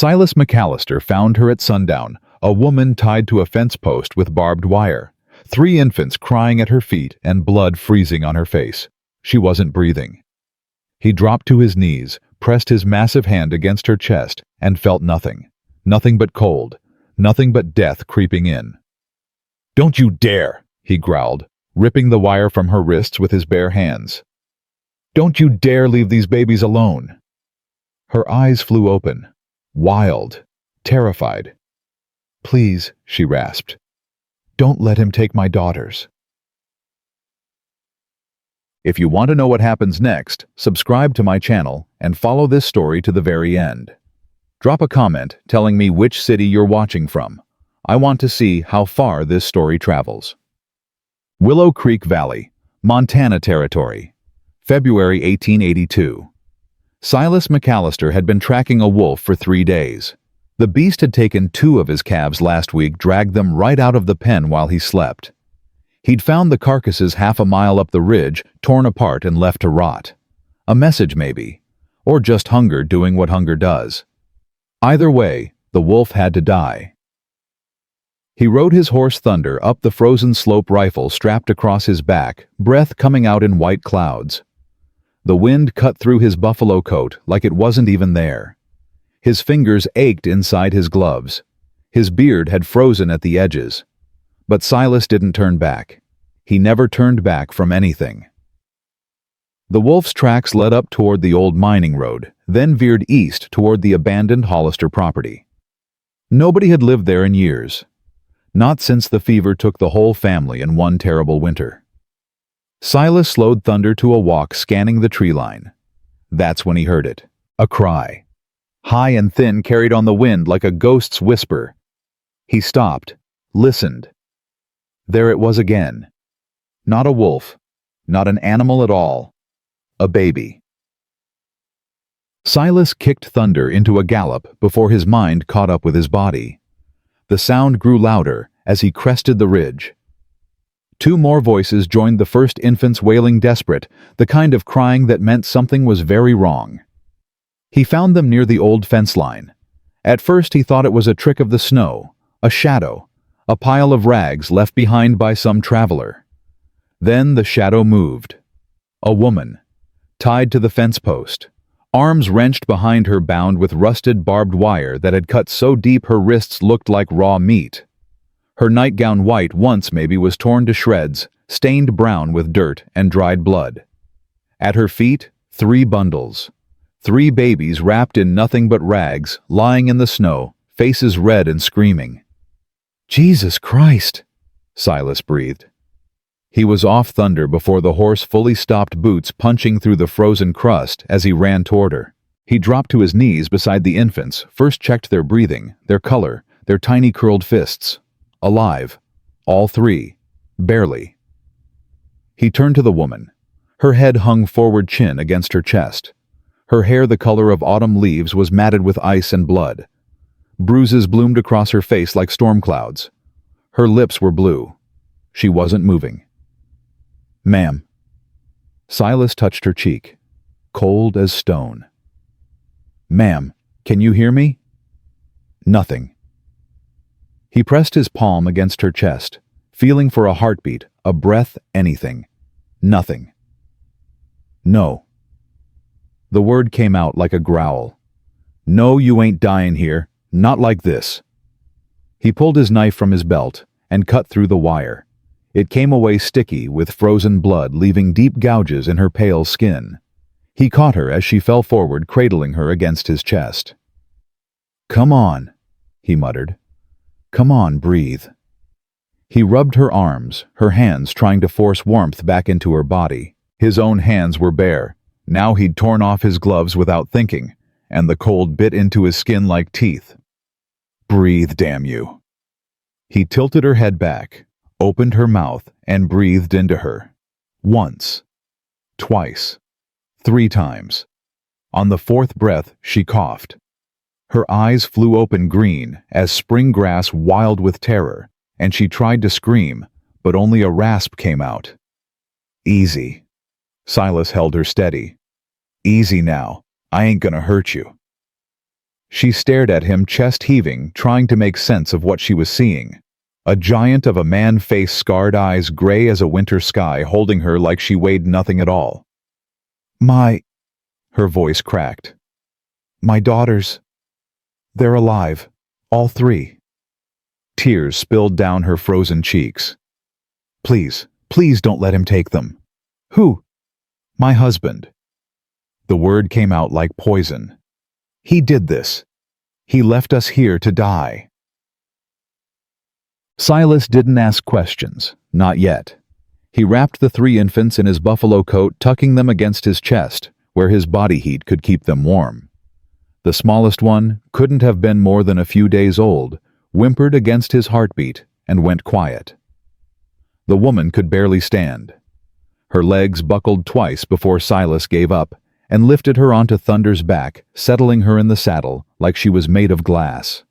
Silas McAllister found her at sundown, a woman tied to a fence post with barbed wire, 3 infants crying at her feet and blood freezing on her face. She wasn't breathing. He dropped to his knees, pressed his massive hand against her chest, and felt nothing. Nothing but cold. Nothing but death creeping in. "Don't you dare!" he growled, ripping the wire from her wrists with his bare hands. "Don't you dare leave these babies alone!" Her eyes flew open, wild, terrified. "Please," she rasped. "Don't let him take my daughters." If you want to know what happens next, subscribe to my channel and follow this story to the very end. Drop a comment telling me which city you're watching from. I want to see how far this story travels. Willow Creek Valley, Montana Territory, February 1882. Silas McAllister had been tracking a wolf for 3 days. The beast had taken 2 of his calves last week, dragged them right out of the pen while he slept. He'd found the carcasses half a mile up the ridge, torn apart and left to rot. A message maybe, or just hunger doing what hunger does. Either way, the wolf had to die. He rode his horse Thunder up the frozen slope, rifle strapped across his back, breath coming out in white clouds. The wind cut through his buffalo coat like it wasn't even there. His fingers ached inside his gloves. His beard had frozen at the edges. But Silas didn't turn back. He never turned back from anything. The wolf's tracks led up toward the old mining road, then veered east toward the abandoned Hollister property. Nobody had lived there in years. Not since the fever took the whole family in one terrible winter. Silas slowed Thunder to a walk, scanning the tree line. That's when he heard it. A cry. High and thin, carried on the wind like a ghost's whisper. He stopped, listened. There it was again. Not a wolf, not an animal at all. A baby. Silas kicked Thunder into a gallop before his mind caught up with his body. The sound grew louder as he crested the ridge. 2 more voices joined the first infants, wailing desperate, the kind of crying that meant something was very wrong. He found them near the old fence line. At first he thought it was a trick of the snow, a shadow, a pile of rags left behind by some traveler. Then the shadow moved. A woman, tied to the fence post, arms wrenched behind her, bound with rusted barbed wire that had cut so deep her wrists looked like raw meat. Her nightgown, white once maybe, was torn to shreds, stained brown with dirt and dried blood. At her feet, 3 bundles. 3 babies wrapped in nothing but rags, lying in the snow, faces red and screaming. "Jesus Christ!" Silas breathed. He was off Thunder before the horse fully stopped, boots punching through the frozen crust as he ran toward her. He dropped to his knees beside the infants, first checked their breathing, their color, their tiny curled fists. Alive. All 3. Barely. He turned to the woman. Her head hung forward, chin against her chest. Her hair, the color of autumn leaves, was matted with ice and blood. Bruises bloomed across her face like storm clouds. Her lips were blue. She wasn't moving. "Ma'am." Silas touched her cheek, cold as stone. "Ma'am, can you hear me?" Nothing. He pressed his palm against her chest, feeling for a heartbeat, a breath, anything. Nothing. "No." The word came out like a growl. "No, you ain't dying here. Not like this." He pulled his knife from his belt and cut through the wire. It came away sticky with frozen blood, leaving deep gouges in her pale skin. He caught her as she fell forward, cradling her against his chest. "Come on," he muttered. "Come on, breathe." He rubbed her arms, her hands trying to force warmth back into her body. His own hands were bare. Now he'd torn off his gloves without thinking, and the cold bit into his skin like teeth. "Breathe, damn you." He tilted her head back, opened her mouth, and breathed into her. Once. Twice. 3 times. On the 4th breath, she coughed. Her eyes flew open green as spring grass, wild with terror, and she tried to scream, but only a rasp came out. "Easy." Silas held her steady. "Easy now. I ain't gonna hurt you." She stared at him, chest heaving, trying to make sense of what she was seeing. A giant of a man face, scarred eyes, gray as a winter sky, holding her like she weighed nothing at all. Her voice cracked. My daughters. They're alive. All three. Tears spilled down her frozen cheeks. Please, please don't let him take them. Who? My husband. The word came out like poison. He did this. He left us here to die. Silas didn't ask questions, not yet. He wrapped the three infants in his buffalo coat, tucking them against his chest, where his body heat could keep them warm. The smallest one couldn't have been more than a few days old, whimpered against his heartbeat, and went quiet. The woman could barely stand. Her legs buckled twice before Silas gave up and lifted her onto Thunder's back, settling her in the saddle like she was made of glass.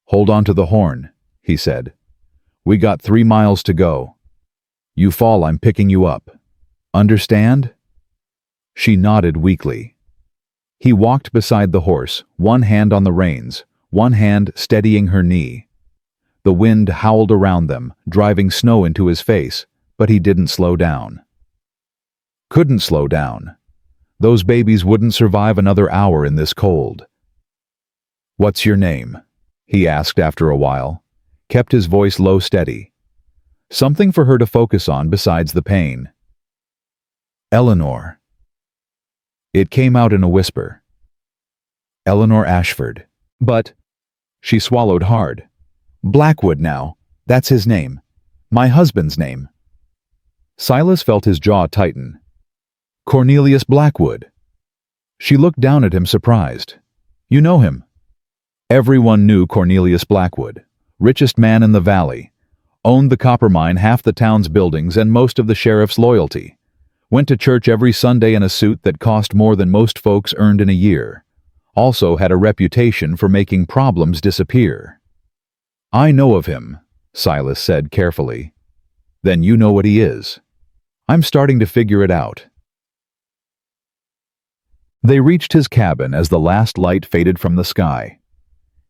Hold on to the horn, he said. We got 3 miles to go. You fall, I'm picking you up. Understand? She nodded weakly. He walked beside the horse, one hand on the reins, one hand steadying her knee. The wind howled around them, driving snow into his face, but he didn't slow down. Couldn't slow down. Those babies wouldn't survive another hour in this cold. What's your name? He asked after a while, kept his voice low, steady. Something for her to focus on besides the pain. Eleanor. It came out in a whisper. Eleanor Ashford. But, she swallowed hard. Blackwood now, that's his name. My husband's name. Silas felt his jaw tighten. Cornelius Blackwood. She looked down at him, surprised. You know him? Everyone knew Cornelius Blackwood, richest man in the valley, owned the copper mine, half the town's buildings, and most of the sheriff's loyalty. Went to church every Sunday in a suit that cost more than most folks earned in a year. Also had a reputation for making problems disappear. I know of him, Silas said carefully. Then you know what he is. I'm starting to figure it out. They reached his cabin as the last light faded from the sky.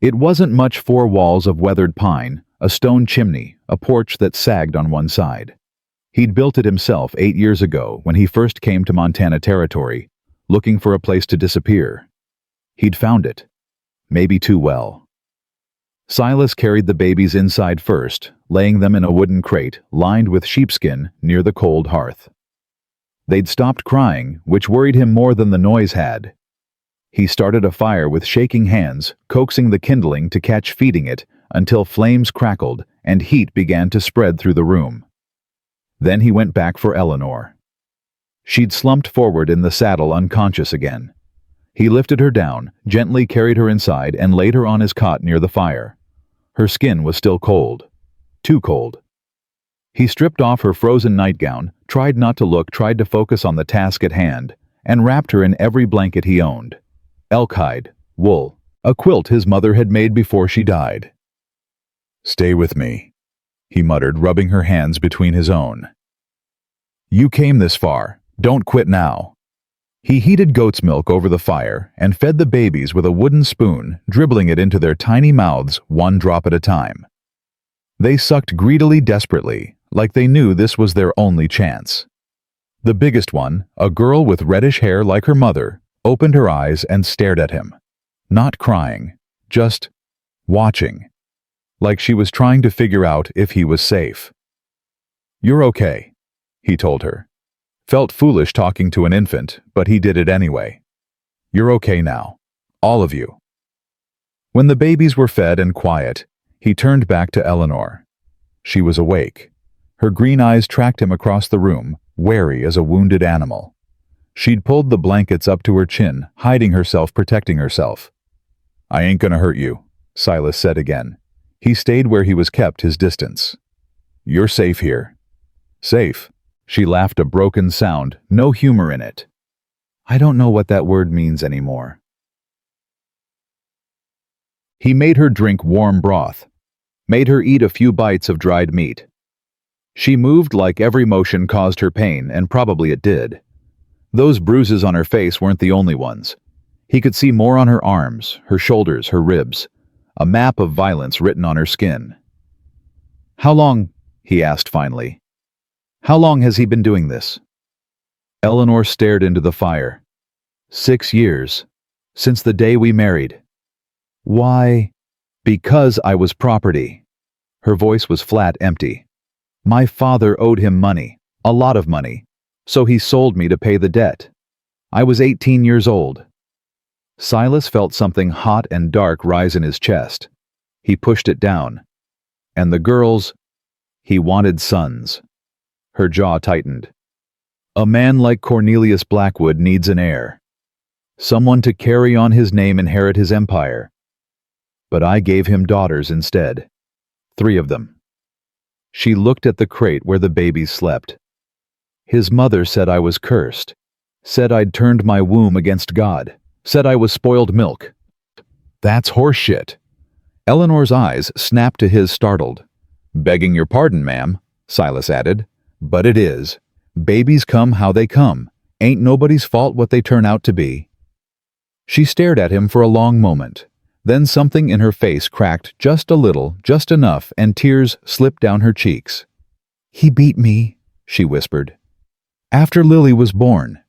It wasn't much, 4 walls of weathered pine, a stone chimney, a porch that sagged on one side. He'd built it himself 8 years ago when he first came to Montana Territory, looking for a place to disappear. He'd found it. Maybe too well. Silas carried the babies inside first, laying them in a wooden crate lined with sheepskin near the cold hearth. They'd stopped crying, which worried him more than the noise had. He started a fire with shaking hands, coaxing the kindling to catch feeding it until flames crackled and heat began to spread through the room. Then he went back for Eleanor. She'd slumped forward in the saddle, unconscious again. He lifted her down, gently carried her inside, and laid her on his cot near the fire. Her skin was still cold. Too cold. He stripped off her frozen nightgown, tried not to look, tried to focus on the task at hand, and wrapped her in every blanket he owned. Elk hide, wool, a quilt his mother had made before she died. Stay with me, he muttered, rubbing her hands between his own. You came this far. Don't quit now. He heated goat's milk over the fire and fed the babies with a wooden spoon, dribbling it into their tiny mouths 1 drop at a time. They sucked greedily, desperately, like they knew this was their only chance. The biggest one, a girl with reddish hair like her mother, opened her eyes and stared at him. Not crying, just watching. Like she was trying to figure out if he was safe. You're okay, he told her. Felt foolish talking to an infant, but he did it anyway. You're okay now. All of you. When the babies were fed and quiet, he turned back to Eleanor. She was awake. Her green eyes tracked him across the room, wary as a wounded animal. She'd pulled the blankets up to her chin, hiding herself, protecting herself. I ain't gonna hurt you, Silas said again. He stayed where he was, kept his distance. You're safe here. Safe. She laughed, a broken sound, no humor in it. I don't know what that word means anymore. He made her drink warm broth, made her eat a few bites of dried meat. She moved like every motion caused her pain, and probably it did. Those bruises on her face weren't the only ones. He could see more on her arms, her shoulders, her ribs, a map of violence written on her skin. "How long?" he asked finally. "How long has he been doing this?" Eleanor stared into the fire. 6 years. Since the day we married. Why? Because I was property. Her voice was flat, empty. My father owed him money, a lot of money, so he sold me to pay the debt. I was 18 years old. Silas felt something hot and dark rise in his chest. He pushed it down. And the girls? He wanted sons. Her jaw tightened. A man like Cornelius Blackwood needs an heir. Someone to carry on his name, inherit his empire. But I gave him daughters instead. 3 of them. She looked at the crate where the babies slept. His mother said I was cursed. Said I'd turned my womb against God. Said I was spoiled milk. That's horseshit. Eleanor's eyes snapped to his, startled. Begging your pardon, ma'am, Silas added. But it is. Babies come how they come. Ain't nobody's fault what they turn out to be. She stared at him for a long moment. Then something in her face cracked just a little, just enough, and tears slipped down her cheeks. He beat me, she whispered. After Lily was born.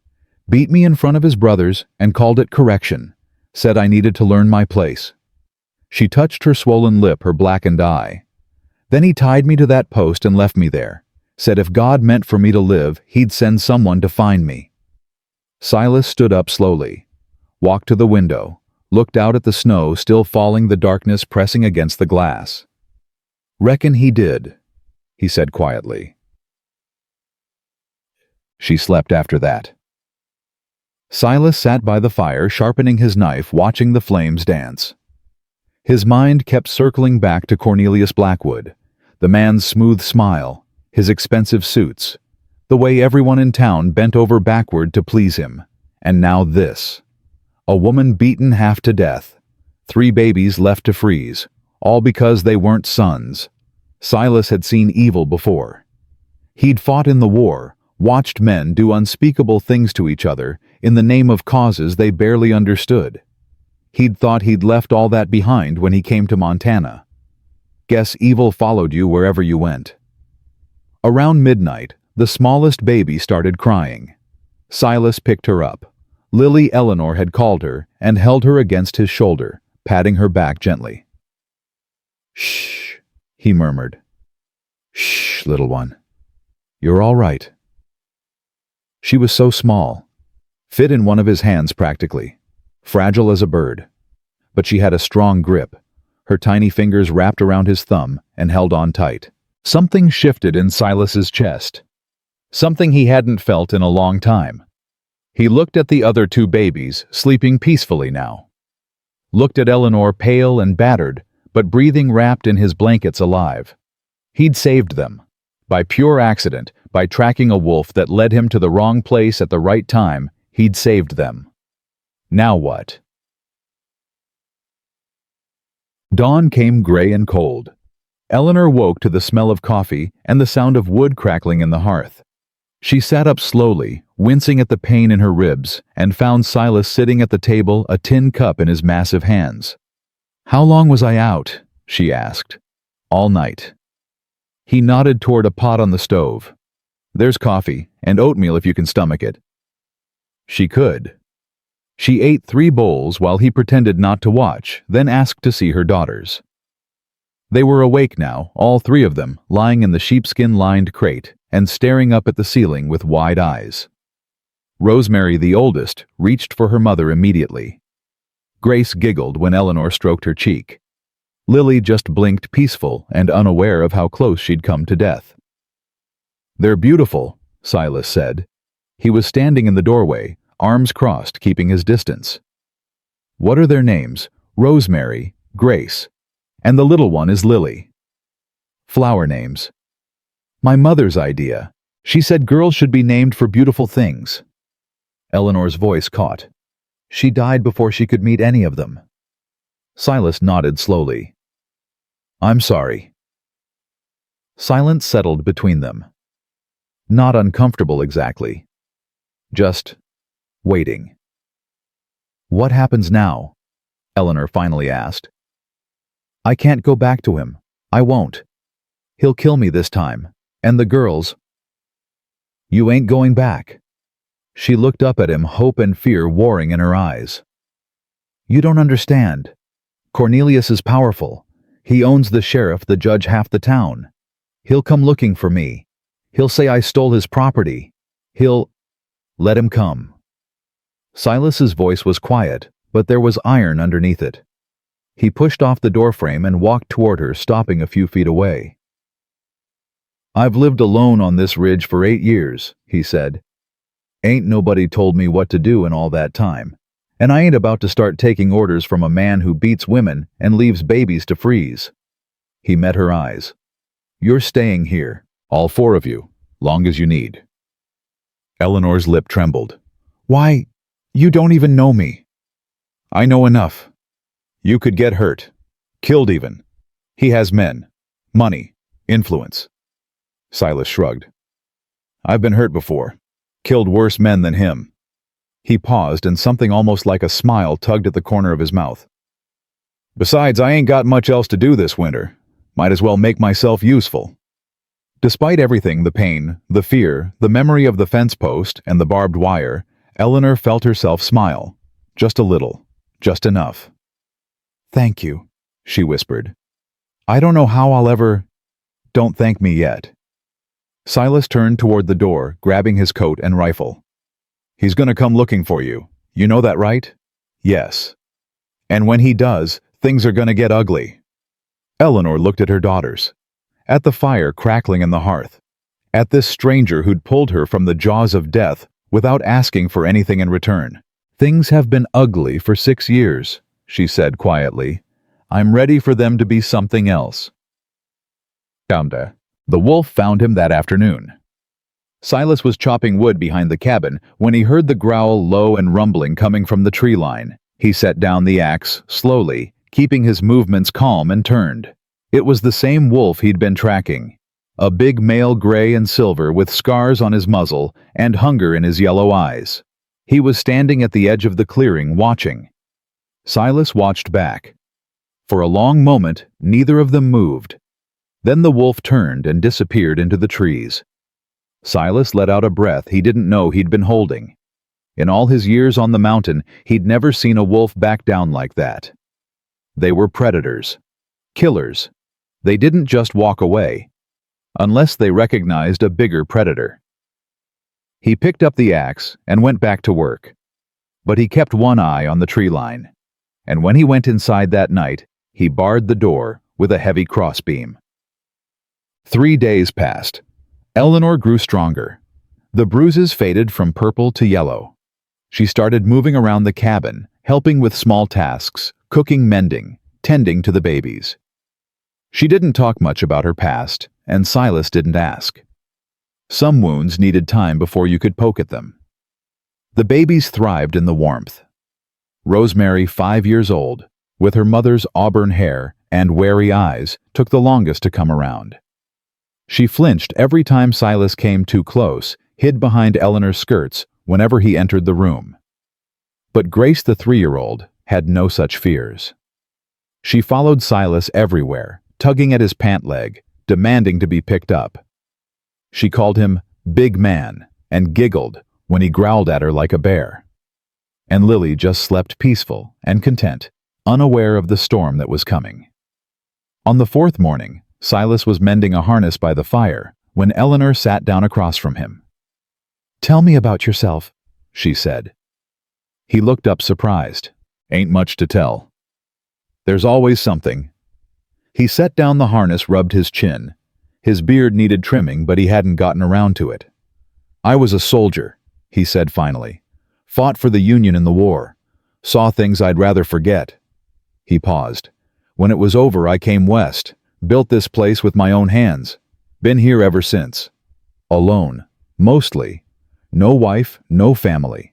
Beat me in front of his brothers and called it correction. Said I needed to learn my place. She touched her swollen lip, her blackened eye. Then he tied me to that post and left me there. Said if God meant for me to live, he'd send someone to find me. Silas stood up slowly. Walked to the window, looked out at the snow still falling, the darkness pressing against the glass. Reckon he did, he said quietly. She slept after that. Silas sat by the fire, sharpening his knife, watching the flames dance. His mind kept circling back to Cornelius Blackwood, the man's smooth smile, his expensive suits, the way everyone in town bent over backward to please him, and now this. A woman beaten half to death, 3 babies left to freeze, all because they weren't sons. Silas had seen evil before. He'd fought in the war, watched men do unspeakable things to each other in the name of causes they barely understood. He'd thought he'd left all that behind when he came to Montana. Guess evil followed you wherever you went. Around midnight, the smallest baby started crying. Silas picked her up. Lily Eleanor had called her and held her against his shoulder, patting her back gently. Shh, he murmured. Shh, little one. You're all right. She was so small, fit in one of his hands practically, fragile as a bird. But she had a strong grip, her tiny fingers wrapped around his thumb and held on tight. Something shifted in Silas's chest. Something he hadn't felt in a long time. He looked at the other 2 babies, sleeping peacefully now. Looked at Eleanor, pale and battered, but breathing, wrapped in his blankets, alive. He'd saved them. By pure accident, by tracking a wolf that led him to the wrong place at the right time, he'd saved them. Now what? Dawn came gray and cold. Eleanor woke to the smell of coffee and the sound of wood crackling in the hearth. She sat up slowly, wincing at the pain in her ribs, and found Silas sitting at the table, a tin cup in his massive hands. How long was I out? She asked. All night. He nodded toward a pot on the stove. There's coffee, and oatmeal if you can stomach it. She could. She ate 3 bowls while he pretended not to watch, then asked to see her daughters. They were awake now, all 3 of them, lying in the sheepskin-lined crate and staring up at the ceiling with wide eyes. Rosemary, the oldest, reached for her mother immediately. Grace giggled when Eleanor stroked her cheek. Lily just blinked, peaceful and unaware of how close she'd come to death. They're beautiful, Silas said. He was standing in the doorway, arms crossed, keeping his distance. What are their names? Rosemary, Grace, and the little one is Lily. Flower names. My mother's idea. She said girls should be named for beautiful things. Eleanor's voice caught. She died before she could meet any of them. Silas nodded slowly. I'm sorry. Silence settled between them. Not uncomfortable exactly. Just waiting. What happens now? Eleanor finally asked. I can't go back to him. I won't. He'll kill me this time. And the girls. You ain't going back. She looked up at him, hope and fear warring in her eyes. You don't understand. Cornelius is powerful. He owns the sheriff, the judge, half the town. He'll come looking for me. He'll say I stole his property. He'll... Let him come. Silas's voice was quiet, but there was iron underneath it. He pushed off the doorframe and walked toward her, stopping a few feet away. I've lived alone on this ridge for 8 years, he said. Ain't nobody told me what to do in all that time, and I ain't about to start taking orders from a man who beats women and leaves babies to freeze. He met her eyes. You're staying here, all 4 of you, long as you need. Eleanor's lip trembled. Why, you don't even know me. I know enough. You could get hurt, killed even. He has men, money, influence. Silas shrugged. I've been hurt before, killed worse men than him. He paused, and something almost like a smile tugged at the corner of his mouth. Besides, I ain't got much else to do this winter. Might as well make myself useful. Despite everything, the pain, the fear, the memory of the fence post, and the barbed wire, Eleanor felt herself smile. Just a little. Just enough. Thank you, she whispered. I don't know how I'll ever... Don't thank me yet. Silas turned toward the door, grabbing his coat and rifle. He's gonna come looking for you. You know that, right? Yes. And when he does, things are gonna get ugly. Eleanor looked at her daughters. At the fire crackling in the hearth. At this stranger who'd pulled her from the jaws of death without asking for anything in return. Things have been ugly for 6 years, she said quietly. I'm ready for them to be something else. The wolf found him that afternoon. Silas was chopping wood behind the cabin when he heard the growl low and rumbling coming from the tree line. He set down the axe, slowly, keeping his movements calm, and turned. It was the same wolf he'd been tracking. A big male, gray and silver, with scars on his muzzle and hunger in his yellow eyes. He was standing at the edge of the clearing, watching. Silas watched back. For a long moment, neither of them moved. Then the wolf turned and disappeared into the trees. Silas let out a breath he didn't know he'd been holding. In all his years on the mountain, he'd never seen a wolf back down like that. They were predators. Killers. They didn't just walk away. Unless they recognized a bigger predator. He picked up the axe and went back to work. But he kept one eye on the tree line. And when he went inside that night, he barred the door with a heavy crossbeam. 3 days passed. Eleanor grew stronger. The bruises faded from purple to yellow. She started moving around the cabin, helping with small tasks, cooking, mending, tending to the babies. She didn't talk much about her past, and Silas didn't ask. Some wounds needed time before you could poke at them. The babies thrived in the warmth. Rosemary, 5 years old, with her mother's auburn hair and wary eyes, took the longest to come around. She flinched every time Silas came too close, hid behind Eleanor's skirts whenever he entered the room. But Grace, the 3-year-old, had no such fears. She followed Silas everywhere, tugging at his pant leg, demanding to be picked up. She called him Big Man and giggled when he growled at her like a bear. And Lily just slept peaceful and content, unaware of the storm that was coming. On the 4th morning, Silas was mending a harness by the fire when Eleanor sat down across from him. "Tell me about yourself," she said. He looked up surprised. "Ain't much to tell." "There's always something." He set down the harness, rubbed his chin. His beard needed trimming, but he hadn't gotten around to it. "I was a soldier," he said finally. "Fought for the Union in the war. Saw things I'd rather forget." He paused. "When it was over, I came west. Built this place with my own hands. Been here ever since. Alone. Mostly. No wife, no family."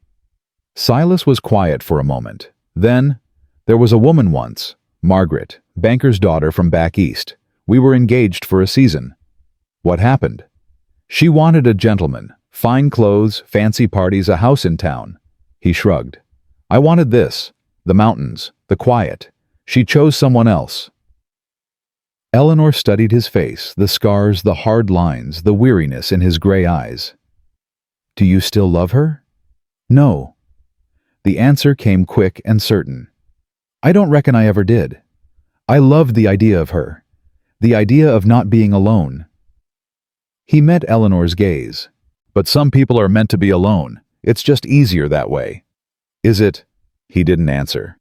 Silas was quiet for a moment. Then, "There was a woman once, Margaret, banker's daughter from back east. We were engaged for a season." "What happened?" "She wanted a gentleman, fine clothes, fancy parties, a house in town." He shrugged. I wanted this, the mountains, the quiet. She chose someone else. Eleanor studied his face, the scars, the hard lines, the weariness in his gray eyes. Do you still love her? No. The answer came quick and certain. I don't reckon I ever did. I loved the idea of her, the idea of not being alone. He met Eleanor's gaze. But some people are meant to be alone. It's just easier that way. Is it? He didn't answer.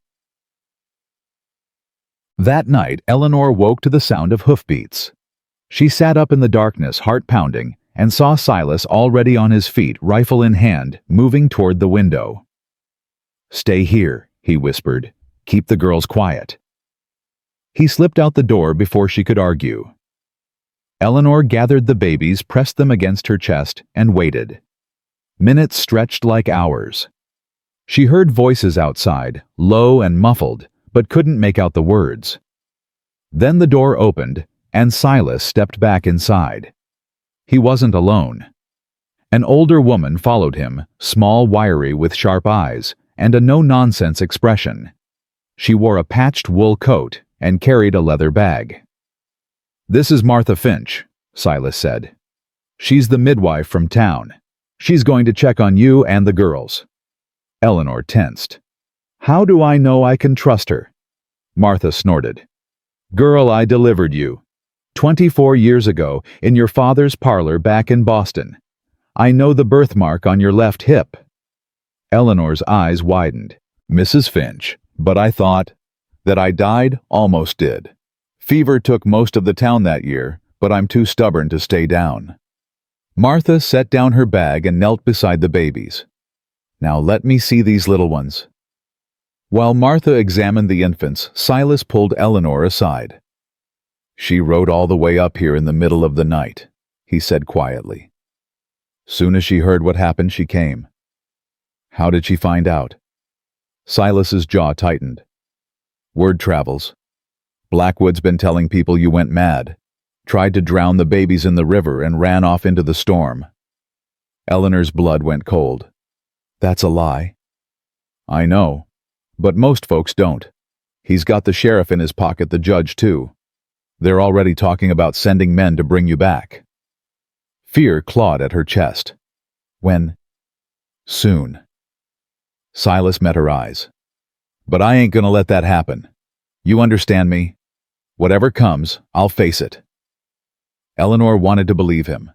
That night, Eleanor woke to the sound of hoofbeats. She sat up in the darkness, heart pounding, and saw Silas already on his feet, rifle in hand, moving toward the window. Stay here, he whispered. Keep the girls quiet. He slipped out the door before she could argue. Eleanor gathered the babies, pressed them against her chest, and waited. Minutes stretched like hours. She heard voices outside, low and muffled, but couldn't make out the words. Then the door opened, and Silas stepped back inside. He wasn't alone. An older woman followed him, small, wiry, with sharp eyes, and a no-nonsense expression. She wore a patched wool coat and carried a leather bag. This is Martha Finch, Silas said. She's the midwife from town. She's going to check on you and the girls. Eleanor tensed. How do I know I can trust her? Martha snorted. Girl, I delivered you. 24 years ago, in your father's parlor back in Boston. I know the birthmark on your left hip. Eleanor's eyes widened. Mrs. Finch, but I thought that I died, almost did. Fever took most of the town that year, but I'm too stubborn to stay down. Martha set down her bag and knelt beside the babies. Now let me see these little ones. While Martha examined the infants, Silas pulled Eleanor aside. She rode all the way up here in the middle of the night, he said quietly. Soon as she heard what happened, she came. How did she find out? Silas's jaw tightened. Word travels. Blackwood's been telling people you went mad, tried to drown the babies in the river and ran off into the storm. Eleanor's blood went cold. That's a lie. I know, but most folks don't. He's got the sheriff in his pocket, the judge too. They're already talking about sending men to bring you back. Fear clawed at her chest. When? Soon. Silas met her eyes. But I ain't gonna let that happen. You understand me? Whatever comes, I'll face it. Eleanor wanted to believe him.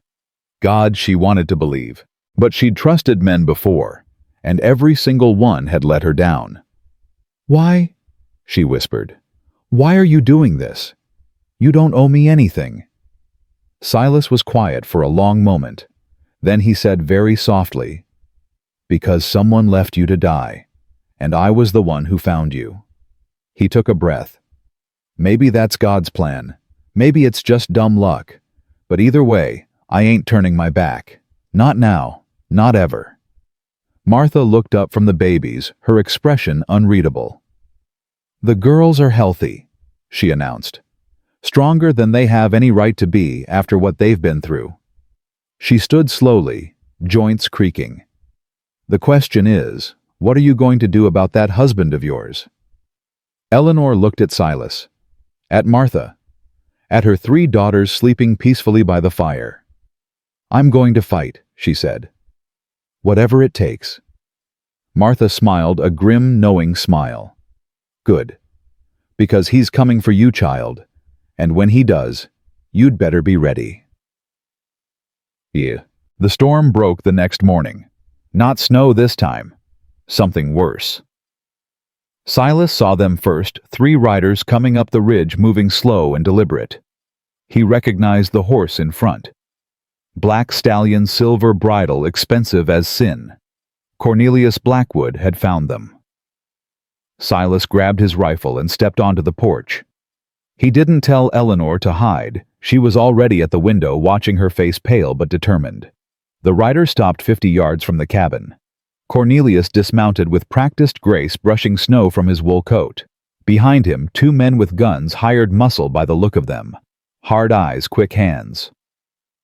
God, she wanted to believe. But she'd trusted men before, and every single one had let her down. Why? She whispered. Why are you doing this? You don't owe me anything. Silas was quiet for a long moment. Then he said very softly, Because someone left you to die, and I was the one who found you. He took a breath. Maybe that's God's plan. Maybe it's just dumb luck. But either way, I ain't turning my back. Not now. Not ever. Martha looked up from the babies, her expression unreadable. The girls are healthy, she announced. Stronger than they have any right to be after what they've been through. She stood slowly, joints creaking. The question is, what are you going to do about that husband of yours? Eleanor looked at Silas, at Martha, at her 3 daughters sleeping peacefully by the fire. I'm going to fight, she said. Whatever it takes. Martha smiled a grim, knowing smile. Good. Because he's coming for you, child, and when he does, you'd better be ready. Yeah. The storm broke the next morning. Not snow this time. Something worse. Silas saw them first, 3 riders coming up the ridge, moving slow and deliberate. He recognized the horse in front. Black stallion, silver bridle, expensive as sin. Cornelius Blackwood had found them. Silas grabbed his rifle and stepped onto the porch. He didn't tell Eleanor to hide. She was already at the window, watching her face pale but determined. The rider stopped 50 yards from the cabin. Cornelius dismounted with practiced grace, brushing snow from his wool coat. Behind him, 2 men with guns, hired muscle by the look of them. Hard eyes, quick hands.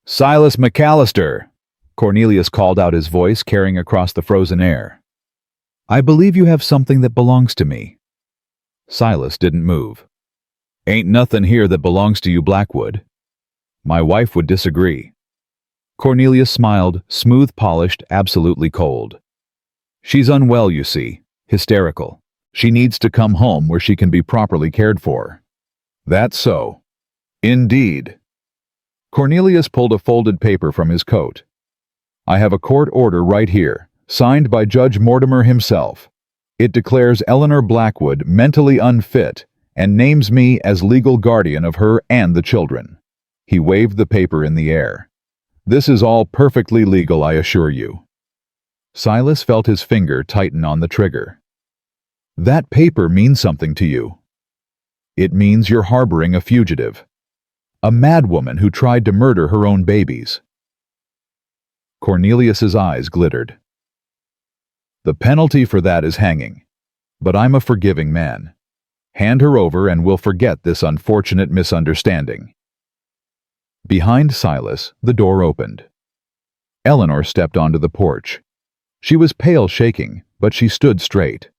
Silas McAllister! Cornelius called out, his voice carrying across the frozen air. I believe you have something that belongs to me. Silas didn't move. Ain't nothing here that belongs to you, Blackwood. My wife would disagree. Cornelius smiled, smooth-polished, absolutely cold. She's unwell, you see, hysterical. She needs to come home where she can be properly cared for. That's so. Indeed. Cornelius pulled a folded paper from his coat. I have a court order right here, signed by Judge Mortimer himself. It declares Eleanor Blackwood mentally unfit and names me as legal guardian of her and the children. He waved the paper in the air. This is all perfectly legal, I assure you. Silas felt his finger tighten on the trigger. That paper means something to you. It means you're harboring a fugitive. A madwoman who tried to murder her own babies. Cornelius's eyes glittered. The penalty for that is hanging. But I'm a forgiving man. Hand her over and we'll forget this unfortunate misunderstanding. Behind Silas, the door opened. Eleanor stepped onto the porch. She was pale shaking, but she stood straight.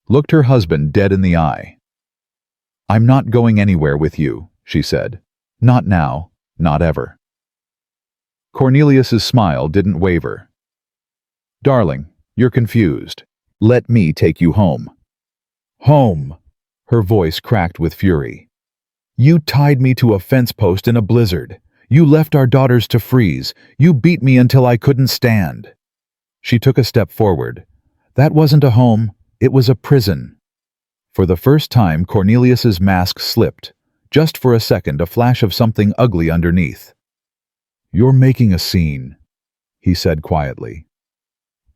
Looked her husband dead in the eye. I'm not going anywhere with you, she said. Not now, not ever. Cornelius's smile didn't waver. Darling, you're confused. Let me take you home. Home! Her voice cracked with fury. You tied me to a fence post in a blizzard. You left our daughters to freeze. You beat me until I couldn't stand. She took a step forward. That wasn't a home, it was a prison. For the first time, Cornelius's mask slipped. Just for a second, a flash of something ugly underneath. You're making a scene, he said quietly.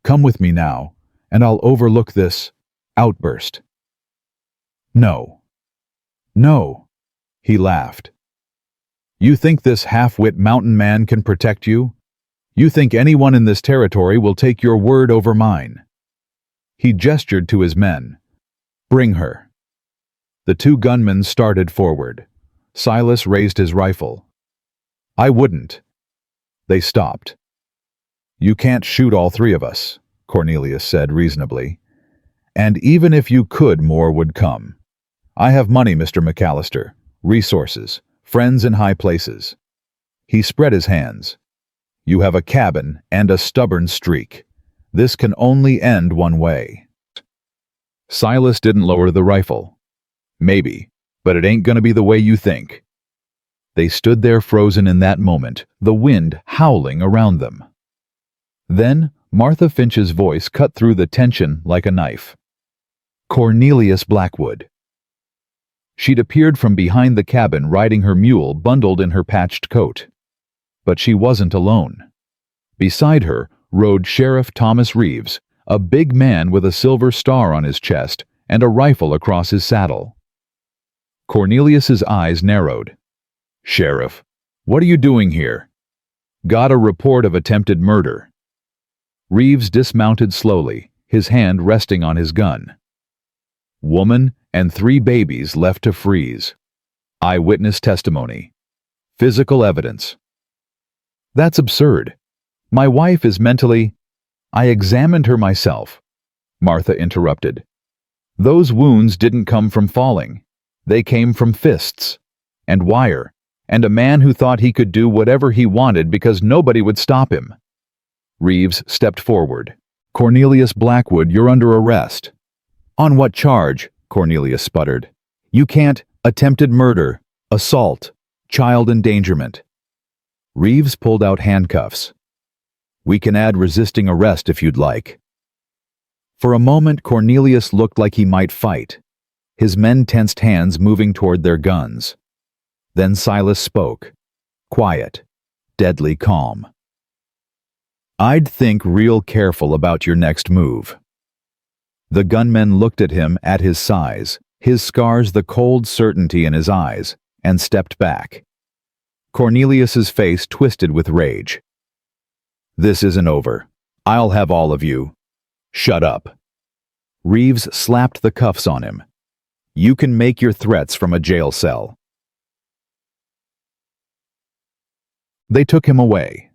Come with me now, and I'll overlook this outburst. No. No, he laughed. You think this half-wit mountain man can protect you? You think anyone in this territory will take your word over mine? He gestured to his men. Bring her. The two gunmen started forward. Silas raised his rifle. I wouldn't. They stopped. You can't shoot all three of us, Cornelius said reasonably. And even if you could, more would come. I have money, Mr. McAllister, resources, friends in high places. He spread his hands. You have a cabin and a stubborn streak. This can only end one way. Silas didn't lower the rifle. Maybe, but it ain't gonna be the way you think. They stood there frozen in that moment, the wind howling around them. Then Martha Finch's voice cut through the tension like a knife. Cornelius Blackwood. She'd appeared from behind the cabin riding her mule bundled in her patched coat. But she wasn't alone. Beside her rode Sheriff Thomas Reeves, a big man with a silver star on his chest and a rifle across his saddle. Cornelius's eyes narrowed. Sheriff, what are you doing here? Got a report of attempted murder. Reeves dismounted slowly, his hand resting on his gun. Woman and 3 babies left to freeze. Eyewitness testimony. Physical evidence. That's absurd. My wife is mentally... I examined her myself, Martha interrupted. Those wounds didn't come from falling. They came from fists and wire and a man who thought he could do whatever he wanted because nobody would stop him. Reeves stepped forward. Cornelius Blackwood, you're under arrest. On what charge? Cornelius sputtered. You can't. Attempted murder, assault, child endangerment. Reeves pulled out handcuffs. We can add resisting arrest if you'd like. For a moment, Cornelius looked like he might fight. His men tensed hands, moving toward their guns. Then Silas spoke. Quiet, deadly calm. I'd think real careful about your next move. The gunmen looked at him at his size, his scars the cold certainty in his eyes, and stepped back. Cornelius's face twisted with rage. This isn't over. I'll have all of you. Shut up. Reeves slapped the cuffs on him. You can make your threats from a jail cell. They took him away.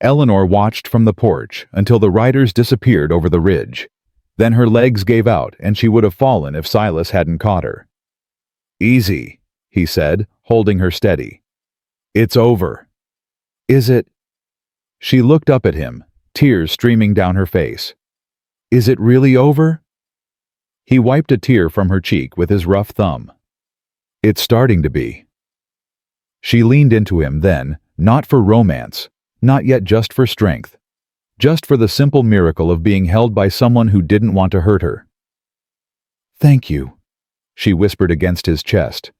Eleanor watched from the porch until the riders disappeared over the ridge. Then her legs gave out and she would have fallen if Silas hadn't caught her. "Easy," he said, holding her steady. "It's over." "Is it?" She looked up at him, tears streaming down her face. "Is it really over?" He wiped a tear from her cheek with his rough thumb. "It's starting to be." She leaned into him then, not for romance, not yet just for strength, just for the simple miracle of being held by someone who didn't want to hurt her. "Thank you," she whispered against his chest.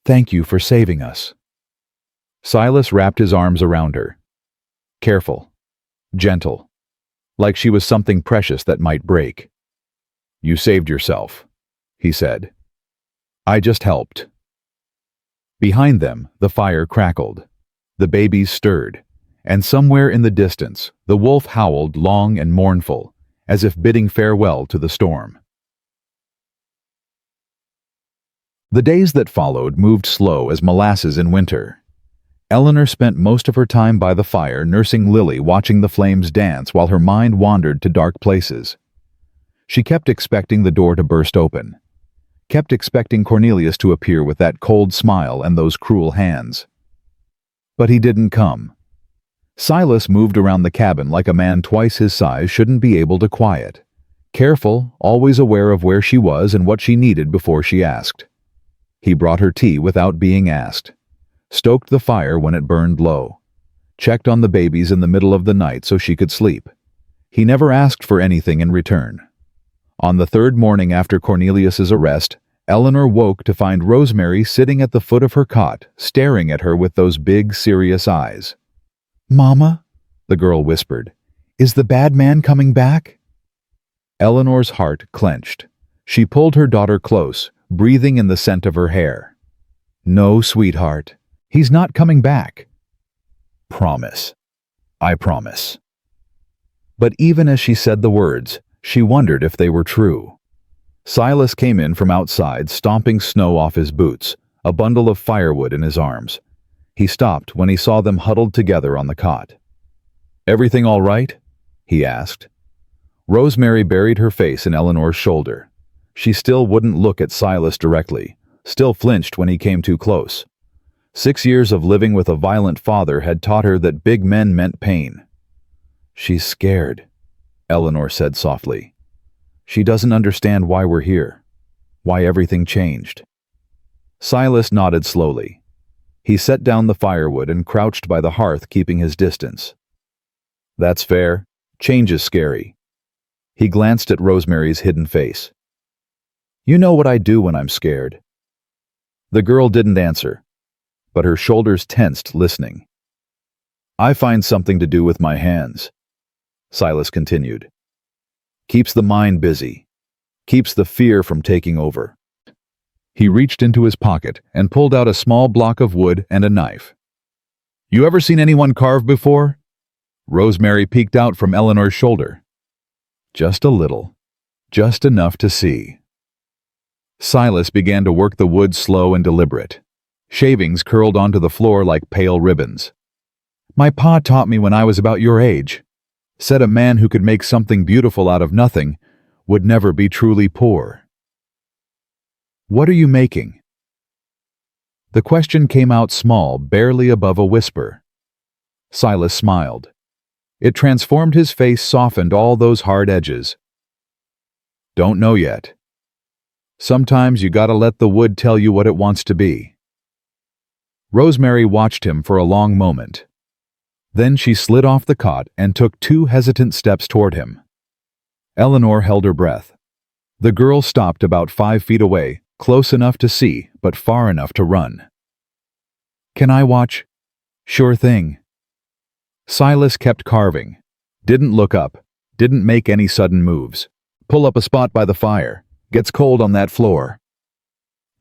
"Thank you for saving us." Silas wrapped his arms around her. Careful, gentle, like she was something precious that might break. "You saved yourself," he said. "I just helped." Behind them, the fire crackled. The babies stirred, and somewhere in the distance, the wolf howled long and mournful, as if bidding farewell to the storm. The days that followed moved slow as molasses in winter. Eleanor spent most of her time by the fire nursing Lily, watching the flames dance while her mind wandered to dark places. She kept expecting the door to burst open, kept expecting Cornelius to appear with that cold smile and those cruel hands. But he didn't come. Silas moved around the cabin like a man twice his size shouldn't be able to quiet, careful, always aware of where she was and what she needed before she asked. He brought her tea without being asked, stoked the fire when it burned low, checked on the babies in the middle of the night so she could sleep. He never asked for anything in return. On the third morning after Cornelius's arrest, Eleanor woke to find Rosemary sitting at the foot of her cot, staring at her with those big, serious eyes. "Mama," the girl whispered, "is the bad man coming back?" Eleanor's heart clenched. She pulled her daughter close, breathing in the scent of her hair. "No, sweetheart. He's not coming back." "Promise. I promise." But even as she said the words, she wondered if they were true. Silas came in from outside, stomping snow off his boots, a bundle of firewood in his arms. He stopped when he saw them huddled together on the cot. "Everything all right?" he asked. Rosemary buried her face in Eleanor's shoulder. She still wouldn't look at Silas directly, still flinched when he came too close. 6 years of living with a violent father had taught her that big men meant pain. "She's scared," Eleanor said softly. "She doesn't understand why we're here, why everything changed." Silas nodded slowly. He set down the firewood and crouched by the hearth, keeping his distance. "That's fair. Change is scary." He glanced at Rosemary's hidden face. "You know what I do when I'm scared." The girl didn't answer, but her shoulders tensed, listening. "I find something to do with my hands," Silas continued. "Keeps the mind busy, keeps the fear from taking over." He reached into his pocket and pulled out a small block of wood and a knife. "You ever seen anyone carve before?" Rosemary peeked out from Eleanor's shoulder. "Just a little, just enough to see." Silas began to work the wood slow and deliberate. Shavings curled onto the floor like pale ribbons. "My pa taught me when I was about your age. Said a man who could make something beautiful out of nothing would never be truly poor." "What are you making?" The question came out small, barely above a whisper. Silas smiled. It transformed his face, softened all those hard edges. "Don't know yet. Sometimes you gotta let the wood tell you what it wants to be." Rosemary watched him for a long moment. Then she slid off the cot and took 2 hesitant steps toward him. Eleanor held her breath. The girl stopped about 5 feet away, close enough to see, but far enough to run. "Can I watch?" "Sure thing." Silas kept carving. Didn't look up. Didn't make any sudden moves. "Pull up a spot by the fire. Gets cold on that floor."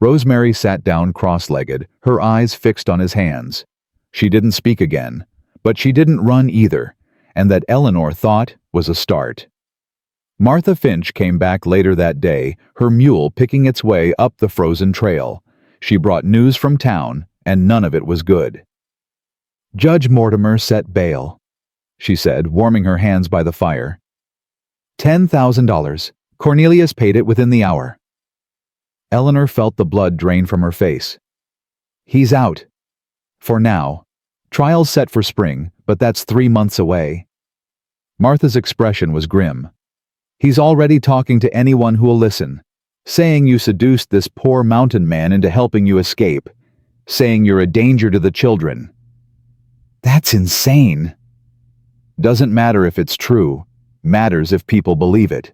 Rosemary sat down cross-legged, her eyes fixed on his hands. She didn't speak again, but she didn't run either, and that Eleanor thought was a start. Martha Finch came back later that day, her mule picking its way up the frozen trail. She brought news from town, and none of it was good. "Judge Mortimer set bail," she said, warming her hands by the fire. $10,000. Cornelius paid it within the hour. Eleanor felt the blood drain from her face. He's out. For now. Trial's set for spring, but that's 3 months away. Martha's expression was grim. He's already talking to anyone who'll listen, saying you seduced this poor mountain man into helping you escape, saying you're a danger to the children. That's insane. Doesn't matter if it's true, matters if people believe it.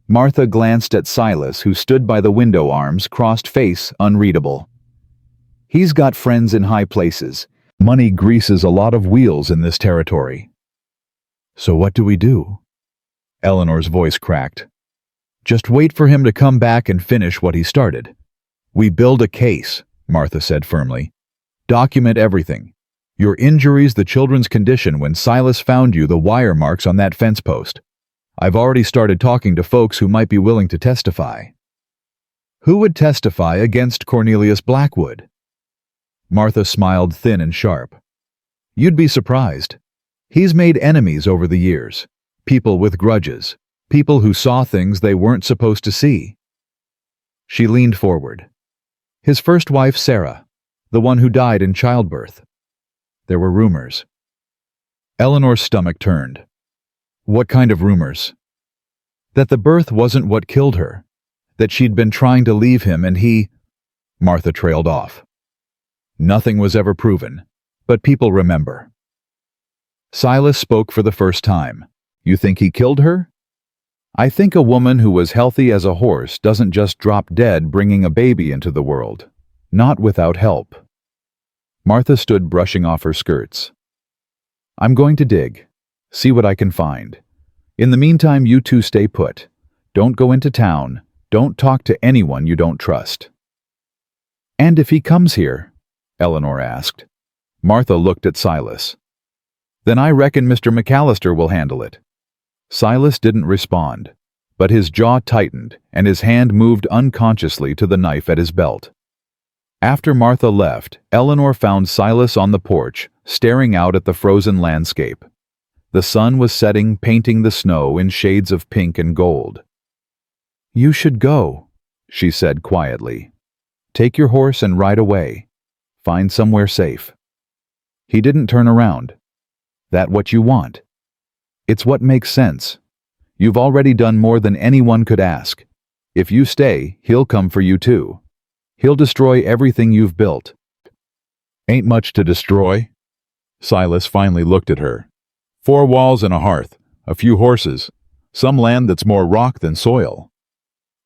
Martha glanced at Silas, who stood by the window, arms crossed, face unreadable. He's got friends in high places. Money greases a lot of wheels in this territory. So what do we do? Eleanor's voice cracked. Just wait for him to come back and finish what he started. We build a case, Martha said firmly. Document everything. Your injuries, the children's condition when Silas found you, the wire marks on that fence post. I've already started talking to folks who might be willing to testify. Who would testify against Cornelius Blackwood? Martha smiled thin and sharp. You'd be surprised. He's made enemies over the years. People with grudges. People who saw things they weren't supposed to see. She leaned forward. His first wife, Sarah, the one who died in childbirth. There were rumors. Eleanor's stomach turned. What kind of rumors? That the birth wasn't what killed her. That she'd been trying to leave him and he... Martha trailed off. Nothing was ever proven, but people remember. Silas spoke for the first time. You think he killed her? I think a woman who was healthy as a horse doesn't just drop dead bringing a baby into the world. Not without help. Martha stood brushing off her skirts. I'm going to dig. See what I can find. In the meantime, you two stay put. Don't go into town. Don't talk to anyone you don't trust. And if he comes here? Eleanor asked. Martha looked at Silas. Then I reckon Mr. McAllister will handle it. Silas didn't respond, but his jaw tightened and his hand moved unconsciously to the knife at his belt. After Martha left, Eleanor found Silas on the porch, staring out at the frozen landscape. The sun was setting, painting the snow in shades of pink and gold. You should go, she said quietly. Take your horse and ride away. Find somewhere safe. He didn't turn around. That what you want? It's what makes sense. You've already done more than anyone could ask. If you stay, he'll come for you too. He'll destroy everything you've built. Ain't much to destroy. Silas finally looked at her. 4 walls and a hearth, a few horses, some land that's more rock than soil.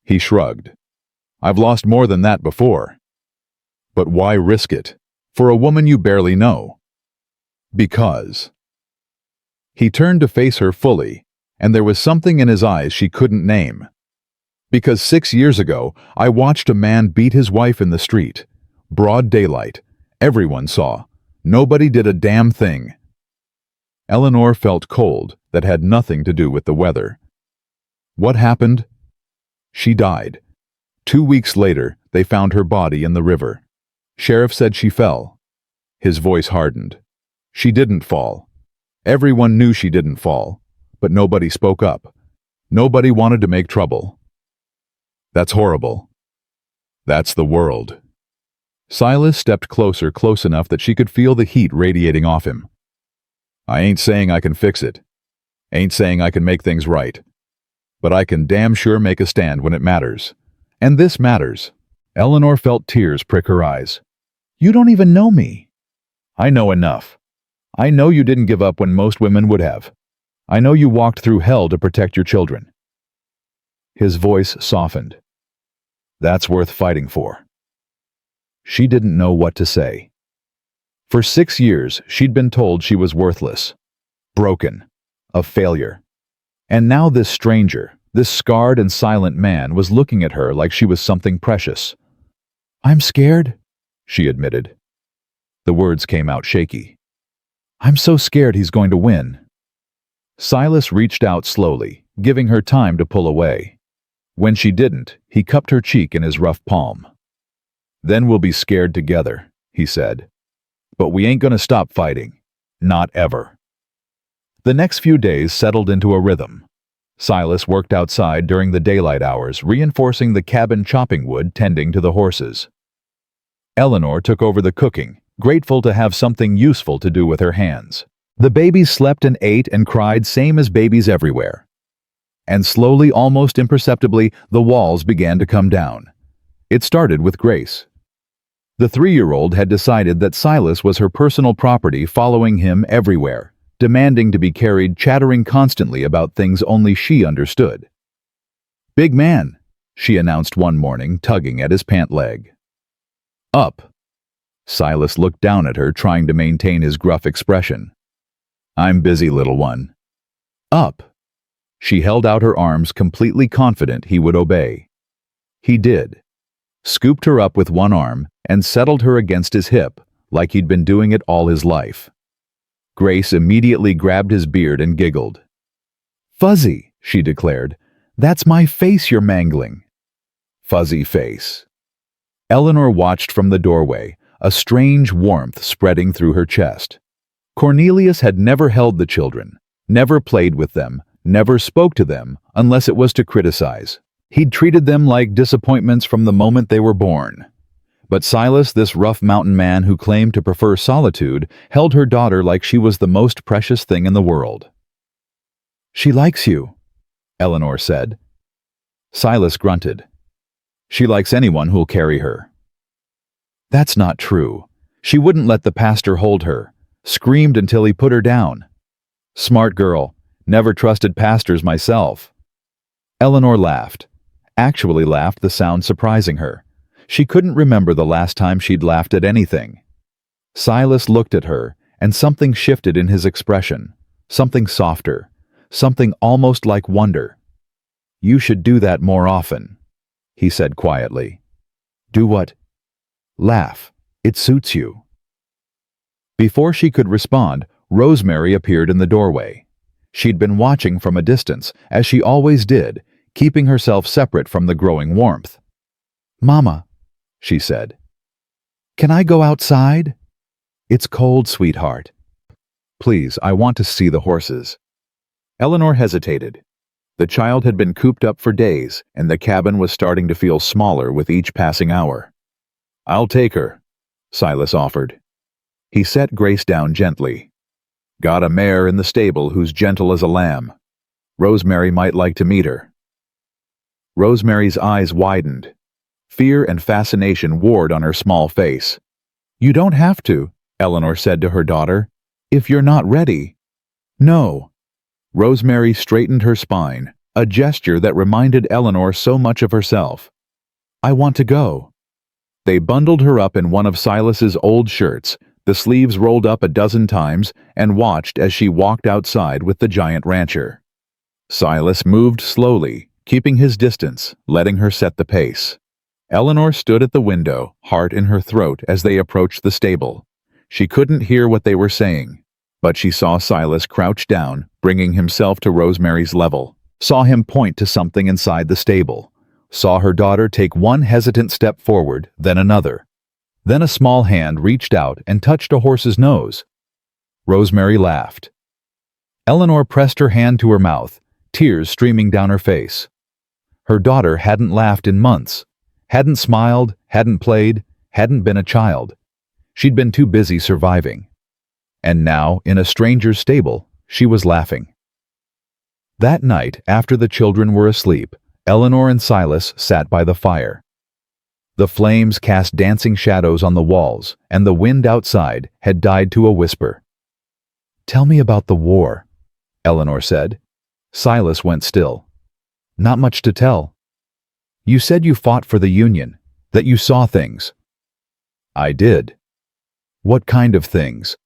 He shrugged. I've lost more than that before. But why risk it? For a woman you barely know. Because. He turned to face her fully, and there was something in his eyes she couldn't name. Because 6 years ago, I watched a man beat his wife in the street. Broad daylight. Everyone saw. Nobody did a damn thing. Eleanor felt cold that had nothing to do with the weather. What happened? She died. 2 weeks later, they found her body in the river. Sheriff said she fell. His voice hardened. She didn't fall. Everyone knew she didn't fall, but nobody spoke up. Nobody wanted to make trouble. That's horrible. That's the world. Silas stepped closer, close enough that she could feel the heat radiating off him. I ain't saying I can fix it. Ain't saying I can make things right. But I can damn sure make a stand when it matters. And this matters. Eleanor felt tears prick her eyes. You don't even know me. I know enough. I know you didn't give up when most women would have. I know you walked through hell to protect your children. His voice softened. That's worth fighting for. She didn't know what to say. For 6 years, she'd been told she was worthless, broken, a failure. And now this stranger, this scarred and silent man, was looking at her like she was something precious. I'm scared, she admitted. The words came out shaky. I'm so scared he's going to win. Silas reached out slowly, giving her time to pull away. When she didn't, he cupped her cheek in his rough palm. Then we'll be scared together, he said. But we ain't gonna stop fighting. Not ever. The next few days settled into a rhythm. Silas worked outside during the daylight hours, reinforcing the cabin chopping wood, tending to the horses. Eleanor took over the cooking, grateful to have something useful to do with her hands. The babies slept and ate and cried, same as babies everywhere. And slowly, almost imperceptibly, the walls began to come down. It started with Grace. The 3-year-old had decided that Silas was her personal property, following him everywhere, demanding to be carried, chattering constantly about things only she understood. "Big man," she announced one morning, tugging at his pant leg. "Up." Silas looked down at her, trying to maintain his gruff expression. "I'm busy, little one." "Up." She held out her arms, completely confident he would obey. He did. Scooped her up with one arm and settled her against his hip, like he'd been doing it all his life. Grace immediately grabbed his beard and giggled. "Fuzzy," she declared. "That's my face you're mangling." Fuzzy face. Eleanor watched from the doorway, a strange warmth spreading through her chest. Cornelius had never held the children, never played with them, never spoke to them unless it was to criticize. He'd treated them like disappointments from the moment they were born. But Silas, this rough mountain man who claimed to prefer solitude, held her daughter like she was the most precious thing in the world. "She likes you," Eleanor said. Silas grunted. "She likes anyone who'll carry her." "That's not true. She wouldn't let the pastor hold her. Screamed until he put her down." "Smart girl. Never trusted pastors myself." Eleanor laughed. Actually laughed, the sound surprising her. She couldn't remember the last time she'd laughed at anything. Silas looked at her, and something shifted in his expression. Something softer. Something almost like wonder. "You should do that more often," he said quietly. "Do what?" "Laugh. It suits you." Before she could respond, Rosemary appeared in the doorway. She'd been watching from a distance, as she always did, keeping herself separate from the growing warmth. "Mama," she said. "Can I go outside?" "It's cold, sweetheart." "Please, I want to see the horses." Eleanor hesitated. The child had been cooped up for days, and the cabin was starting to feel smaller with each passing hour. "I'll take her," Silas offered. He set Grace down gently. "Got a mare in the stable who's gentle as a lamb. Rosemary might like to meet her." Rosemary's eyes widened. Fear and fascination warred on her small face. "You don't have to," Eleanor said to her daughter. "If you're not ready." "No." Rosemary straightened her spine, a gesture that reminded Eleanor so much of herself. "I want to go." They bundled her up in one of Silas's old shirts, the sleeves rolled up a dozen times, and watched as she walked outside with the giant rancher. Silas moved slowly, keeping his distance, letting her set the pace. Eleanor stood at the window, heart in her throat as they approached the stable. She couldn't hear what they were saying, but she saw Silas crouch down, bringing himself to Rosemary's level, saw him point to something inside the stable, saw her daughter take one hesitant step forward, then another. Then a small hand reached out and touched a horse's nose. Rosemary laughed. Eleanor pressed her hand to her mouth, tears streaming down her face. Her daughter hadn't laughed in months, hadn't smiled, hadn't played, hadn't been a child. She'd been too busy surviving. And now, in a stranger's stable, she was laughing. That night, after the children were asleep, Eleanor and Silas sat by the fire. The flames cast dancing shadows on the walls, and the wind outside had died to a whisper. "Tell me about the war," Eleanor said. Silas went still. "Not much to tell." "You said you fought for the Union, that you saw things." "I did." "What kind of things?"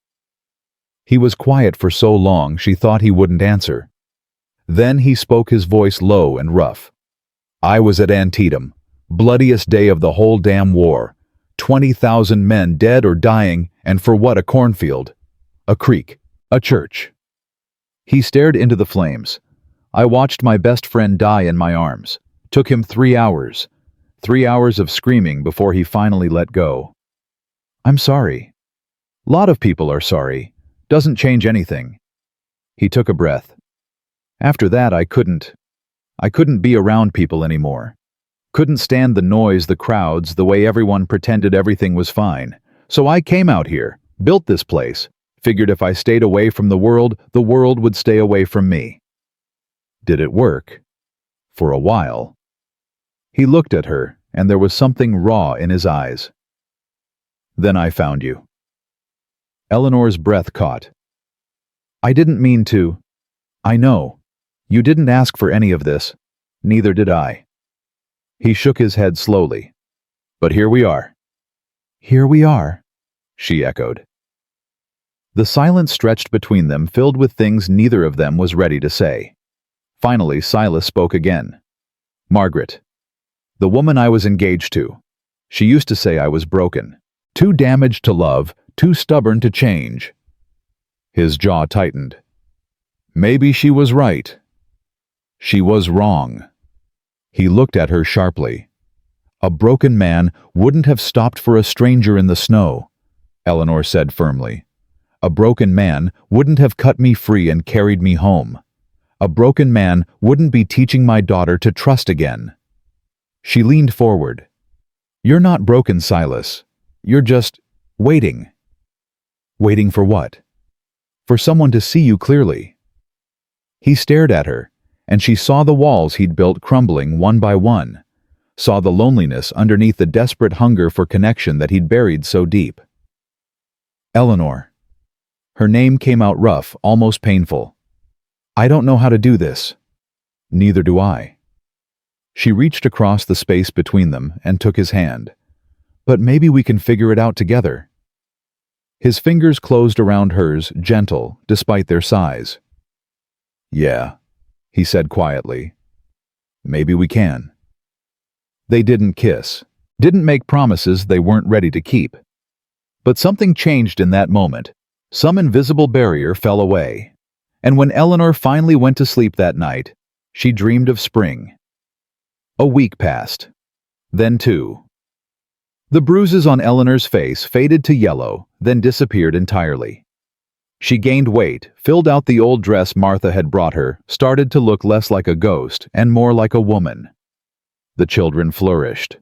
He was quiet for so long she thought he wouldn't answer. Then he spoke, his voice low and rough. "I was at Antietam, bloodiest day of the whole damn war. 20,000 men dead or dying, and for what? A cornfield, a creek, a church." He stared into the flames. "I watched my best friend die in my arms. Took him 3 hours. 3 hours of screaming before he finally let go." "I'm sorry." "Lot of people are sorry. Doesn't change anything." He took a breath. "After that I couldn't I couldn't be around people anymore. Couldn't stand the noise, the crowds, the way everyone pretended everything was fine. So I came out here, built this place, figured if I stayed away from the world would stay away from me. Did it work? For a while. He looked at her, and there was something raw in his eyes. Then I found you. Eleanor's breath caught. I didn't mean to. I know. You didn't ask for any of this. Neither did I. He shook his head slowly. But here we are. Here we are, she echoed. The silence stretched between them, filled with things neither of them was ready to say. Finally, Silas spoke again. Margaret. The woman I was engaged to. She used to say I was broken. Too damaged to love, too stubborn to change. His jaw tightened. Maybe she was right. She was wrong. He looked at her sharply. A broken man wouldn't have stopped for a stranger in the snow, Eleanor said firmly. A broken man wouldn't have cut me free and carried me home. A broken man wouldn't be teaching my daughter to trust again. She leaned forward. You're not broken, Silas. You're just waiting. Waiting for what? For someone to see you clearly. He stared at her, and she saw the walls he'd built crumbling one by one, saw the loneliness underneath the desperate hunger for connection that he'd buried so deep. Eleanor. Her name came out rough, almost painful. I don't know how to do this. Neither do I. She reached across the space between them and took his hand. But maybe we can figure it out together. His fingers closed around hers, gentle, despite their size. Yeah, he said quietly. Maybe we can. They didn't kiss, didn't make promises they weren't ready to keep. But something changed in that moment. Some invisible barrier fell away. And when Eleanor finally went to sleep that night, she dreamed of spring. A week passed. Then two. The bruises on Eleanor's face faded to yellow, then disappeared entirely. She gained weight, filled out the old dress Martha had brought her, started to look less like a ghost and more like a woman. The children flourished.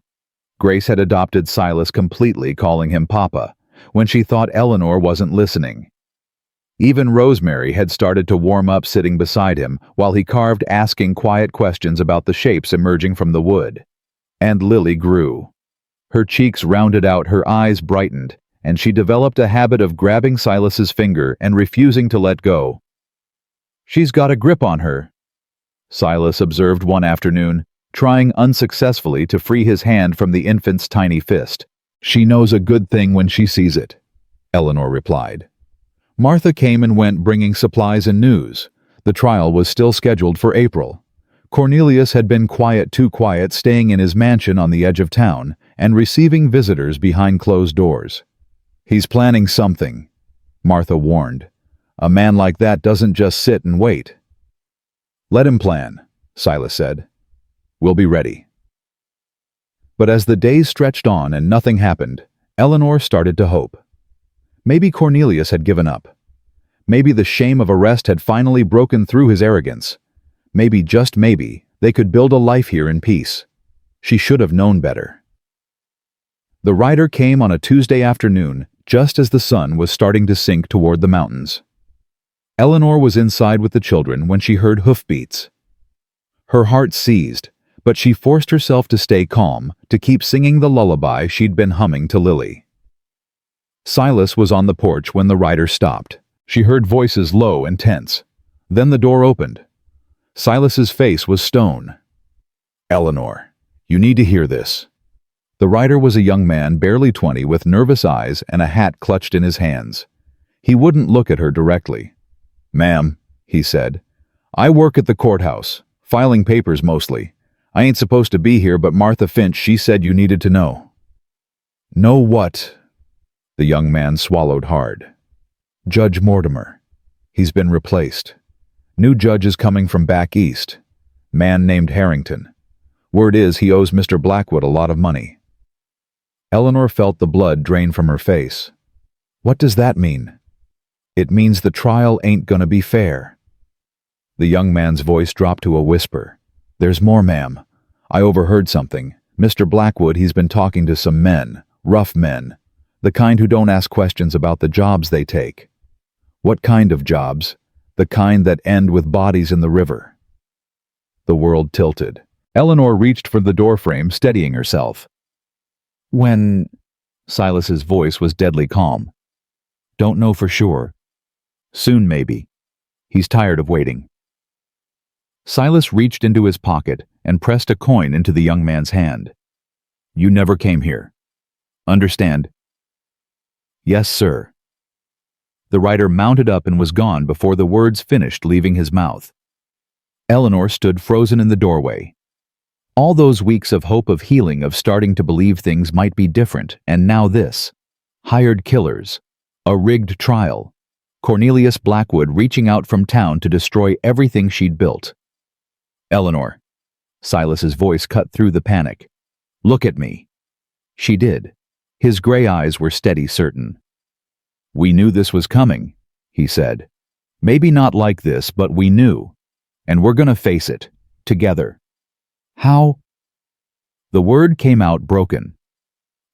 Grace had adopted Silas completely, calling him Papa, when she thought Eleanor wasn't listening. Even Rosemary had started to warm up sitting beside him while he carved, asking quiet questions about the shapes emerging from the wood. And Lily grew. Her cheeks rounded out, her eyes brightened, and she developed a habit of grabbing Silas's finger and refusing to let go. She's got a grip on her, Silas observed one afternoon, trying unsuccessfully to free his hand from the infant's tiny fist. She knows a good thing when she sees it, Eleanor replied. Martha came and went, bringing supplies and news. The trial was still scheduled for April. Cornelius had been quiet, too quiet, staying in his mansion on the edge of town and receiving visitors behind closed doors. He's planning something, Martha warned. A man like that doesn't just sit and wait. Let him plan, Silas said. We'll be ready. But as the days stretched on and nothing happened, Eleanor started to hope. Maybe Cornelius had given up. Maybe the shame of arrest had finally broken through his arrogance. Maybe, just maybe, they could build a life here in peace. She should have known better. The rider came on a Tuesday afternoon, just as the sun was starting to sink toward the mountains. Eleanor was inside with the children when she heard hoofbeats. Her heart seized, but she forced herself to stay calm, to keep singing the lullaby she'd been humming to Lily. Silas was on the porch when the rider stopped. She heard voices low and tense. Then the door opened. Silas's face was stone. Eleanor, you need to hear this. The rider was a young man, barely 20, with nervous eyes and a hat clutched in his hands. He wouldn't look at her directly. Ma'am, he said, I work at the courthouse, filing papers mostly. I ain't supposed to be here, but Martha Finch, she said you needed to know. Know what? The young man swallowed hard. Judge Mortimer. He's been replaced. New judge is coming from back east. Man named Harrington. Word is he owes Mr. Blackwood a lot of money. Eleanor felt the blood drain from her face. What does that mean? It means the trial ain't gonna be fair. The young man's voice dropped to a whisper. There's more, ma'am. I overheard something. Mr. Blackwood, he's been talking to some men, rough men, the kind who don't ask questions about the jobs they take. What kind of jobs? The kind that end with bodies in the river. The world tilted. Eleanor reached for the doorframe, steadying herself. When? Silas's voice was deadly calm. Don't know for sure. Soon, maybe. He's tired of waiting. Silas reached into his pocket and pressed a coin into the young man's hand. You never came here. Understand? Yes, sir. The rider mounted up and was gone before the words finished leaving his mouth. Eleanor stood frozen in the doorway. All those weeks of hope of healing, of starting to believe things might be different, and now this. Hired killers. A rigged trial. Cornelius Blackwood reaching out from town to destroy everything she'd built. Eleanor. Silas's voice cut through the panic. Look at me. She did. His gray eyes were steady, certain. We knew this was coming, he said. Maybe not like this, but we knew. And we're gonna face it. Together. How? The word came out broken.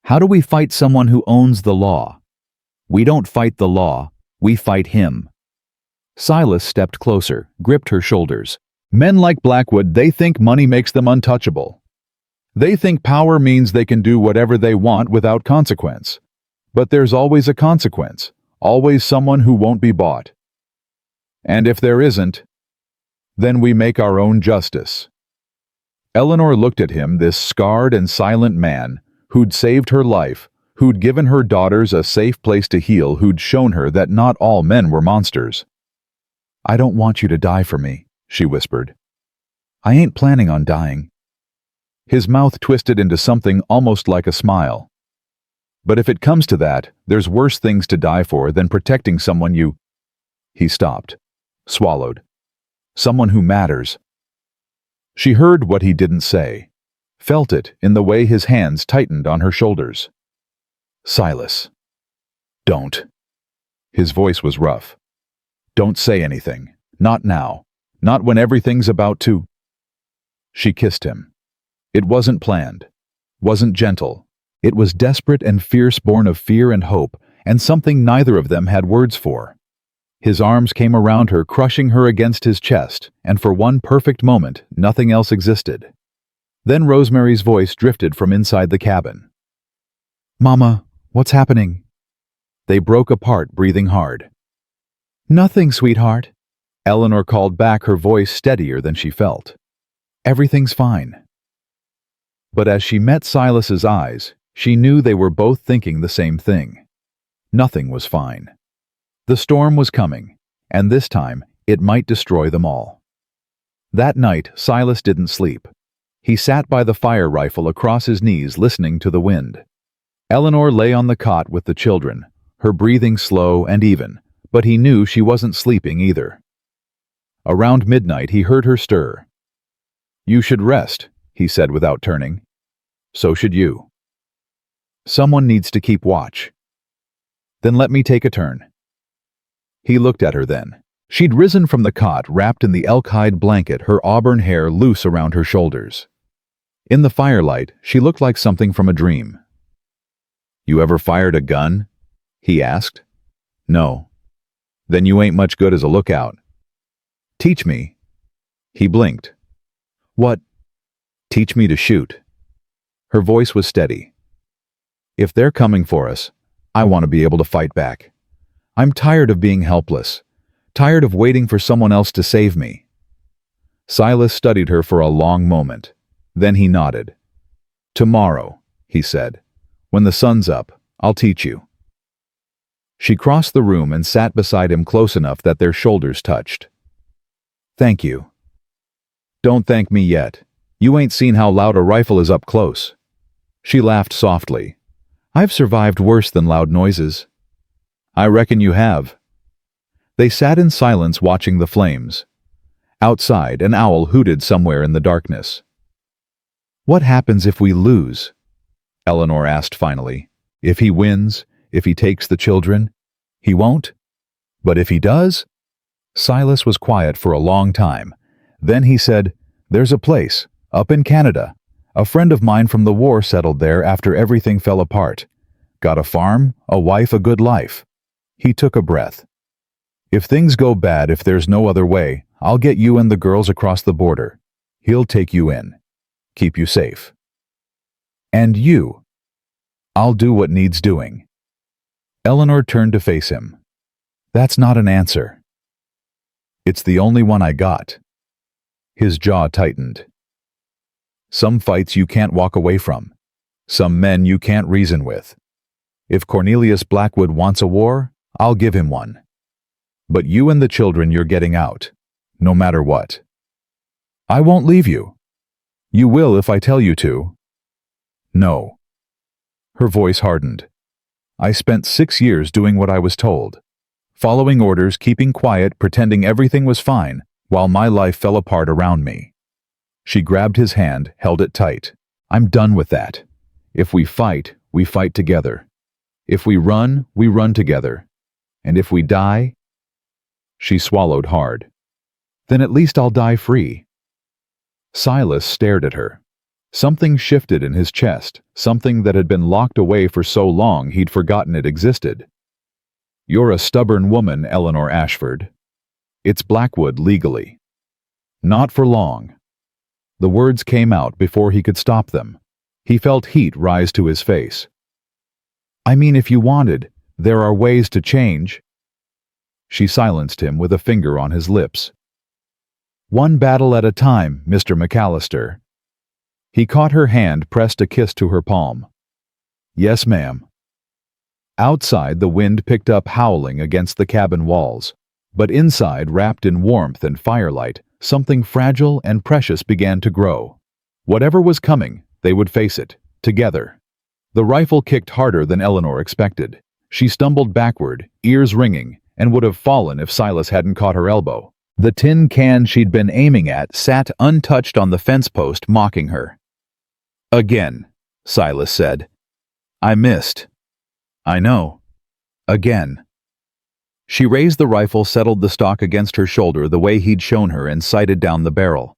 How do we fight someone who owns the law? We don't fight the law, we fight him. Silas stepped closer, gripped her shoulders. Men like Blackwood, they think money makes them untouchable. They think power means they can do whatever they want without consequence. But there's always a consequence, always someone who won't be bought. And if there isn't, then we make our own justice. Eleanor looked at him, this scarred and silent man, who'd saved her life, who'd given her daughters a safe place to heal, who'd shown her that not all men were monsters. I don't want you to die for me, she whispered. I ain't planning on dying. His mouth twisted into something almost like a smile. But if it comes to that, there's worse things to die for than protecting someone you... He stopped, swallowed. Someone who matters. She heard what he didn't say, felt it in the way his hands tightened on her shoulders. Silas. Don't. His voice was rough. Don't say anything. Not now. Not when everything's about to... She kissed him. It wasn't planned. Wasn't gentle. It was desperate and fierce, born of fear and hope, and something neither of them had words for. His arms came around her, crushing her against his chest, and for one perfect moment, nothing else existed. Then Rosemary's voice drifted from inside the cabin. Mama, what's happening? They broke apart, breathing hard. Nothing, sweetheart. Eleanor called back, her voice steadier than she felt. Everything's fine. But as she met Silas's eyes, she knew they were both thinking the same thing. Nothing was fine. The storm was coming, and this time it might destroy them all. That night, Silas didn't sleep. He sat by the fire rifle across his knees, listening to the wind. Eleanor lay on the cot with the children, her breathing slow and even, but he knew she wasn't sleeping either. Around midnight, he heard her stir. You should rest, he said without turning. So should you. Someone needs to keep watch. Then let me take a turn. He looked at her then. She'd risen from the cot, wrapped in the elk-hide blanket, her auburn hair loose around her shoulders. In the firelight, she looked like something from a dream. You ever fired a gun? He asked. No. Then you ain't much good as a lookout. Teach me. He blinked. What? Teach me to shoot. Her voice was steady. If they're coming for us, I want to be able to fight back. I'm tired of being helpless, tired of waiting for someone else to save me. Silas studied her for a long moment. Then he nodded. Tomorrow, he said, when the sun's up, I'll teach you. She crossed the room and sat beside him close enough that their shoulders touched. Thank you. Don't thank me yet. You ain't seen how loud a rifle is up close. She laughed softly. I've survived worse than loud noises. I reckon you have. They sat in silence watching the flames. Outside, an owl hooted somewhere in the darkness. What happens if we lose? Eleanor asked finally. If he wins, if he takes the children? He won't? But if he does? Silas was quiet for a long time. Then he said, There's a place, up in Canada. A friend of mine from the war settled there after everything fell apart. Got a farm, a wife, a good life. He took a breath. If things go bad, if there's no other way, I'll get you and the girls across the border. He'll take you in. Keep you safe. And you? I'll do what needs doing. Eleanor turned to face him. That's not an answer. It's the only one I got. His jaw tightened. Some fights you can't walk away from. Some men you can't reason with. If Cornelius Blackwood wants a war, I'll give him one. But you and the children, you're getting out, no matter what. I won't leave you. You will if I tell you to. No. Her voice hardened. I spent 6 years doing what I was told, following orders, keeping quiet, pretending everything was fine, while my life fell apart around me. She grabbed his hand, held it tight. I'm done with that. If we fight together. If we run together. And if we die... She swallowed hard. Then at least I'll die free. Silas stared at her. Something shifted in his chest, something that had been locked away for so long he'd forgotten it existed. You're a stubborn woman, Eleanor Ashford. It's Blackwood legally. Not for long. The words came out before he could stop them. He felt heat rise to his face. I mean, if you wanted, there are ways to change. She silenced him with a finger on his lips. One battle at a time, Mr. McAllister. He caught her hand, pressed a kiss to her palm. Yes, ma'am. Outside, the wind picked up, howling against the cabin walls. But inside, wrapped in warmth and firelight, something fragile and precious began to grow. Whatever was coming, they would face it, together. The rifle kicked harder than Eleanor expected. She stumbled backward, ears ringing, and would have fallen if Silas hadn't caught her elbow. The tin can she'd been aiming at sat untouched on the fence post, mocking her. Again, Silas said. I missed. I know. Again. She raised the rifle, settled the stock against her shoulder the way he'd shown her, and sighted down the barrel.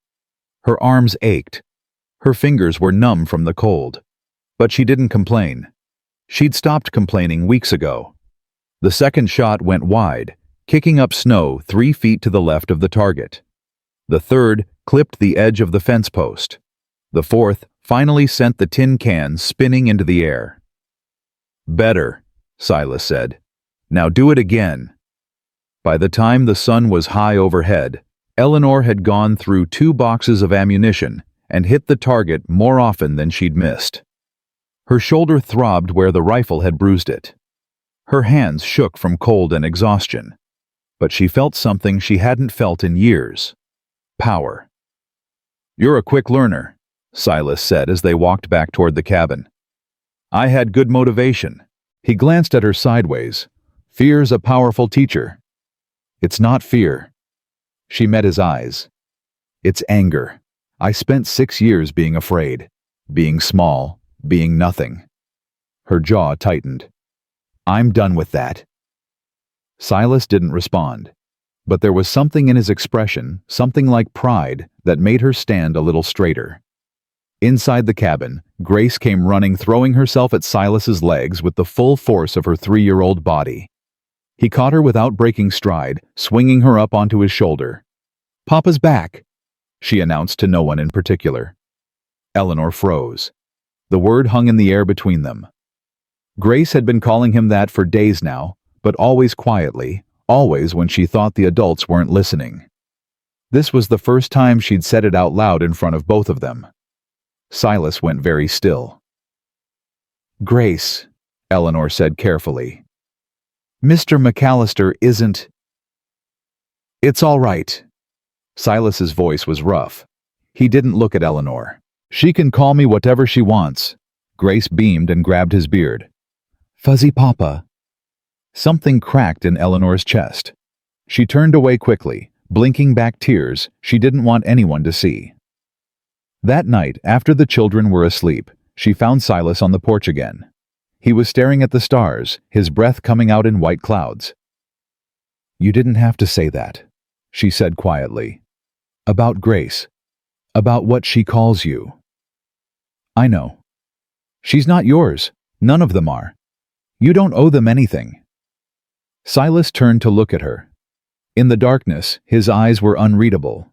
Her arms ached. Her fingers were numb from the cold. But she didn't complain. She'd stopped complaining weeks ago. The second shot went wide, kicking up snow 3 feet to the left of the target. The third clipped the edge of the fence post. The fourth finally sent the tin can spinning into the air. Better, Silas said. Now do it again. By the time the sun was high overhead, Eleanor had gone through 2 boxes of ammunition and hit the target more often than she'd missed. Her shoulder throbbed where the rifle had bruised it. Her hands shook from cold and exhaustion. But she felt something she hadn't felt in years. Power. You're a quick learner, Silas said as they walked back toward the cabin. I had good motivation. He glanced at her sideways. Fear's a powerful teacher. It's not fear. She met his eyes. It's anger. I spent 6 years being afraid, being small, being nothing. Her jaw tightened. I'm done with that. Silas didn't respond, but there was something in his expression, something like pride, that made her stand a little straighter. Inside the cabin, Grace came running, throwing herself at Silas's legs with the full force of her 3-year-old body. He caught her without breaking stride, swinging her up onto his shoulder. Papa's back, she announced to no one in particular. Eleanor froze. The word hung in the air between them. Grace had been calling him that for days now, but always quietly, always when she thought the adults weren't listening. This was the first time she'd said it out loud in front of both of them. Silas went very still. Grace, Eleanor said carefully. Mr. McAllister isn't... It's all right. Silas's voice was rough. He didn't look at Eleanor. She can call me whatever she wants. Grace beamed and grabbed his beard. Fuzzy Papa. Something cracked in Eleanor's chest. She turned away quickly, blinking back tears she didn't want anyone to see. That night, after the children were asleep, she found Silas on the porch again. He was staring at the stars, his breath coming out in white clouds. You didn't have to say that, she said quietly. About Grace. About what she calls you. I know. She's not yours. None of them are. You don't owe them anything. Silas turned to look at her. In the darkness, his eyes were unreadable.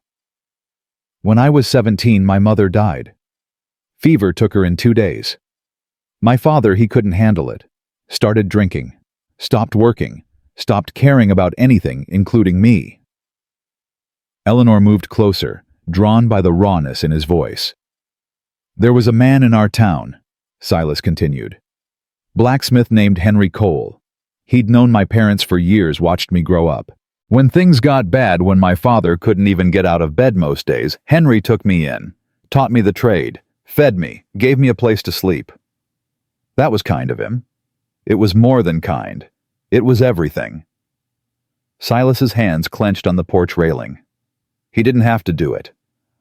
When I was 17, my mother died. Fever took her in 2 days. My father, he couldn't handle it. Started drinking. Stopped working. Stopped caring about anything, including me. Eleanor moved closer, drawn by the rawness in his voice. There was a man in our town, Silas continued. Blacksmith named Henry Cole. He'd known my parents for years, watched me grow up. When things got bad, when my father couldn't even get out of bed most days, Henry took me in, taught me the trade, fed me, gave me a place to sleep. That was kind of him. It was more than kind. It was everything. Silas's hands clenched on the porch railing. He didn't have to do it.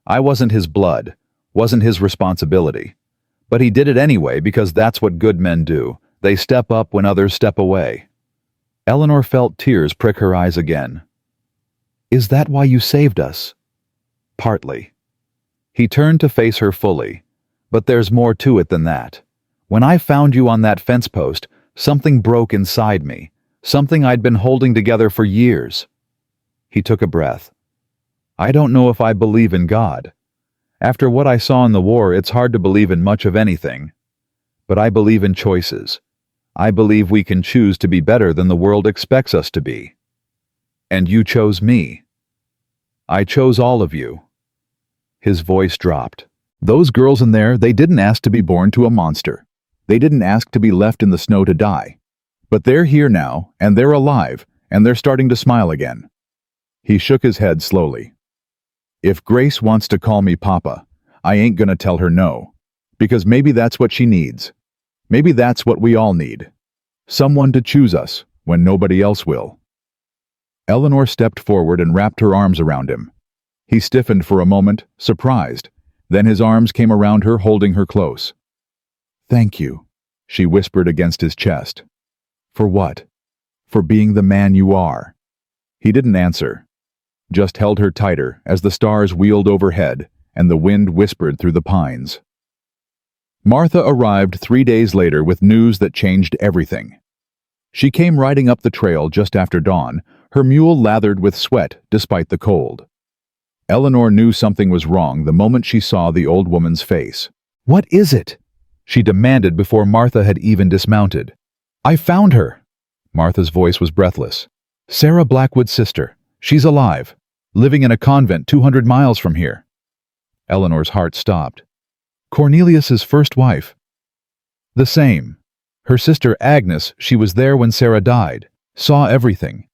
I wasn't his blood, wasn't his responsibility. But he did it anyway because that's what good men do. They step up when others step away. Eleanor felt tears prick her eyes again. Is that why you saved us? Partly. He turned to face her fully. But there's more to it than that. When I found you on that fence post, something broke inside me. Something I'd been holding together for years. He took a breath. I don't know if I believe in God. After what I saw in the war, it's hard to believe in much of anything. But I believe in choices. I believe we can choose to be better than the world expects us to be. And you chose me. I chose all of you. His voice dropped. Those girls in there, they didn't ask to be born to a monster. They didn't ask to be left in the snow to die. But they're here now, and they're alive, and they're starting to smile again. He shook his head slowly. If Grace wants to call me Papa, I ain't gonna tell her no. Because maybe that's what she needs. Maybe that's what we all need. Someone to choose us when nobody else will. Eleanor stepped forward and wrapped her arms around him. He stiffened for a moment, surprised. Then his arms came around her, holding her close. Thank you, she whispered against his chest. For what? For being the man you are. He didn't answer, just held her tighter as the stars wheeled overhead and the wind whispered through the pines. Martha arrived 3 days later with news that changed everything. She came riding up the trail just after dawn, her mule lathered with sweat despite the cold. Eleanor knew something was wrong the moment she saw the old woman's face. What is it? She demanded before Martha had even dismounted. I found her. Martha's voice was breathless. Sarah Blackwood's sister. She's alive, living in a convent 200 miles from here. Eleanor's heart stopped. Cornelius's first wife. The same. Her sister Agnes, she was there when Sarah died, saw everything.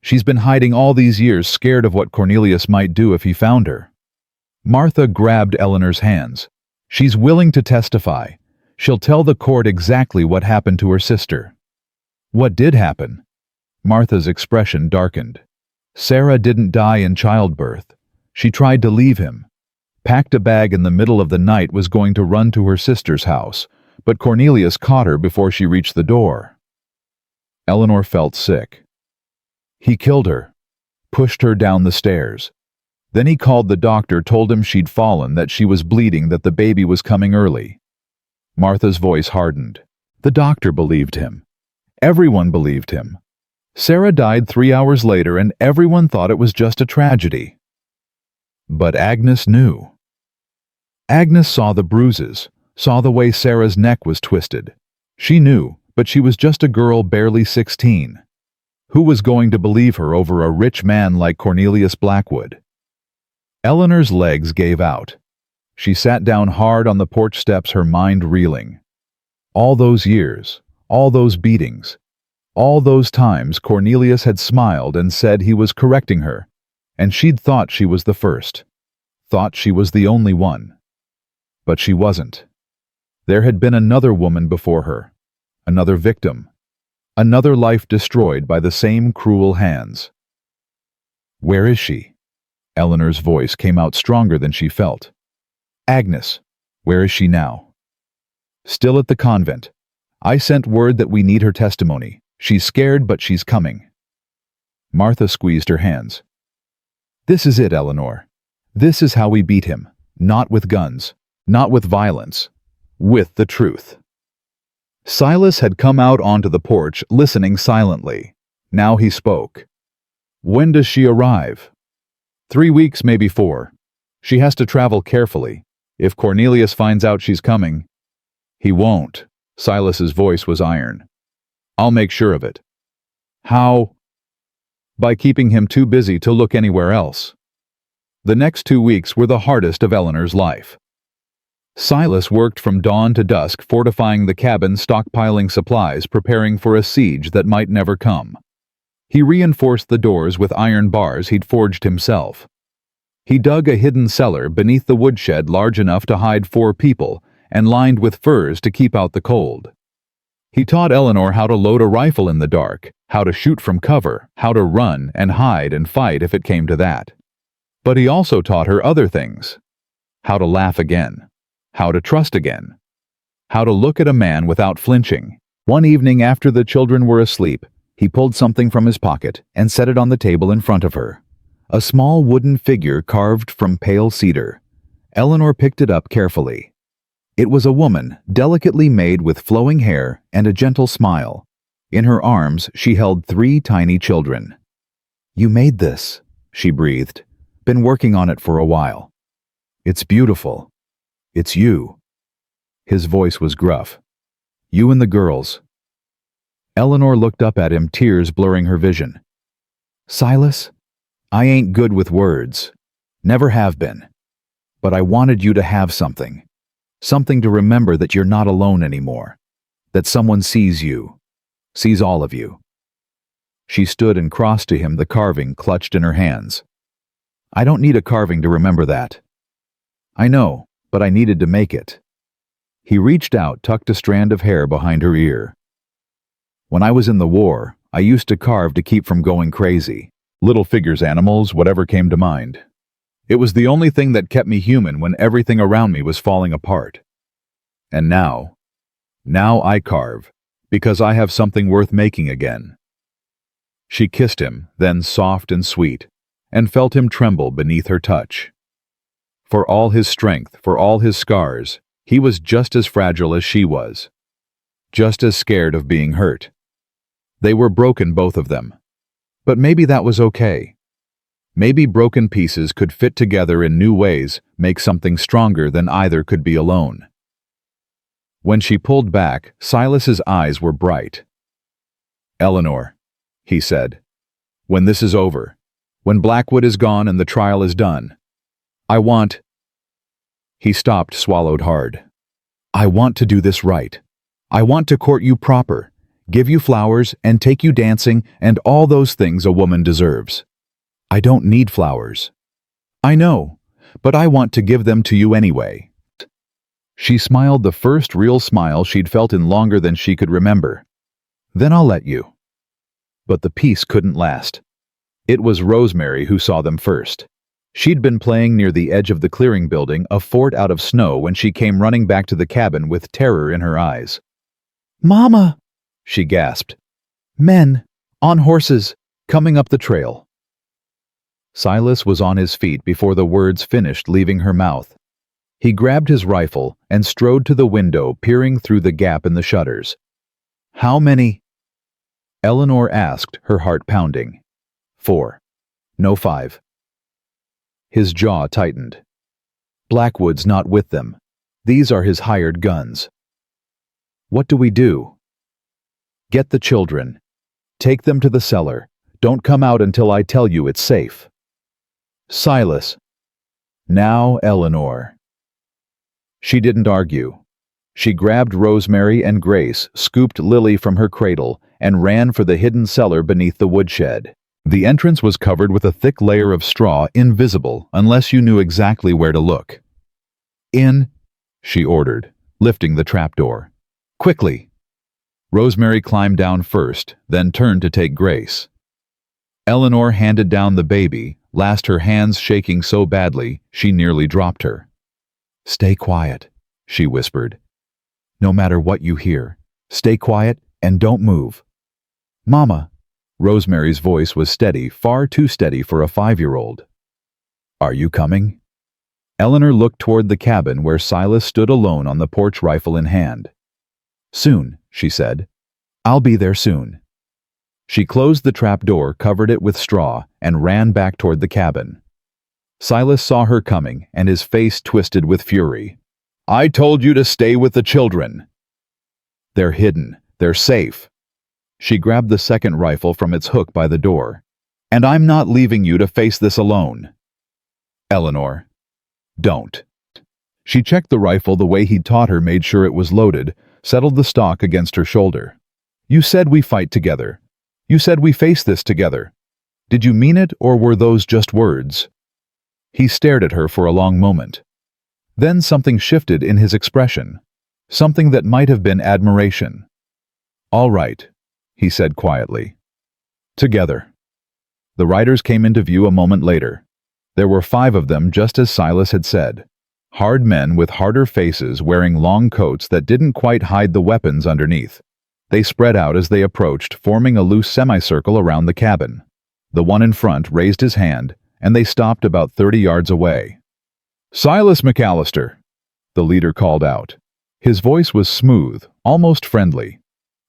She's been hiding all these years, scared of what Cornelius might do if he found her. Martha grabbed Eleanor's hands. She's willing to testify. She'll tell the court exactly what happened to her sister. What did happen? Martha's expression darkened. Sarah didn't die in childbirth. She tried to leave him. Packed a bag in the middle of the night, was going to run to her sister's house, but Cornelius caught her before she reached the door. Eleanor felt sick. He killed her, pushed her down the stairs. Then he called the doctor, told him she'd fallen, that she was bleeding, that the baby was coming early. Martha's voice hardened. The doctor believed him. Everyone believed him. Sarah died 3 hours later, and everyone thought it was just a tragedy. But Agnes knew. Agnes saw the bruises, saw the way Sarah's neck was twisted. She knew, but she was just a girl barely 16. Who was going to believe her over a rich man like Cornelius Blackwood? Eleanor's legs gave out. She sat down hard on the porch steps, her mind reeling. All those years, all those beatings, all those times Cornelius had smiled and said he was correcting her, and she'd thought she was the first, thought she was the only one. But she wasn't. There had been another woman before her, another victim, another life destroyed by the same cruel hands. Where is she? Eleanor's voice came out stronger than she felt. Agnes, where is she now? Still at the convent. I sent word that we need her testimony. She's scared, but she's coming. Martha squeezed her hands. This is it, Eleanor. This is how we beat him. Not with guns. Not with violence. With the truth. Silas had come out onto the porch, listening silently. Now he spoke. When does she arrive? 3 weeks, maybe 4. She has to travel carefully. If Cornelius finds out she's coming... He won't. Silas's voice was iron. I'll make sure of it. How? By keeping him too busy to look anywhere else. The next 2 weeks were the hardest of Eleanor's life. Silas worked from dawn to dusk, fortifying the cabin, stockpiling supplies, preparing for a siege that might never come. He reinforced the doors with iron bars he'd forged himself. He dug a hidden cellar beneath the woodshed large enough to hide 4 people and lined with furs to keep out the cold. He taught Eleanor how to load a rifle in the dark, how to shoot from cover, how to run and hide and fight if it came to that. But he also taught her other things. How to laugh again. How to trust again. How to look at a man without flinching. One evening after the children were asleep, he pulled something from his pocket and set it on the table in front of her. A small wooden figure carved from pale cedar. Eleanor picked it up carefully. It was a woman, delicately made with flowing hair and a gentle smile. In her arms, she held 3 tiny children. You made this, she breathed. Been working on it for a while. It's beautiful. It's you. His voice was gruff. You and the girls. Eleanor looked up at him, tears blurring her vision. Silas, I ain't good with words. Never have been. But I wanted you to have something. Something to remember that you're not alone anymore. That someone sees you. Sees all of you. She stood and crossed to him, the carving clutched in her hands. I don't need a carving to remember that. I know, but I needed to make it. He reached out, tucked a strand of hair behind her ear. When I was in the war, I used to carve to keep from going crazy. Little figures, animals, whatever came to mind. It was the only thing that kept me human when everything around me was falling apart. And now I carve, because I have something worth making again. She kissed him, then soft and sweet, and felt him tremble beneath her touch. For all his strength, for all his scars, he was just as fragile as she was. Just as scared of being hurt. They were broken, both of them. But maybe that was okay. Maybe broken pieces could fit together in new ways, make something stronger than either could be alone. When she pulled back, Silas's eyes were bright. Eleanor, he said, when this is over, when Blackwood is gone and the trial is done, I want... He stopped, swallowed hard. I want to do this right. I want to court you proper, give you flowers and take you dancing and all those things a woman deserves. I don't need flowers. I know, but I want to give them to you anyway. She smiled, the first real smile she'd felt in longer than she could remember. Then I'll let you. But the peace couldn't last. It was Rosemary who saw them first. She'd been playing near the edge of the clearing, building a fort out of snow, when she came running back to the cabin with terror in her eyes. Mama, she gasped. Men, on horses, coming up the trail. Silas was on his feet before the words finished leaving her mouth. He grabbed his rifle and strode to the window, peering through the gap in the shutters. How many? Eleanor asked, her heart pounding. 4. No 5. His jaw tightened. Blackwood's not with them. These are his hired guns. What do we do? Get the children. Take them to the cellar. Don't come out until I tell you it's safe. Silas. Now, Eleanor. She didn't argue. She grabbed Rosemary and Grace, scooped Lily from her cradle, and ran for the hidden cellar beneath the woodshed. The entrance was covered with a thick layer of straw, invisible unless you knew exactly where to look. In, she ordered, lifting the trapdoor. Quickly. Rosemary climbed down first, then turned to take Grace. Eleanor handed down the baby, last, her hands shaking so badly she nearly dropped her. Stay quiet, she whispered. No matter what you hear, stay quiet and don't move. Mama. Rosemary's voice was steady, far too steady for a 5-year-old. Are you coming? Eleanor looked toward the cabin where Silas stood alone on the porch, rifle in hand. "Soon," she said. "I'll be there soon." She closed the trap door, covered it with straw, and ran back toward the cabin. Silas saw her coming, and his face twisted with fury. "I told you to stay with the children." "They're hidden. They're safe." She grabbed the second rifle from its hook by the door. "And I'm not leaving you to face this alone." "Eleanor, don't." She checked the rifle the way he'd taught her, made sure it was loaded, settled the stock against her shoulder. "You said we fight together. You said we face this together. Did you mean it, or were those just words?" He stared at her for a long moment. Then something shifted in his expression, something that might have been admiration. "All right," he said quietly. "Together." The riders came into view a moment later. There were 5 of them, just as Silas had said. Hard men with harder faces, wearing long coats that didn't quite hide the weapons underneath. They spread out as they approached, forming a loose semicircle around the cabin. The one in front raised his hand, and they stopped about 30 yards away. "Silas McAllister," the leader called out. His voice was smooth, almost friendly.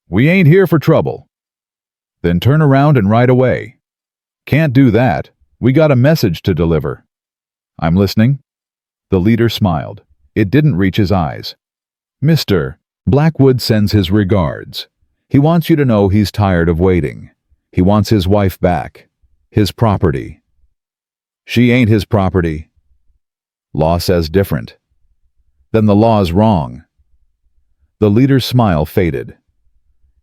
"We ain't here for trouble." "Then turn around and ride away." "Can't do that. We got a message to deliver." "I'm listening." The leader smiled. It didn't reach his eyes. "Mr. Blackwood sends his regards. He wants you to know he's tired of waiting. He wants his wife back. His property." "She ain't his property." "Law says different." "Then the law's wrong." The leader's smile faded.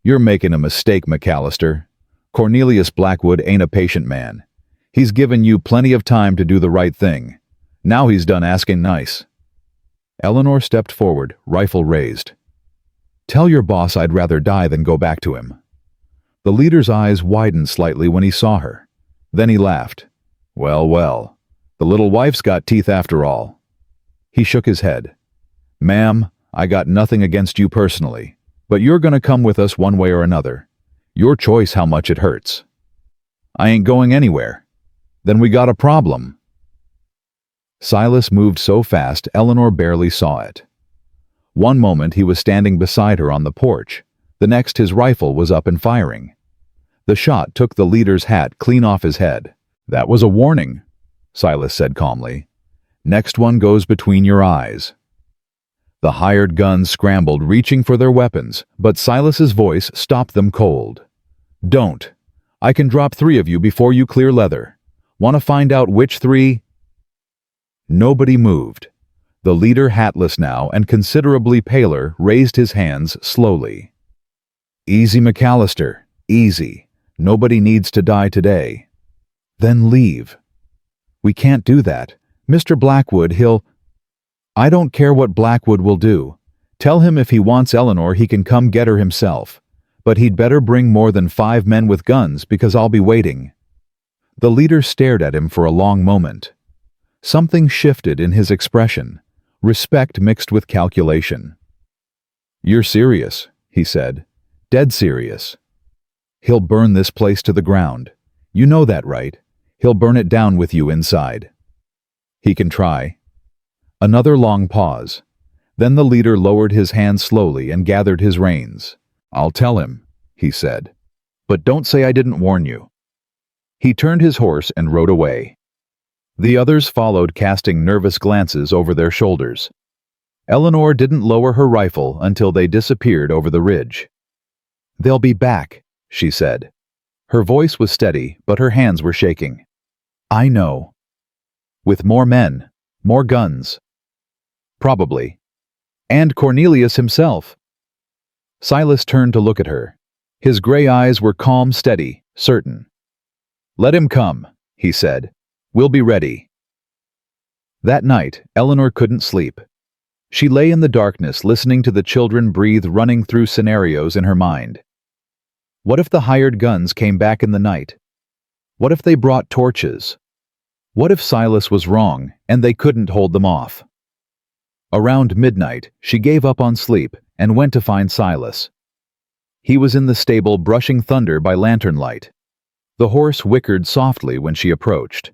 "You're making a mistake, McAllister. Cornelius Blackwood ain't a patient man. He's given you plenty of time to do the right thing. Now he's done asking nice." Eleanor stepped forward, rifle raised. "Tell your boss I'd rather die than go back to him." The leader's eyes widened slightly when he saw her. Then he laughed. "Well, well, the little wife's got teeth after all." He shook his head. "Ma'am, I got nothing against you personally, but you're gonna come with us one way or another. Your choice how much it hurts." "I ain't going anywhere." "Then we got a problem." Silas moved so fast Eleanor barely saw it. One moment he was standing beside her on the porch, the next his rifle was up and firing. The shot took the leader's hat clean off his head. "That was a warning," Silas said calmly. "Next one goes between your eyes." The hired guns scrambled, reaching for their weapons, but Silas's voice stopped them cold. "Don't. I can drop 3 of you before you clear leather. Want to find out which 3? Nobody moved. The leader, hatless now and considerably paler, raised his hands slowly. "Easy, McAllister, easy. Nobody needs to die today." "Then leave." "We can't do that. Mr. Blackwood, he'll—" "I don't care what Blackwood will do. Tell him if he wants Eleanor he can come get her himself. But he'd better bring more than 5 men with guns, because I'll be waiting." The leader stared at him for a long moment. Something shifted in his expression, respect mixed with calculation. "You're serious," he said. "Dead serious." "He'll burn this place to the ground. You know that, right? He'll burn it down with you inside." "He can try." Another long pause. Then the leader lowered his hand slowly and gathered his reins. "I'll tell him," he said. "But don't say I didn't warn you." He turned his horse and rode away. The others followed, casting nervous glances over their shoulders. Eleanor didn't lower her rifle until they disappeared over the ridge. "They'll be back," she said. Her voice was steady, but her hands were shaking. "I know. With more men, more guns. Probably. And Cornelius himself." Silas turned to look at her. His gray eyes were calm, steady, certain. "Let him come," he said. "We'll be ready." That night, Eleanor couldn't sleep. She lay in the darkness, listening to the children breathe, running through scenarios in her mind. What if the hired guns came back in the night? What if they brought torches? What if Silas was wrong, and they couldn't hold them off? Around midnight, she gave up on sleep and went to find Silas. He was in the stable brushing thunder by lantern light. The horse whickered softly when she approached.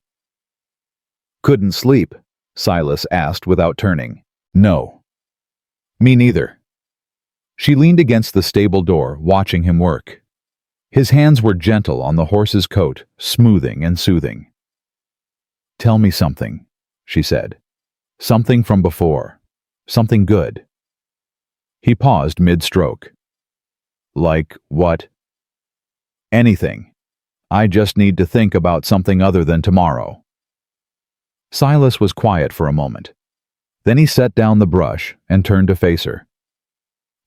"Couldn't sleep," Silas asked without turning. No. Me neither. She leaned against the stable door, watching him work. His hands were gentle on the horse's coat, smoothing and soothing. Tell me something, she said. Something from before. Something good. He paused mid-stroke. Like what? Anything. I just need to think about something other than tomorrow. Silas was quiet for a moment. Then he set down the brush and turned to face her.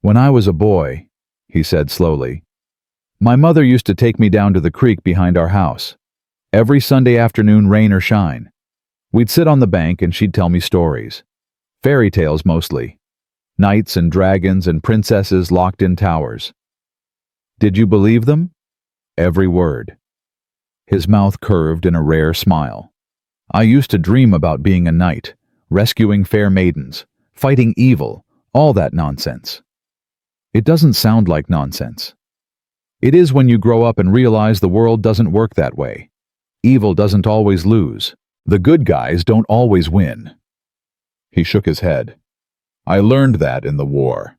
When I was a boy, he said slowly, my mother used to take me down to the creek behind our house. Every Sunday afternoon, rain or shine. We'd sit on the bank and she'd tell me stories. Fairy tales mostly. Knights and dragons and princesses locked in towers. Did you believe them? Every word. His mouth curved in a rare smile. I used to dream about being a knight, rescuing fair maidens, fighting evil, all that nonsense. It doesn't sound like nonsense. It is when you grow up and realize the world doesn't work that way. Evil doesn't always lose. The good guys don't always win. He shook his head. I learned that in the war.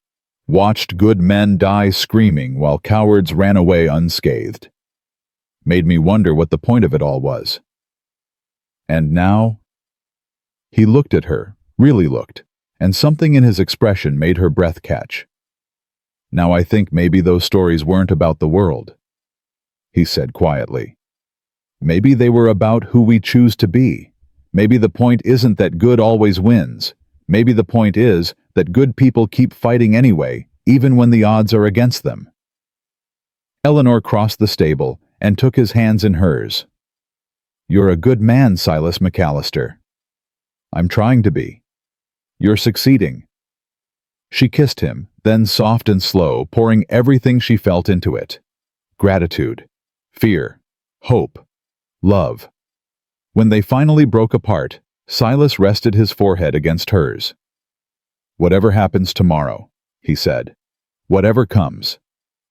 Watched good men die screaming while cowards ran away unscathed. Made me wonder what the point of it all was. And now? He looked at her, really looked, and something in his expression made her breath catch. Now I think maybe those stories weren't about the world, he said quietly. Maybe they were about who we choose to be. Maybe the point isn't that good always wins. Maybe the point is that good people keep fighting anyway, even when the odds are against them. Eleanor crossed the stable and took his hands in hers. You're a good man, Silas McAllister. I'm trying to be. You're succeeding. She kissed him, then soft and slow, pouring everything she felt into it. Gratitude, fear, hope, love. When they finally broke apart, Silas rested his forehead against hers. Whatever happens tomorrow, he said. Whatever comes,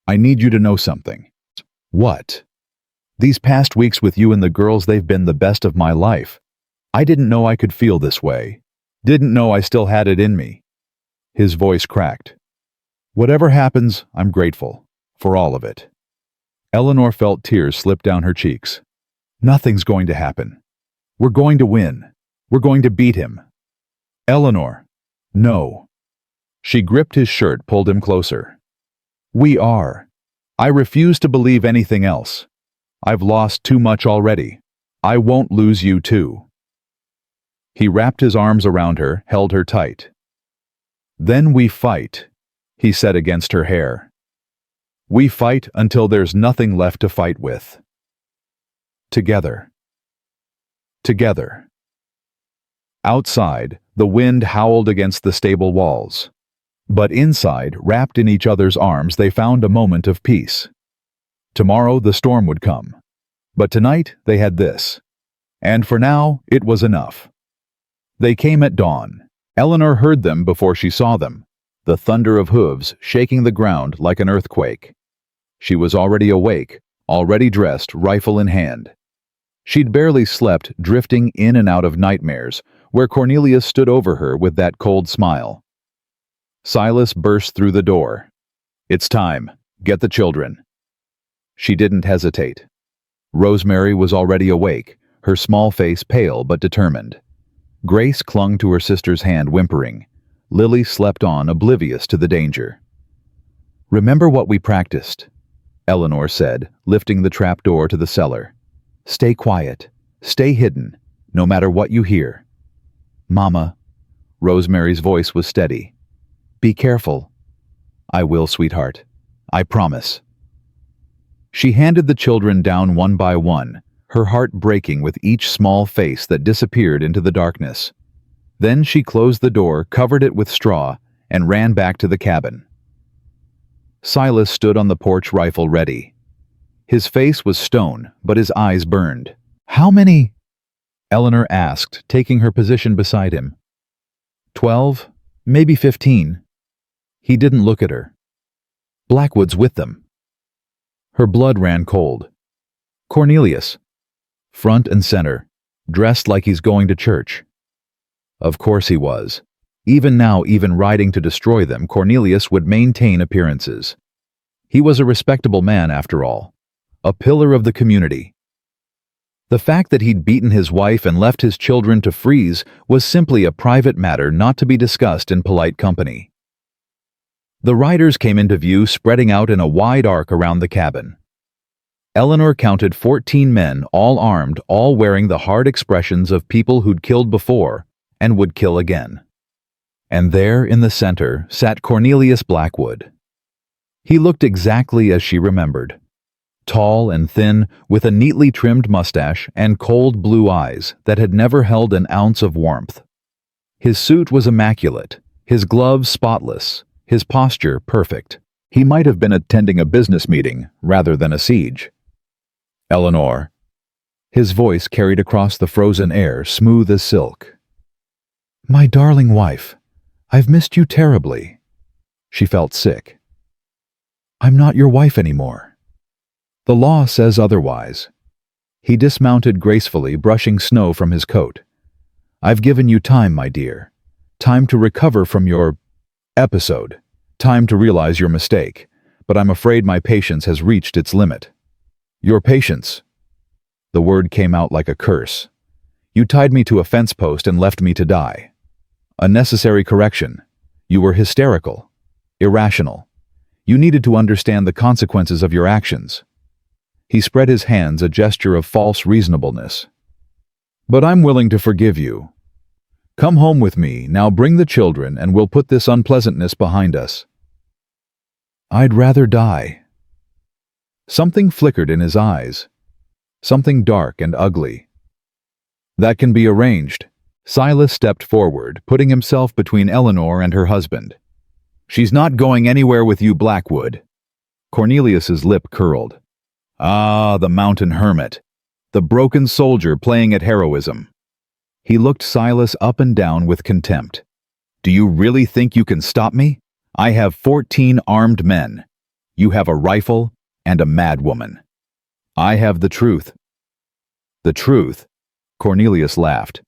I need you to know something. What? These past weeks with you and the girls, they've been the best of my life. I didn't know I could feel this way. Didn't know I still had it in me. His voice cracked. Whatever happens, I'm grateful. For all of it. Eleanor felt tears slip down her cheeks. Nothing's going to happen. We're going to win. We're going to beat him. Eleanor. No. She gripped his shirt, pulled him closer. We are. I refuse to believe anything else. I've lost too much already. I won't lose you too. He wrapped his arms around her, held her tight. Then we fight, he said against her hair. We fight until there's nothing left to fight with. Together. Together. Outside, the wind howled against the stable walls. But inside, wrapped in each other's arms, they found a moment of peace. Tomorrow the storm would come. But tonight they had this. And for now, it was enough. They came at dawn. Eleanor heard them before she saw them, the thunder of hooves shaking the ground like an earthquake. She was already awake, already dressed, rifle in hand. She'd barely slept, drifting in and out of nightmares, where Cornelius stood over her with that cold smile. Silas burst through the door. It's time. Get the children. She didn't hesitate. Rosemary was already awake, her small face pale but determined. Grace clung to her sister's hand, whimpering. Lily slept on, oblivious to the danger. Remember what we practiced, Eleanor said, lifting the trapdoor to the cellar. Stay quiet. Stay hidden, no matter what you hear. Mama, Rosemary's voice was steady. Be careful. I will, sweetheart. I promise. She handed the children down one by one, her heart breaking with each small face that disappeared into the darkness. Then she closed the door, covered it with straw, and ran back to the cabin. Silas stood on the porch, rifle ready. His face was stone, but his eyes burned. How many? Eleanor asked, taking her position beside him. 12, maybe 15. He didn't look at her. Blackwood's with them. Her blood ran cold. Cornelius. Front and center, dressed like he's going to church. Of course he was. Even now, even riding to destroy them, Cornelius would maintain appearances. He was a respectable man, after all. A pillar of the community. The fact that he'd beaten his wife and left his children to freeze was simply a private matter not to be discussed in polite company. The riders came into view, spreading out in a wide arc around the cabin. Eleanor counted 14 men, all armed, all wearing the hard expressions of people who'd killed before and would kill again. And there, in the center, sat Cornelius Blackwood. He looked exactly as she remembered. Tall and thin, with a neatly trimmed mustache and cold blue eyes that had never held an ounce of warmth. His suit was immaculate, his gloves spotless, his posture perfect. He might have been attending a business meeting rather than a siege. "Eleanor." His voice carried across the frozen air, smooth as silk. "My darling wife, I've missed you terribly." She felt sick. "I'm not your wife anymore. The law says otherwise." He dismounted gracefully, brushing snow from his coat. "I've given you time, my dear. Time to recover from your episode. Time to realize your mistake. But I'm afraid my patience has reached its limit." "Your patience." The word came out like a curse. "You tied me to a fence post and left me to die." "A necessary correction. You were hysterical. Irrational. You needed to understand the consequences of your actions." He spread his hands, a gesture of false reasonableness. "But I'm willing to forgive you. Come home with me, now bring the children, and we'll put this unpleasantness behind us." "I'd rather die." Something flickered in his eyes. Something dark and ugly. "That can be arranged." Silas stepped forward, putting himself between Eleanor and her husband. "She's not going anywhere with you, Blackwood." Cornelius's lip curled. Ah, the mountain hermit. The broken soldier playing at heroism. He looked Silas up and down with contempt. "Do you really think you can stop me? I have 14 armed men. You have a rifle and a madwoman. I have the truth." "The truth?" Cornelius laughed.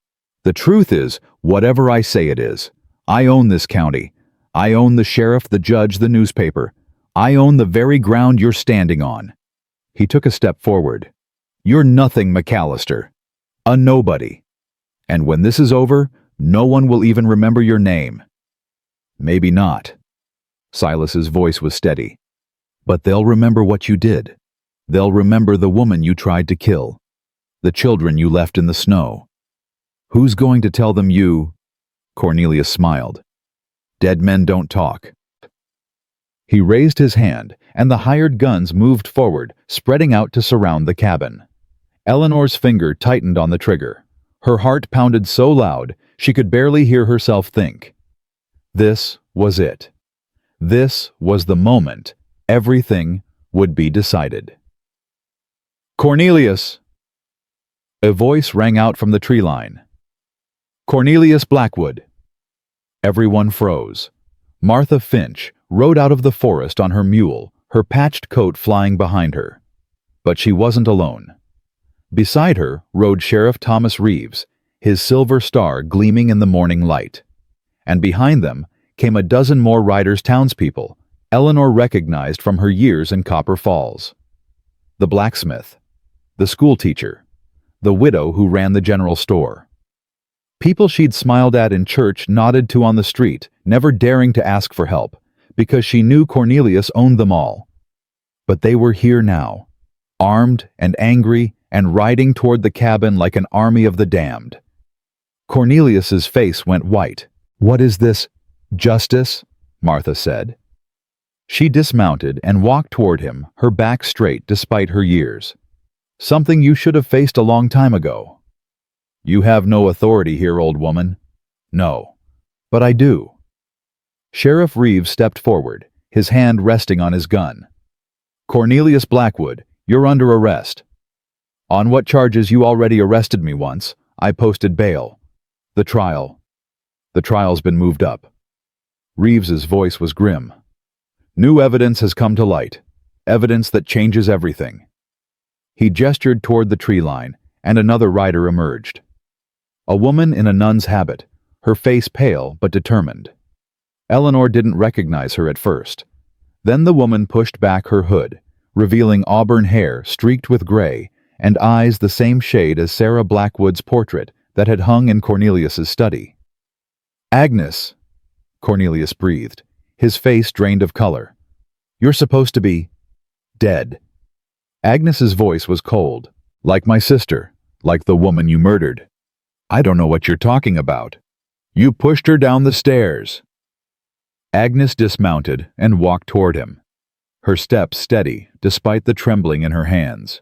"The truth is whatever I say it is. I own this county. I own the sheriff, the judge, the newspaper. I own the very ground you're standing on." He took a step forward. "You're nothing, McAllister. A nobody. And when this is over, no one will even remember your name." "Maybe not." Silas's voice was steady. "But they'll remember what you did. They'll remember the woman you tried to kill. The children you left in the snow. Who's going to tell them you—" Cornelius smiled. "Dead men don't talk." He raised his hand, and the hired guns moved forward, spreading out to surround the cabin. Eleanor's finger tightened on the trigger. Her heart pounded so loud she could barely hear herself think. This was it. This was the moment everything would be decided. "Cornelius!" A voice rang out from the tree line. "Cornelius Blackwood!" Everyone froze. Martha Finch rode out of the forest on her mule, her patched coat flying behind her. But she wasn't alone. Beside her rode Sheriff Thomas Reeves, his silver star gleaming in the morning light. And behind them came a dozen more riders, townspeople, Eleanor recognized from her years in Copper Falls. The blacksmith, the schoolteacher, the widow who ran the general store. People she'd smiled at in church, nodded to on the street, never daring to ask for help, because she knew Cornelius owned them all. But they were here now, armed and angry and riding toward the cabin like an army of the damned. Cornelius's face went white. "What is this? Justice?" Martha said. She dismounted and walked toward him, her back straight despite her years. "Something you should have faced a long time ago." "You have no authority here, old woman." "No, but I do." Sheriff Reeves stepped forward, his hand resting on his gun. "Cornelius Blackwood, you're under arrest." "On what charges? You already arrested me once. I posted bail." "The trial." "The trial's been moved up." Reeves's voice was grim. "New evidence has come to light. Evidence that changes everything." He gestured toward the tree line, and another rider emerged. A woman in a nun's habit, her face pale but determined. Eleanor didn't recognize her at first. Then the woman pushed back her hood, revealing auburn hair streaked with gray and eyes the same shade as Sarah Blackwood's portrait that had hung in Cornelius's study. "Agnes," Cornelius breathed, his face drained of color. "You're supposed to be dead." Agnes's voice was cold. "Like my sister, like the woman you murdered." "I don't know what you're talking about." "You pushed her down the stairs." Agnes dismounted and walked toward him, her steps steady despite the trembling in her hands.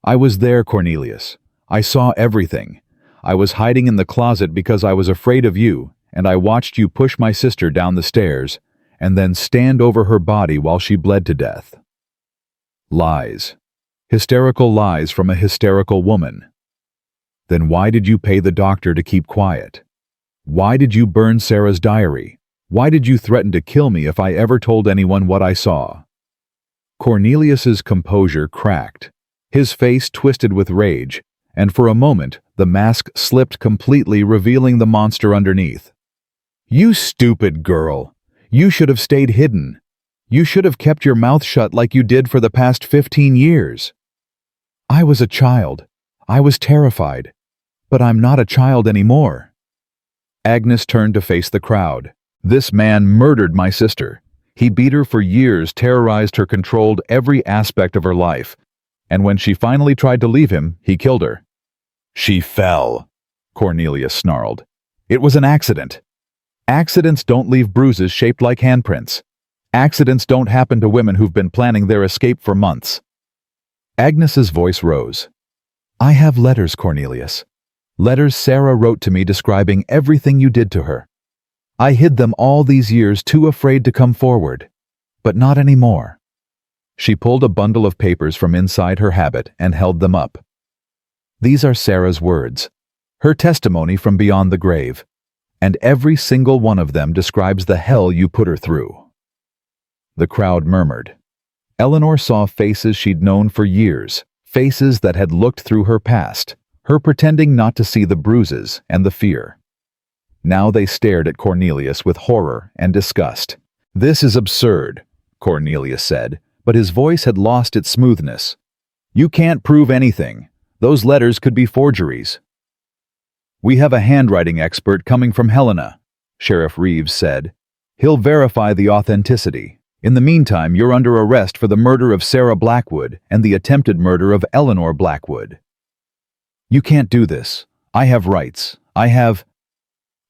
"I was there, Cornelius. I saw everything. I was hiding in the closet because I was afraid of you, and I watched you push my sister down the stairs and then stand over her body while she bled to death." Lies. Hysterical lies from a hysterical woman. Then why did you pay the doctor to keep quiet? Why did you burn Sarah's diary? Why did you threaten to kill me if I ever told anyone what I saw? Cornelius's composure cracked. His face twisted with rage, and for a moment the mask slipped completely, revealing the monster underneath. "You stupid girl! You should have stayed hidden. You should have kept your mouth shut like you did for the past 15 years. I was a child. I was terrified. But I'm not a child anymore." Agnes turned to face the crowd. "This man murdered my sister. He beat her for years, terrorized her, controlled every aspect of her life. And when she finally tried to leave him, he killed her." "She fell," Cornelius snarled. "It was an accident. Accidents don't leave bruises shaped like handprints. Accidents don't happen to women who've been planning their escape for months." Agnes's voice rose. "I have letters, Cornelius. Letters Sarah wrote to me describing everything you did to her. I hid them all these years, too afraid to come forward. But not anymore." She pulled a bundle of papers from inside her habit and held them up. "These are Sarah's words, her testimony from beyond the grave, and every single one of them describes the hell you put her through." The crowd murmured. Eleanor saw faces she'd known for years, faces that had looked through her past, her pretending not to see the bruises and the fear. Now they stared at Cornelius with horror and disgust. "This is absurd," Cornelius said, but his voice had lost its smoothness. "You can't prove anything. Those letters could be forgeries." "We have a handwriting expert coming from Helena," Sheriff Reeves said. "He'll verify the authenticity. In the meantime, you're under arrest for the murder of Sarah Blackwood and the attempted murder of Eleanor Blackwood." "You can't do this. I have rights.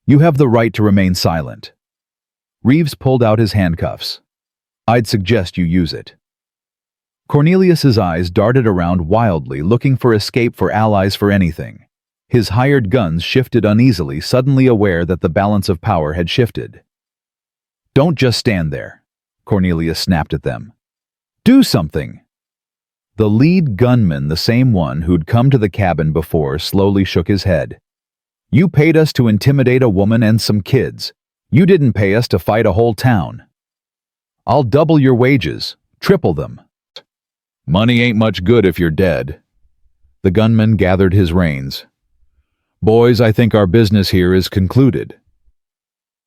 You have the right to remain silent." Reeves pulled out his handcuffs. "I'd suggest you use it." Cornelius's eyes darted around wildly, looking for escape, for allies, for anything. His hired guns shifted uneasily, suddenly aware that the balance of power had shifted. "Don't just stand there," Cornelius snapped at them. "Do something." The lead gunman, the same one who'd come to the cabin before, slowly shook his head. "You paid us to intimidate a woman and some kids. You didn't pay us to fight a whole town. I'll double your wages, triple them." "Money ain't much good if you're dead." The gunman gathered his reins. "Boys, I think our business here is concluded."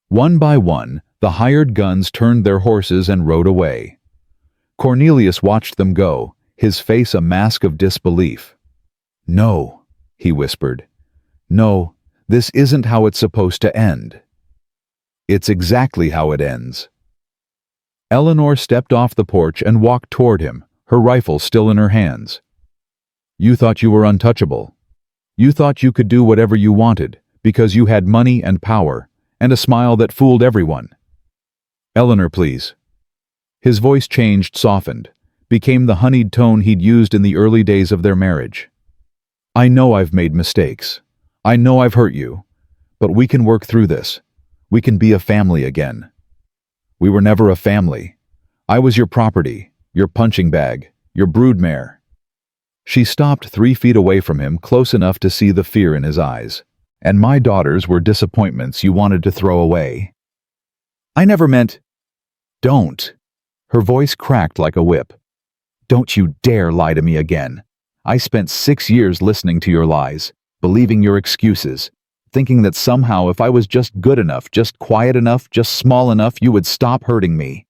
One by one, the hired guns turned their horses and rode away. Cornelius watched them go, his face a mask of disbelief. "No," he whispered. "No, this isn't how it's supposed to end." "It's exactly how it ends." Eleanor stepped off the porch and walked toward him, her rifle still in her hands. "You thought you were untouchable. You thought you could do whatever you wanted because you had money and power and a smile that fooled everyone." "Eleanor, please." His voice changed, softened, became the honeyed tone he'd used in the early days of their marriage. "I know I've made mistakes. I know I've hurt you. But we can work through this. We can be a family again." "We were never a family. I was your property, your punching bag, your broodmare." She stopped 3 feet away from him, close enough to see the fear in his eyes. "And my daughters were disappointments you wanted to throw away." "I never meant—" "Don't." Her voice cracked like a whip. "Don't you dare lie to me again. I spent 6 years listening to your lies, believing your excuses, thinking that somehow if I was just good enough, just quiet enough, just small enough, you would stop hurting me.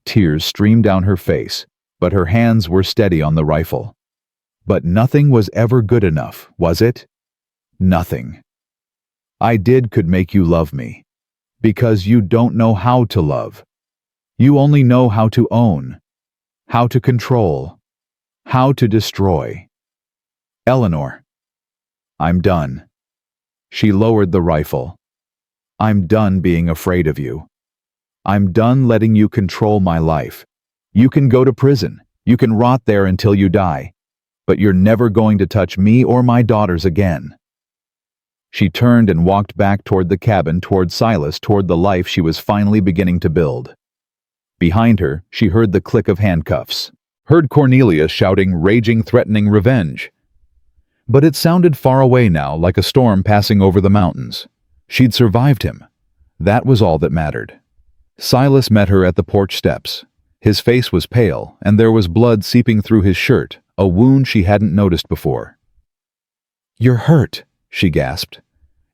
Tears streamed down her face, but her hands were steady on the rifle. But nothing was ever good enough, was it? Nothing. Could make you love me. Because you don't know how to love. You only know how to own, how to control, how to destroy. Eleanor. I'm done. She lowered the rifle. I'm done being afraid of you. I'm done letting you control my life. You can go to prison. You can rot there until you die. But you're never going to touch me or my daughters again. She turned and walked back toward the cabin, toward Silas, toward the life she was finally beginning to build. Behind her, she heard the click of handcuffs, heard Cornelius shouting, raging, threatening revenge. But it sounded far away now, like a storm passing over the mountains. She'd survived him. That was all that mattered. Silas met her at the porch steps. His face was pale, and there was blood seeping through his shirt, a wound she hadn't noticed before. "You're hurt," she gasped.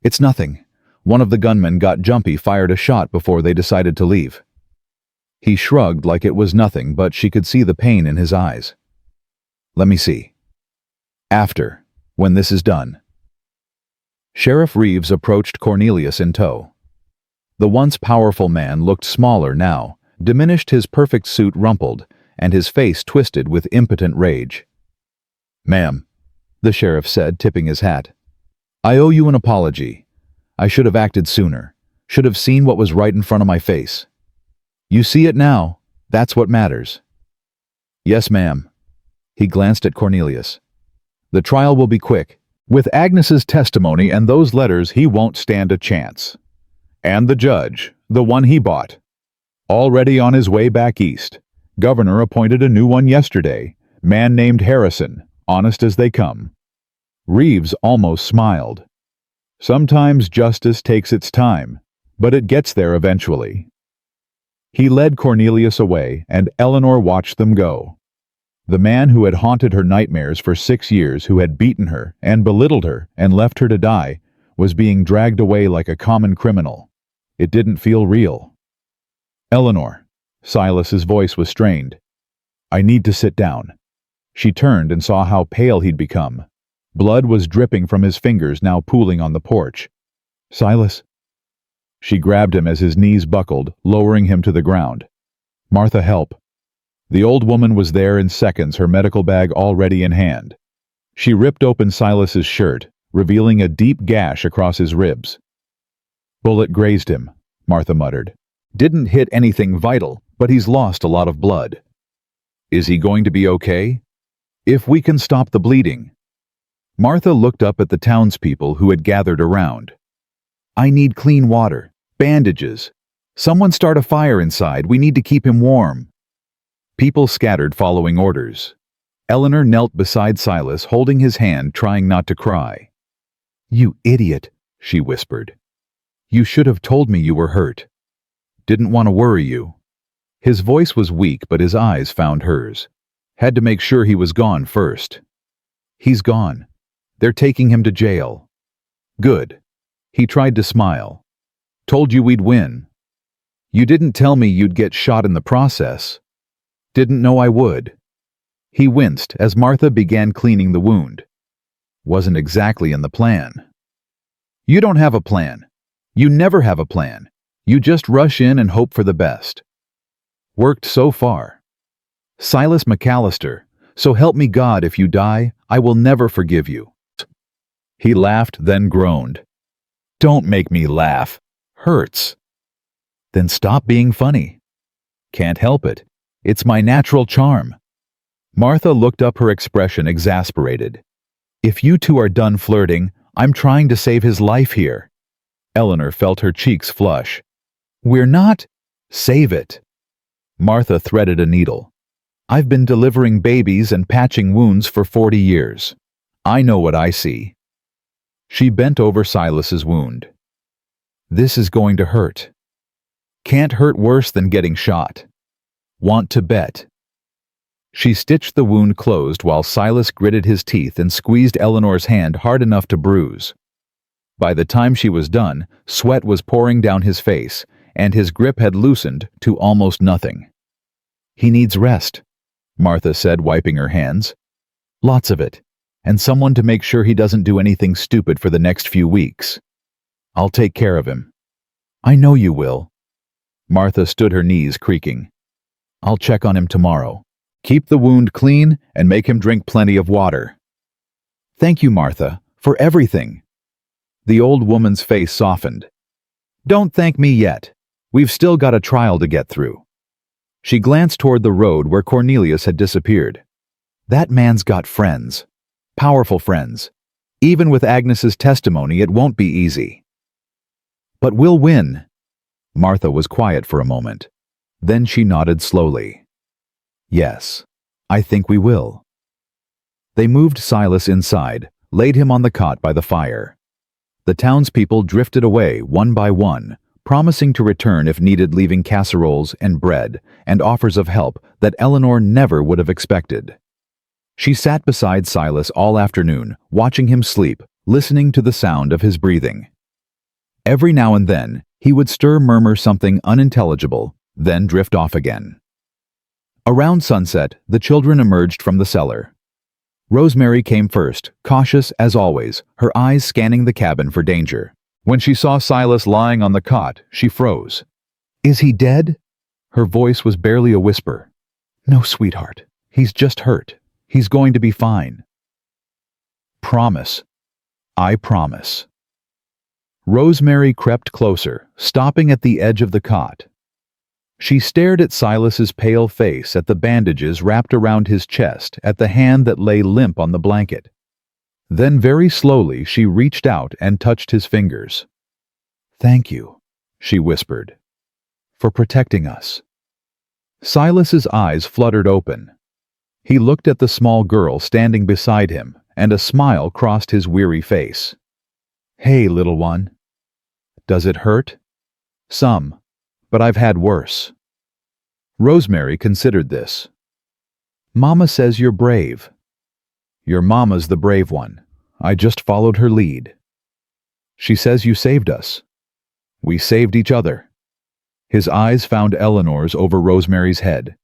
"It's nothing. One of the gunmen got jumpy, fired a shot before they decided to leave." He shrugged like it was nothing, but she could see the pain in his eyes. "Let me see. After, when this is done." Sheriff Reeves approached Cornelius in tow. The once powerful man looked smaller now, diminished, his perfect suit rumpled, and his face twisted with impotent rage. "Ma'am," the sheriff said, tipping his hat, "I owe you an apology. I should have acted sooner, should have seen what was right in front of my face. You see it now, that's what matters." "Yes, ma'am." He glanced at Cornelius. "The trial will be quick. With Agnes's testimony and those letters, he won't stand a chance. And the judge, the one he bought, already on his way back east. Governor appointed a new one yesterday, man named Harrison, honest as they come." Reeves almost smiled. "Sometimes justice takes its time, but it gets there eventually." He led Cornelius away, and Eleanor watched them go. The man who had haunted her nightmares for 6 years, who had beaten her and belittled her and left her to die, was being dragged away like a common criminal. It didn't feel real. "Eleanor," Silas's voice was strained. "I need to sit down." She turned and saw how pale he'd become. Blood was dripping from his fingers, now pooling on the porch. "Silas." She grabbed him as his knees buckled, lowering him to the ground. "Martha, help." The old woman was there in seconds, her medical bag already in hand. She ripped open Silas's shirt, revealing a deep gash across his ribs. "Bullet grazed him," Martha muttered. "Didn't hit anything vital, but he's lost a lot of blood." "Is he going to be okay?" "If we can stop the bleeding." Martha looked up at the townspeople who had gathered around. "I need clean water, bandages. Someone start a fire inside, we need to keep him warm." People scattered following orders. Eleanor knelt beside Silas, holding his hand, trying not to cry. "You idiot," she whispered. "You should have told me you were hurt. Didn't want to worry you." His voice was weak, but his eyes found hers. Had to make sure he was gone first. "He's gone. They're taking him to jail." "Good." He tried to smile. "Told you we'd win." "You didn't tell me you'd get shot in the process." "Didn't know I would." He winced as Martha began cleaning the wound. "Wasn't exactly in the plan." "You don't have a plan. You never have a plan. You just rush in and hope for the best." "Worked so far." "Silas McAllister, so help me God, if you die, I will never forgive you." He laughed, then groaned. "Don't make me laugh. Hurts." "Then stop being funny." "Can't help it. It's my natural charm." Martha looked up, her expression exasperated. "If you two are done flirting, I'm trying to save his life here." Eleanor felt her cheeks flush. "We're not—" "Save it." Martha threaded a needle. "I've been delivering babies and patching wounds for 40 years. I know what I see." She bent over Silas's wound. "This is going to hurt. Can't hurt worse than getting shot. Want to bet?" She stitched the wound closed while Silas gritted his teeth and squeezed Eleanor's hand hard enough to bruise. By the time she was done, sweat was pouring down his face, and his grip had loosened to almost nothing. "He needs rest," Martha said, wiping her hands. "Lots of it, and someone to make sure he doesn't do anything stupid for the next few weeks. I'll take care of him." "I know you will." Martha stood, her knees creaking. "I'll check on him tomorrow. Keep the wound clean and make him drink plenty of water." "Thank you, Martha, for everything." The old woman's face softened. "Don't thank me yet. We've still got a trial to get through." She glanced toward the road where Cornelius had disappeared. "That man's got friends. Powerful friends. Even with Agnes's testimony, it won't be easy." "But we'll win." Martha was quiet for a moment. Then she nodded slowly. "Yes, I think we will." They moved Silas inside, laid him on the cot by the fire. The townspeople drifted away one by one, promising to return if needed, leaving casseroles and bread and offers of help that Eleanor never would have expected. She sat beside Silas all afternoon, watching him sleep, listening to the sound of his breathing. Every now and then, he would murmur something unintelligible, then drift off again. Around sunset, the children emerged from the cellar. Rosemary came first, cautious as always, her eyes scanning the cabin for danger. When she saw Silas lying on the cot, she froze. "Is he dead?" Her voice was barely a whisper. "No, sweetheart. He's just hurt. He's going to be fine." "Promise." "I promise." Rosemary crept closer, stopping at the edge of the cot. She stared at Silas's pale face, at the bandages wrapped around his chest, at the hand that lay limp on the blanket. Then very slowly she reached out and touched his fingers. "Thank you," she whispered, "for protecting us." Silas's eyes fluttered open. He looked at the small girl standing beside him, and a smile crossed his weary face. "Hey, little one. Does it hurt?" "Some, but I've had worse." Rosemary considered this. "Mama says you're brave." "Your mama's the brave one. I just followed her lead." "She says you saved us." "We saved each other." His eyes found Eleanor's over Rosemary's head.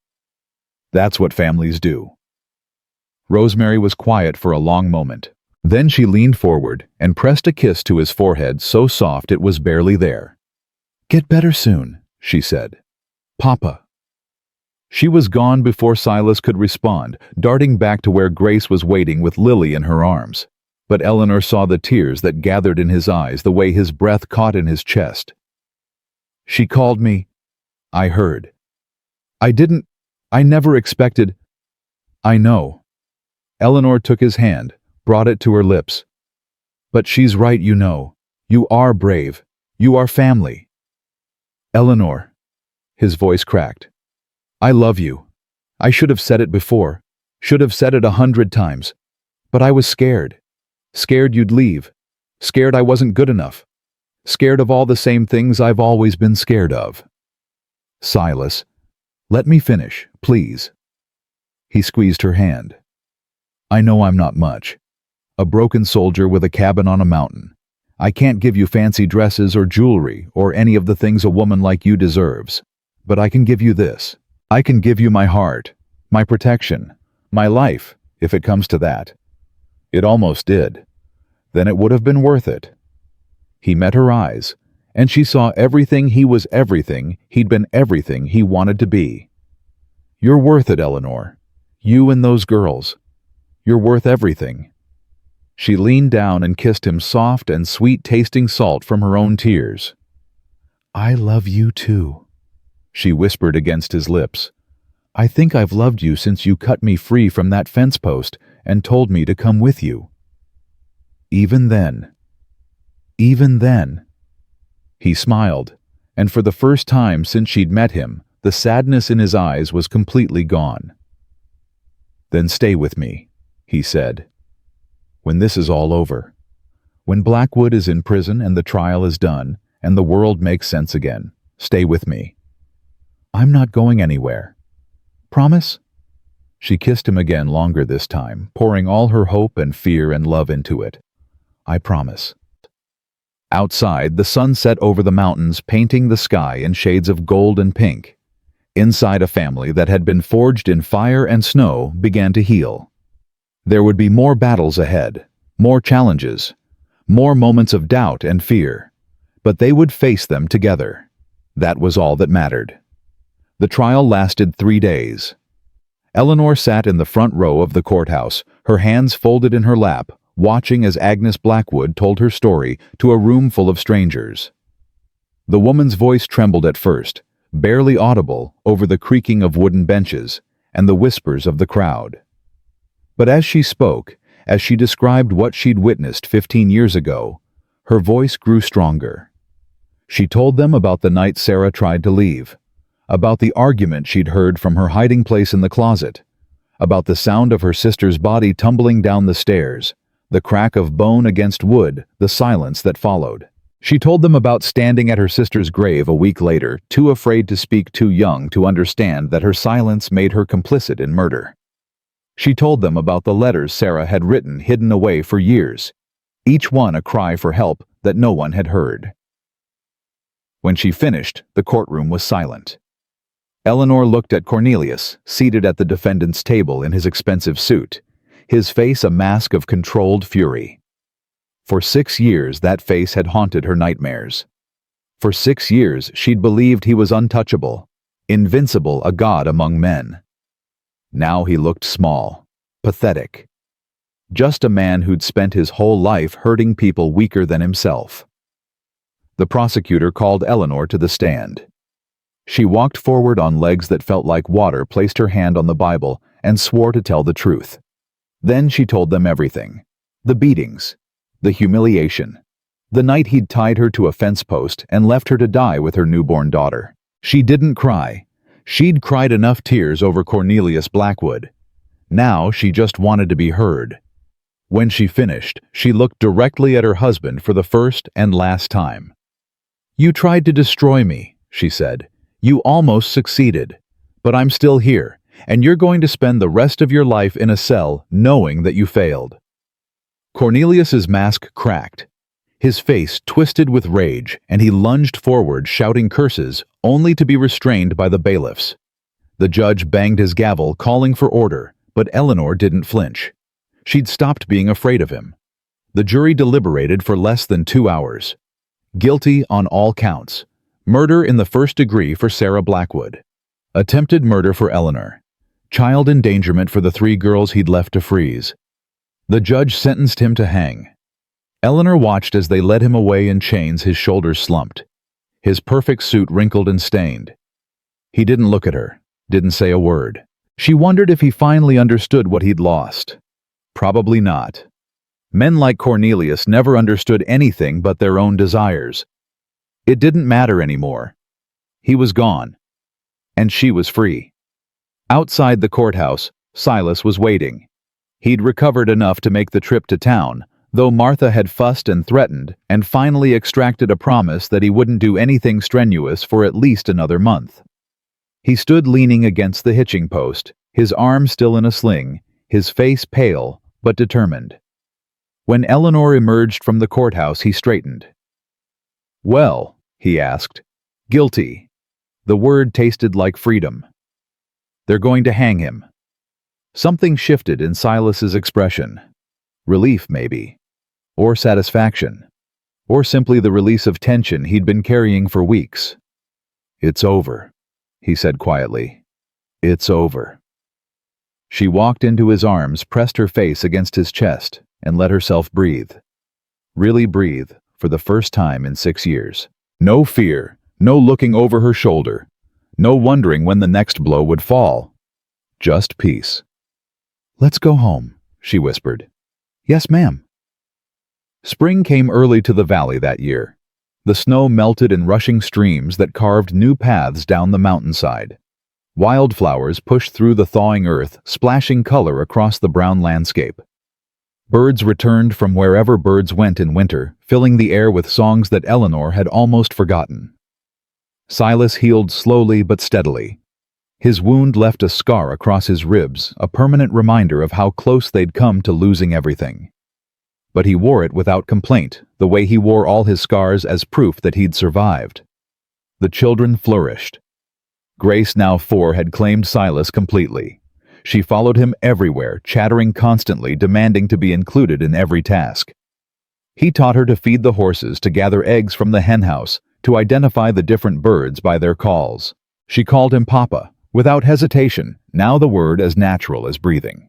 "That's what families do." Rosemary was quiet for a long moment. Then she leaned forward and pressed a kiss to his forehead so soft it was barely there. "Get better soon," she said. "Papa." She was gone before Silas could respond, darting back to where Grace was waiting with Lily in her arms. But Eleanor saw the tears that gathered in his eyes, the way his breath caught in his chest. "She called me. I heard. I never expected." "I know." Eleanor took his hand, brought it to her lips. "But she's right, you know. You are brave. You are family." "Eleanor." His voice cracked. "I love you. I should have said it before. Should have said it 100 times. But I was scared. Scared you'd leave. Scared I wasn't good enough. Scared of all the same things I've always been scared of." "Silas, let me finish, please." He squeezed her hand. "I know I'm not much. A broken soldier with a cabin on a mountain. I can't give you fancy dresses or jewelry or any of the things a woman like you deserves. But I can give you this. I can give you my heart, my protection, my life, if it comes to that." It almost did. Then it would have been worth it. He met her eyes, and she saw everything he was, everything he'd been, everything he wanted to be. "You're worth it, Eleanor. You and those girls. You're worth everything." She leaned down and kissed him, soft and sweet-tasting salt from her own tears. "I love you too," she whispered against his lips. "I think I've loved you since you cut me free from that fence post and told me to come with you." Even then. He smiled, and for the first time since she'd met him, the sadness in his eyes was completely gone. "Then stay with me," he said. "When this is all over. When Blackwood is in prison and the trial is done and the world makes sense again, stay with me. I'm not going anywhere. Promise?" She kissed him again, longer this time, pouring all her hope and fear and love into it. "I promise." Outside, the sun set over the mountains, painting the sky in shades of gold and pink. Inside, a family that had been forged in fire and snow began to heal. There would be more battles ahead, more challenges, more moments of doubt and fear, but they would face them together. That was all that mattered. The trial lasted 3 days. Eleanor sat in the front row of the courthouse, her hands folded in her lap, watching as Agnes Blackwood told her story to a room full of strangers. The woman's voice trembled at first, barely audible over the creaking of wooden benches and the whispers of the crowd. But as she spoke, as she described what she'd witnessed 15 years ago, her voice grew stronger. She told them about the night Sarah tried to leave, about the argument she'd heard from her hiding place in the closet, about the sound of her sister's body tumbling down the stairs, the crack of bone against wood, the silence that followed. She told them about standing at her sister's grave a week later, too afraid to speak, too young to understand that her silence made her complicit in murder. She told them about the letters Sarah had written hidden away for years, each one a cry for help that no one had heard. When she finished, the courtroom was silent. Eleanor looked at Cornelius, seated at the defendant's table in his expensive suit, his face a mask of controlled fury. For 6 years that face had haunted her nightmares. For 6 years she'd believed he was untouchable, invincible, a god among men. Now he looked small, pathetic. Just a man who'd spent his whole life hurting people weaker than himself. The prosecutor called Eleanor to the stand. She walked forward on legs that felt like water, placed her hand on the Bible, and swore to tell the truth. Then she told them everything. The beatings, the humiliation, the night he'd tied her to a fence post and left her to die with her newborn daughter. She didn't cry. She'd cried enough tears over Cornelius Blackwood. Now she just wanted to be heard. When she finished, she looked directly at her husband for the first and last time. "You tried to destroy me," she said. "You almost succeeded. But I'm still here, and you're going to spend the rest of your life in a cell knowing that you failed." Cornelius's mask cracked. His face twisted with rage, and he lunged forward, shouting curses, only to be restrained by the bailiffs. The judge banged his gavel, calling for order, but Eleanor didn't flinch. She'd stopped being afraid of him. The jury deliberated for less than 2 hours. Guilty on all counts. Murder in the first degree for Sarah Blackwood. Attempted murder for Eleanor. Child endangerment for the 3 girls he'd left to freeze. The judge sentenced him to hang. Eleanor watched as they led him away in chains, his shoulders slumped. His perfect suit wrinkled and stained. He didn't look at her, didn't say a word. She wondered if he finally understood what he'd lost. Probably not. Men like Cornelius never understood anything but their own desires. It didn't matter anymore. He was gone. And she was free. Outside the courthouse, Silas was waiting. He'd recovered enough to make the trip to town, though Martha had fussed and threatened, and finally extracted a promise that he wouldn't do anything strenuous for at least another month. He stood leaning against the hitching post, his arm still in a sling, his face pale but determined. When Eleanor emerged from the courthouse, he straightened. "Well," he asked. "Guilty." The word tasted like freedom. "They're going to hang him." Something shifted in Silas's expression. Relief, maybe. Or satisfaction. Or simply the release of tension he'd been carrying for weeks. "It's over," he said quietly. "It's over." She walked into his arms, pressed her face against his chest, and let herself breathe. Really breathe, for the first time in 6 years. No fear, no looking over her shoulder, no wondering when the next blow would fall. Just peace. "Let's go home," she whispered. "Yes, ma'am." Spring came early to the valley that year. The snow melted in rushing streams that carved new paths down the mountainside. Wildflowers pushed through the thawing earth, splashing color across the brown landscape. Birds returned from wherever birds went in winter, filling the air with songs that Eleanor had almost forgotten. Silas healed slowly but steadily. His wound left a scar across his ribs, a permanent reminder of how close they'd come to losing everything. but he wore it without complaint, the way he wore all his scars as proof that he'd survived. The children flourished. Grace, now 4, had claimed Silas completely. She followed him everywhere, chattering constantly, demanding to be included in every task. He taught her to feed the horses, to gather eggs from the henhouse, to identify the different birds by their calls. She called him Papa, without hesitation, now the word as natural as breathing.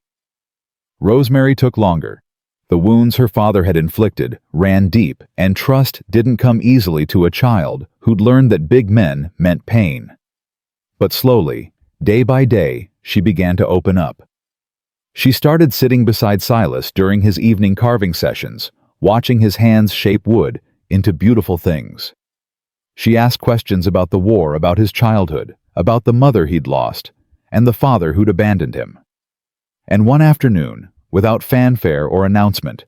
Rosemary took longer. The wounds her father had inflicted ran deep, and trust didn't come easily to a child who'd learned that big men meant pain. But slowly, day by day, she began to open up. She started sitting beside Silas during his evening carving sessions, watching his hands shape wood into beautiful things. She asked questions about the war, about his childhood, about the mother he'd lost, and the father who'd abandoned him. And one afternoon, without fanfare or announcement,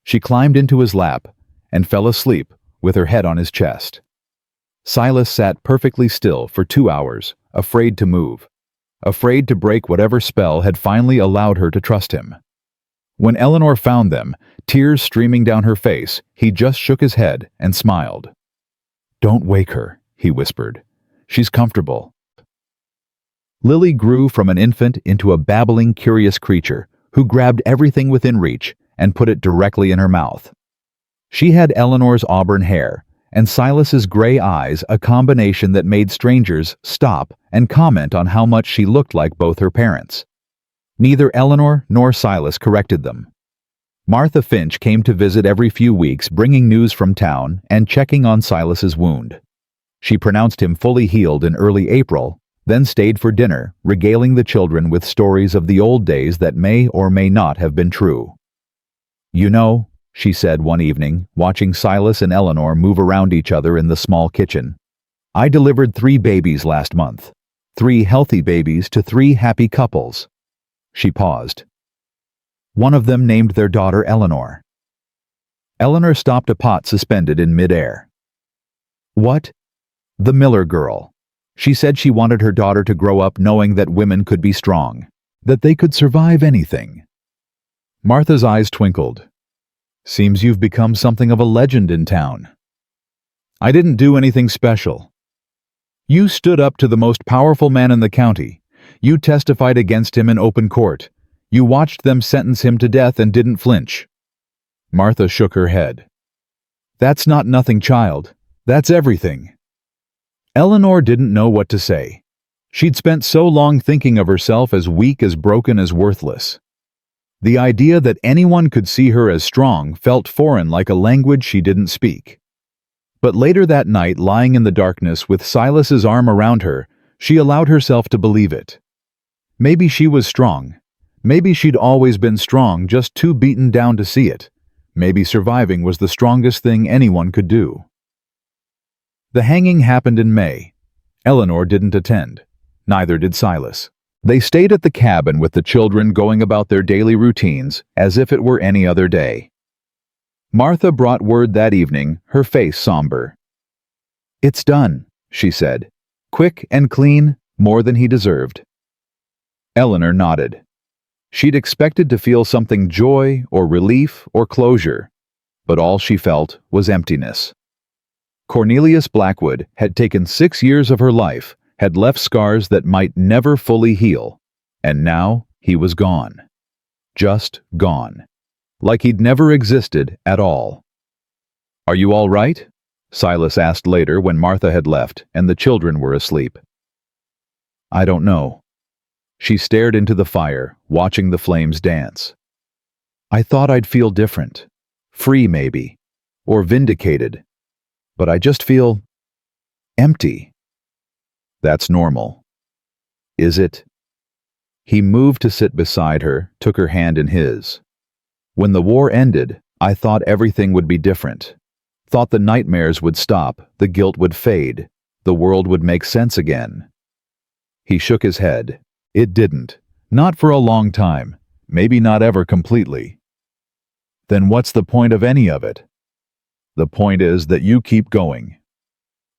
she climbed into his lap and fell asleep with her head on his chest. Silas sat perfectly still for 2 hours, afraid to move, afraid to break whatever spell had finally allowed her to trust him. When Eleanor found them, tears streaming down her face, he just shook his head and smiled. "Don't wake her," he whispered. "She's comfortable." Lily grew from an infant into a babbling, curious creature who grabbed everything within reach and put it directly in her mouth. She had Eleanor's auburn hair and Silas's gray eyes, a combination that made strangers stop and comment on how much she looked like both her parents. Neither Eleanor nor Silas corrected them. Martha Finch came to visit every few weeks, bringing news from town and checking on Silas's wound. She pronounced him fully healed in early April, then stayed for dinner, regaling the children with stories of the old days that may or may not have been true. "You know," she said one evening, watching Silas and Eleanor move around each other in the small kitchen, "I delivered 3 babies last month. 3 healthy babies to 3 happy couples." She paused. "One of them named their daughter Eleanor." Eleanor stopped a pot suspended in midair. "What?" "The Miller girl. She said she wanted her daughter to grow up knowing that women could be strong, that they could survive anything." Martha's eyes twinkled. "Seems you've become something of a legend in town." "I didn't do anything special." "You stood up to the most powerful man in the county. You testified against him in open court. You watched them sentence him to death and didn't flinch." Martha shook her head. "That's not nothing, child. That's everything." Eleanor didn't know what to say. She'd spent so long thinking of herself as weak, as broken, as worthless. The idea that anyone could see her as strong felt foreign, like a language she didn't speak. But later that night, lying in the darkness with Silas's arm around her, she allowed herself to believe it. Maybe she was strong. Maybe she'd always been strong, just too beaten down to see it. Maybe surviving was the strongest thing anyone could do. The hanging happened in May. Eleanor didn't attend. Neither did Silas. They stayed at the cabin with the children, going about their daily routines as if it were any other day. Martha brought word that evening, her face somber. "It's done," she said. "Quick and clean, more than he deserved." Eleanor nodded. She'd expected to feel something, joy or relief or closure, but all she felt was emptiness. Cornelius Blackwood had taken 6 years of her life, had left scars that might never fully heal, and now he was gone. Just gone. Like he'd never existed at all. "Are you all right?" Silas asked later when Martha had left and the children were asleep. "I don't know." She stared into the fire, watching the flames dance. "I thought I'd feel different. Free, maybe. Or vindicated. But I just feel empty." "That's normal." "Is it?" He moved to sit beside her, took her hand in his. "When the war ended, I thought everything would be different. Thought the nightmares would stop, the guilt would fade, the world would make sense again." He shook his head. "It didn't. Not for a long time. Maybe not ever completely." "Then what's the point of any of it?" "The point is that you keep going."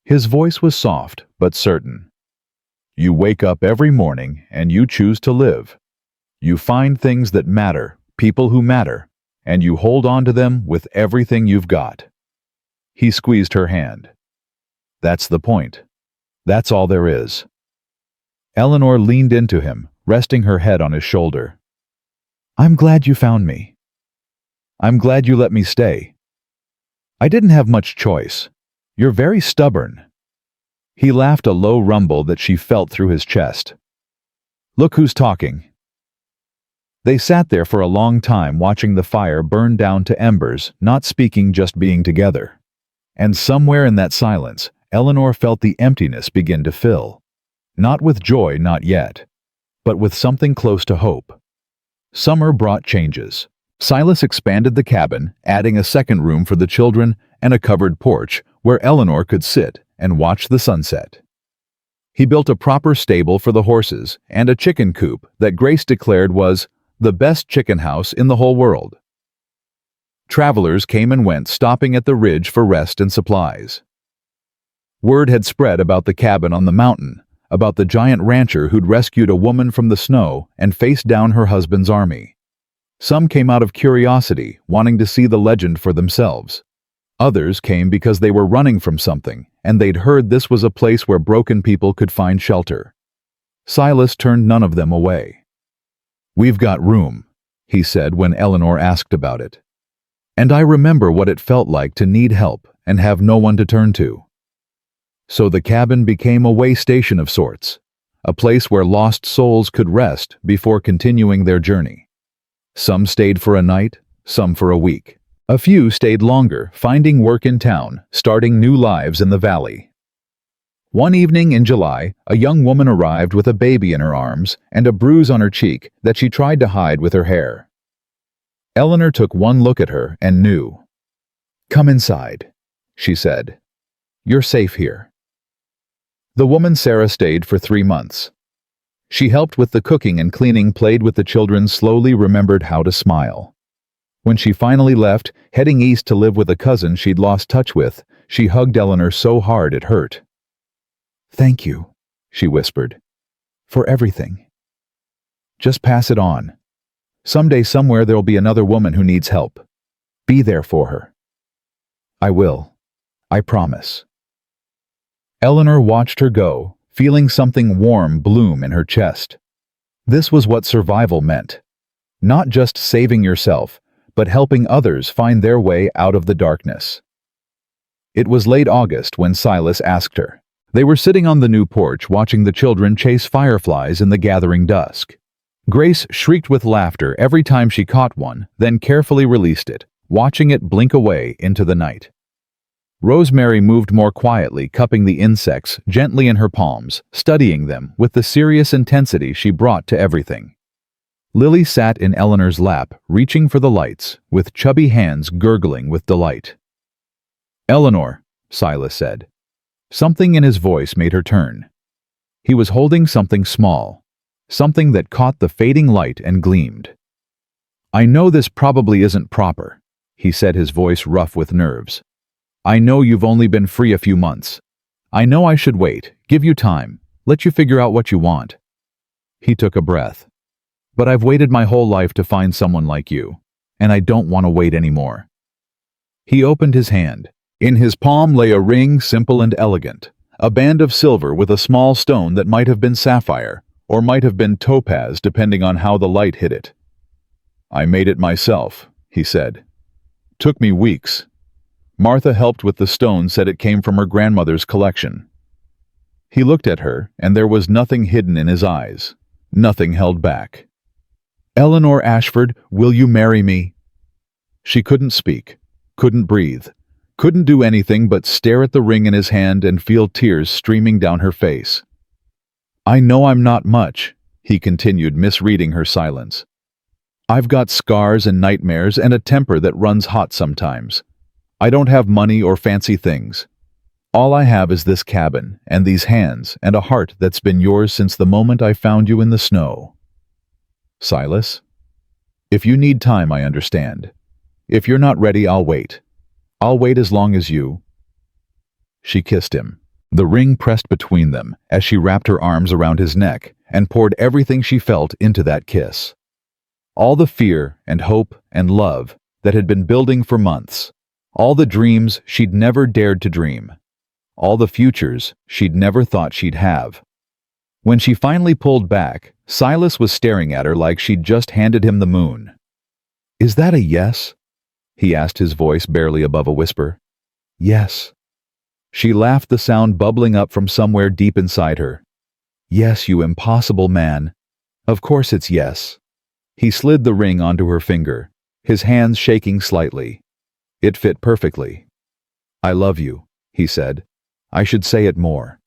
His voice was soft but certain. "You wake up every morning and you choose to live. You find things that matter, people who matter, and you hold on to them with everything you've got." He squeezed her hand. "That's the point. That's all there is." Eleanor leaned into him, resting her head on his shoulder. "I'm glad you found me. I'm glad you let me stay. I didn't have much choice. You're very stubborn." He laughed, a low rumble that she felt through his chest. "Look who's talking." They sat there for a long time, watching the fire burn down to embers, not speaking, just being together. And somewhere in that silence, Eleanor felt the emptiness begin to fill. Not with joy, not yet, but with something close to hope. Summer brought changes. Silas expanded the cabin, adding a second room for the children and a covered porch where Eleanor could sit and watch the sunset. He built a proper stable for the horses and a chicken coop that Grace declared was the best chicken house in the whole world. Travelers came and went, stopping at the ridge for rest and supplies. Word had spread about the cabin on the mountain, about the giant rancher who'd rescued a woman from the snow and faced down her husband's army. Some came out of curiosity, wanting to see the legend for themselves. Others came because they were running from something, and they'd heard this was a place where broken people could find shelter. Silas turned none of them away. "We've got room," he said when Eleanor asked about it. "And I remember what it felt like to need help and have no one to turn to." So the cabin became a way station of sorts, a place where lost souls could rest before continuing their journey. Some stayed for a night, some for a week. A few stayed longer, finding work in town, starting new lives in the valley. One evening in July, a young woman arrived with a baby in her arms and a bruise on her cheek that she tried to hide with her hair. Eleanor took one look at her and knew. "Come inside," she said. "You're safe here." The woman Sarah stayed for 3 months. She helped with the cooking and cleaning, played with the children, slowly remembered how to smile. When she finally left, heading east to live with a cousin she'd lost touch with, she hugged Eleanor so hard it hurt. "Thank you," she whispered, "for everything. Just pass it on. Someday, somewhere, there'll be another woman who needs help. Be there for her." "I will. I promise." Eleanor watched her go, feeling something warm bloom in her chest. This was what survival meant. Not just saving yourself, but helping others find their way out of the darkness. It was late August when Silas asked her. They were sitting on the new porch watching the children chase fireflies in the gathering dusk. Grace shrieked with laughter every time she caught one, then carefully released it, watching it blink away into the night. Rosemary moved more quietly, cupping the insects gently in her palms, studying them with the serious intensity she brought to everything. Lily sat in Eleanor's lap, reaching for the lights, with chubby hands gurgling with delight. "Eleanor," Silas said. Something in his voice made her turn. He was holding something small, something that caught the fading light and gleamed. "I know this probably isn't proper," he said, his voice rough with nerves. "I know you've only been free a few months. I know I should wait, give you time, let you figure out what you want." He took a breath. "But I've waited my whole life to find someone like you, and I don't want to wait anymore." He opened his hand. In his palm lay a ring, simple and elegant, a band of silver with a small stone that might have been sapphire, or might have been topaz depending on how the light hit it. "I made it myself," he said. "Took me weeks. Martha helped with the stone, said it came from her grandmother's collection." He looked at her, and there was nothing hidden in his eyes, nothing held back. "Eleanor Ashford, will you marry me?" She couldn't speak, couldn't breathe, couldn't do anything but stare at the ring in his hand and feel tears streaming down her face. "I know I'm not much," he continued, misreading her silence. "I've got scars and nightmares and a temper that runs hot sometimes. I don't have money or fancy things. All I have is this cabin and these hands and a heart that's been yours since the moment I found you in the snow." "Silas, if you need time, I understand. If you're not ready, I'll wait. I'll wait as long as you." She kissed him. The ring pressed between them as she wrapped her arms around his neck and poured everything she felt into that kiss. All the fear and hope and love that had been building for months. All the dreams she'd never dared to dream. All the futures she'd never thought she'd have. When she finally pulled back, Silas was staring at her like she'd just handed him the moon. "Is that a yes?" he asked, his voice barely above a whisper. "Yes." She laughed, the sound bubbling up from somewhere deep inside her. "Yes, you impossible man. Of course it's yes." He slid the ring onto her finger, his hands shaking slightly. It fit perfectly. "I love you," he said. "I should say it more.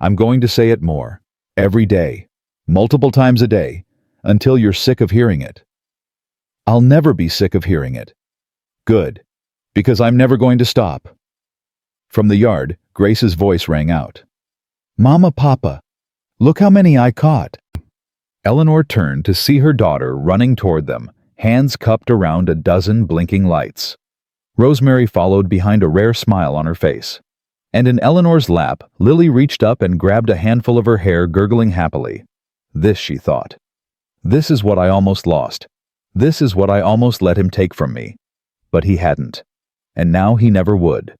I'm going to say it more. Every day. Multiple times a day. Until you're sick of hearing it." "I'll never be sick of hearing it." "Good. Because I'm never going to stop." From the yard, Grace's voice rang out. "Mama, Papa, look how many I caught." Eleanor turned to see her daughter running toward them, hands cupped around a dozen blinking lights. Rosemary followed behind, a rare smile on her face. And in Eleanor's lap, Lily reached up and grabbed a handful of her hair, gurgling happily. "This," she thought. "This is what I almost lost. This is what I almost let him take from me." But he hadn't. And now he never would.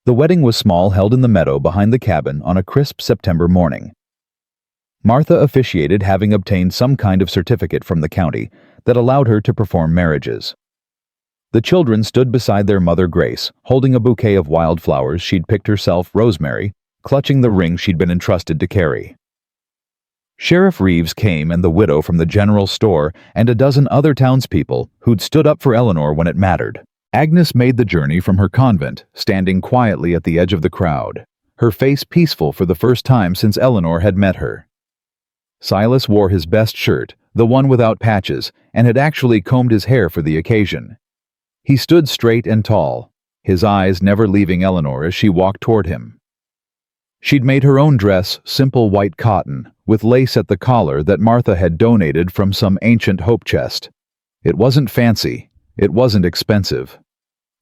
The wedding was small, held in the meadow behind the cabin on a crisp September morning. Martha officiated, having obtained some kind of certificate from the county that allowed her to perform marriages. The children stood beside their mother, Grace, holding a bouquet of wildflowers she'd picked herself, Rosemary, clutching the ring she'd been entrusted to carry. Sheriff Reeves came, and the widow from the general store, and a dozen other townspeople who'd stood up for Eleanor when it mattered. Agnes made the journey from her convent, standing quietly at the edge of the crowd, her face peaceful for the first time since Eleanor had met her. Silas wore his best shirt, the one without patches, and had actually combed his hair for the occasion. He stood straight and tall, his eyes never leaving Eleanor as she walked toward him. She'd made her own dress, simple white cotton, with lace at the collar that Martha had donated from some ancient hope chest. It wasn't fancy, it wasn't expensive.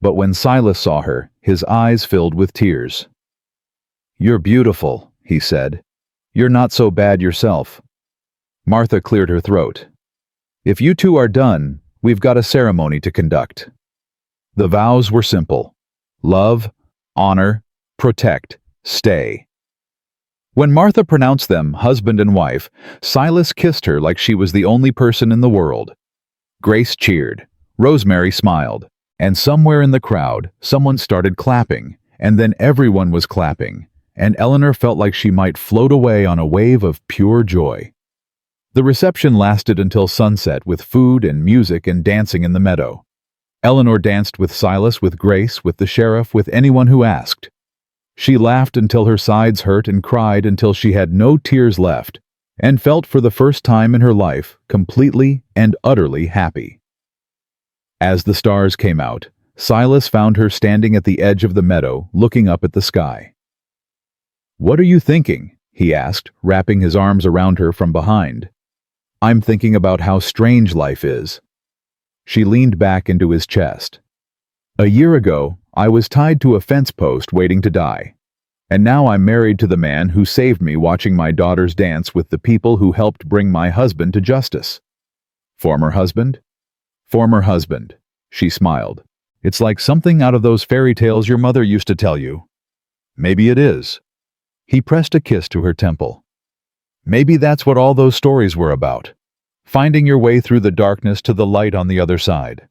But when Silas saw her, his eyes filled with tears. "You're beautiful," he said. "You're not so bad yourself." Martha cleared her throat. "If you two are done, we've got a ceremony to conduct." The vows were simple. Love, honor, protect, stay. When Martha pronounced them husband and wife, Silas kissed her like she was the only person in the world. Grace cheered. Rosemary smiled. And somewhere in the crowd, someone started clapping, and then everyone was clapping, and Eleanor felt like she might float away on a wave of pure joy. The reception lasted until sunset, with food and music and dancing in the meadow. Eleanor danced with Silas, with Grace, with the sheriff, with anyone who asked. She laughed until her sides hurt and cried until she had no tears left, and felt for the first time in her life completely and utterly happy. As the stars came out, Silas found her standing at the edge of the meadow, looking up at the sky. "What are you thinking?" he asked, wrapping his arms around her from behind. "I'm thinking about how strange life is." She leaned back into his chest. "A year ago, I was tied to a fence post waiting to die. And now I'm married to the man who saved me, watching my daughters dance with the people who helped bring my husband to justice." "Former husband?" "Former husband," she smiled. "It's like something out of those fairy tales your mother used to tell you." "Maybe it is." He pressed a kiss to her temple. "Maybe that's what all those stories were about. Finding your way through the darkness to the light on the other side.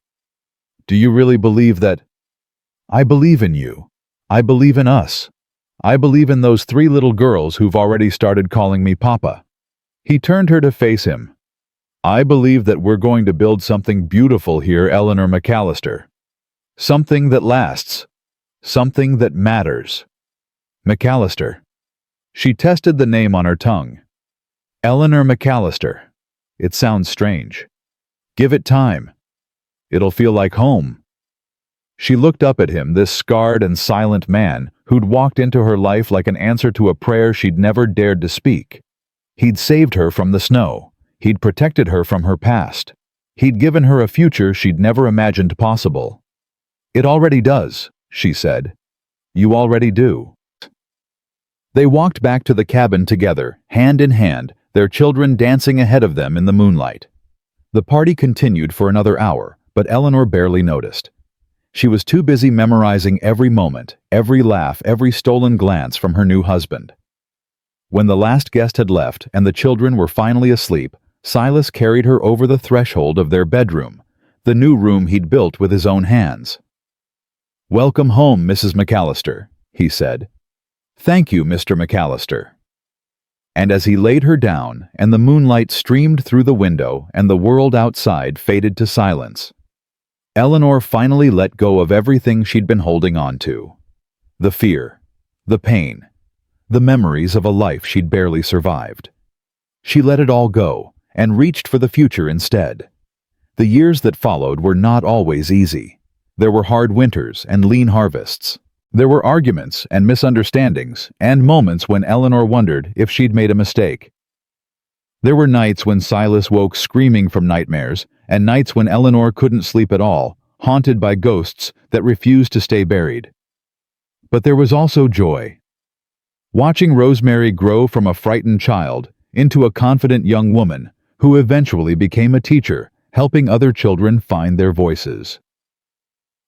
Do you really believe that?" "I believe in you. I believe in us. I believe in those 3 little girls who've already started calling me Papa." He turned her to face him. "I believe that we're going to build something beautiful here, Eleanor McAllister. Something that lasts. Something that matters. McAllister." She tested the name on her tongue. "Eleanor McAllister. It sounds strange. Give it time. It'll feel like home." She looked up at him, this scarred and silent man who'd walked into her life like an answer to a prayer she'd never dared to speak. He'd saved her from the snow. He'd protected her from her past. He'd given her a future she'd never imagined possible. "It already does," she said. "You already do." They walked back to the cabin together, hand in hand, their children dancing ahead of them in the moonlight. The party continued for another hour, but Eleanor barely noticed. She was too busy memorizing every moment, every laugh, every stolen glance from her new husband. When the last guest had left and the children were finally asleep, Silas carried her over the threshold of their bedroom, the new room he'd built with his own hands. "Welcome home, Mrs. McAllister," he said. "Thank you, Mr. McAllister." And as he laid her down and the moonlight streamed through the window and the world outside faded to silence, Eleanor finally let go of everything she'd been holding on to. The fear, the pain, the memories of a life she'd barely survived. She let it all go and reached for the future instead. The years that followed were not always easy. There were hard winters and lean harvests. There were arguments and misunderstandings and moments when Eleanor wondered if she'd made a mistake. There were nights when Silas woke screaming from nightmares and nights when Eleanor couldn't sleep at all, haunted by ghosts that refused to stay buried. But there was also joy. Watching Rosemary grow from a frightened child into a confident young woman who eventually became a teacher, helping other children find their voices.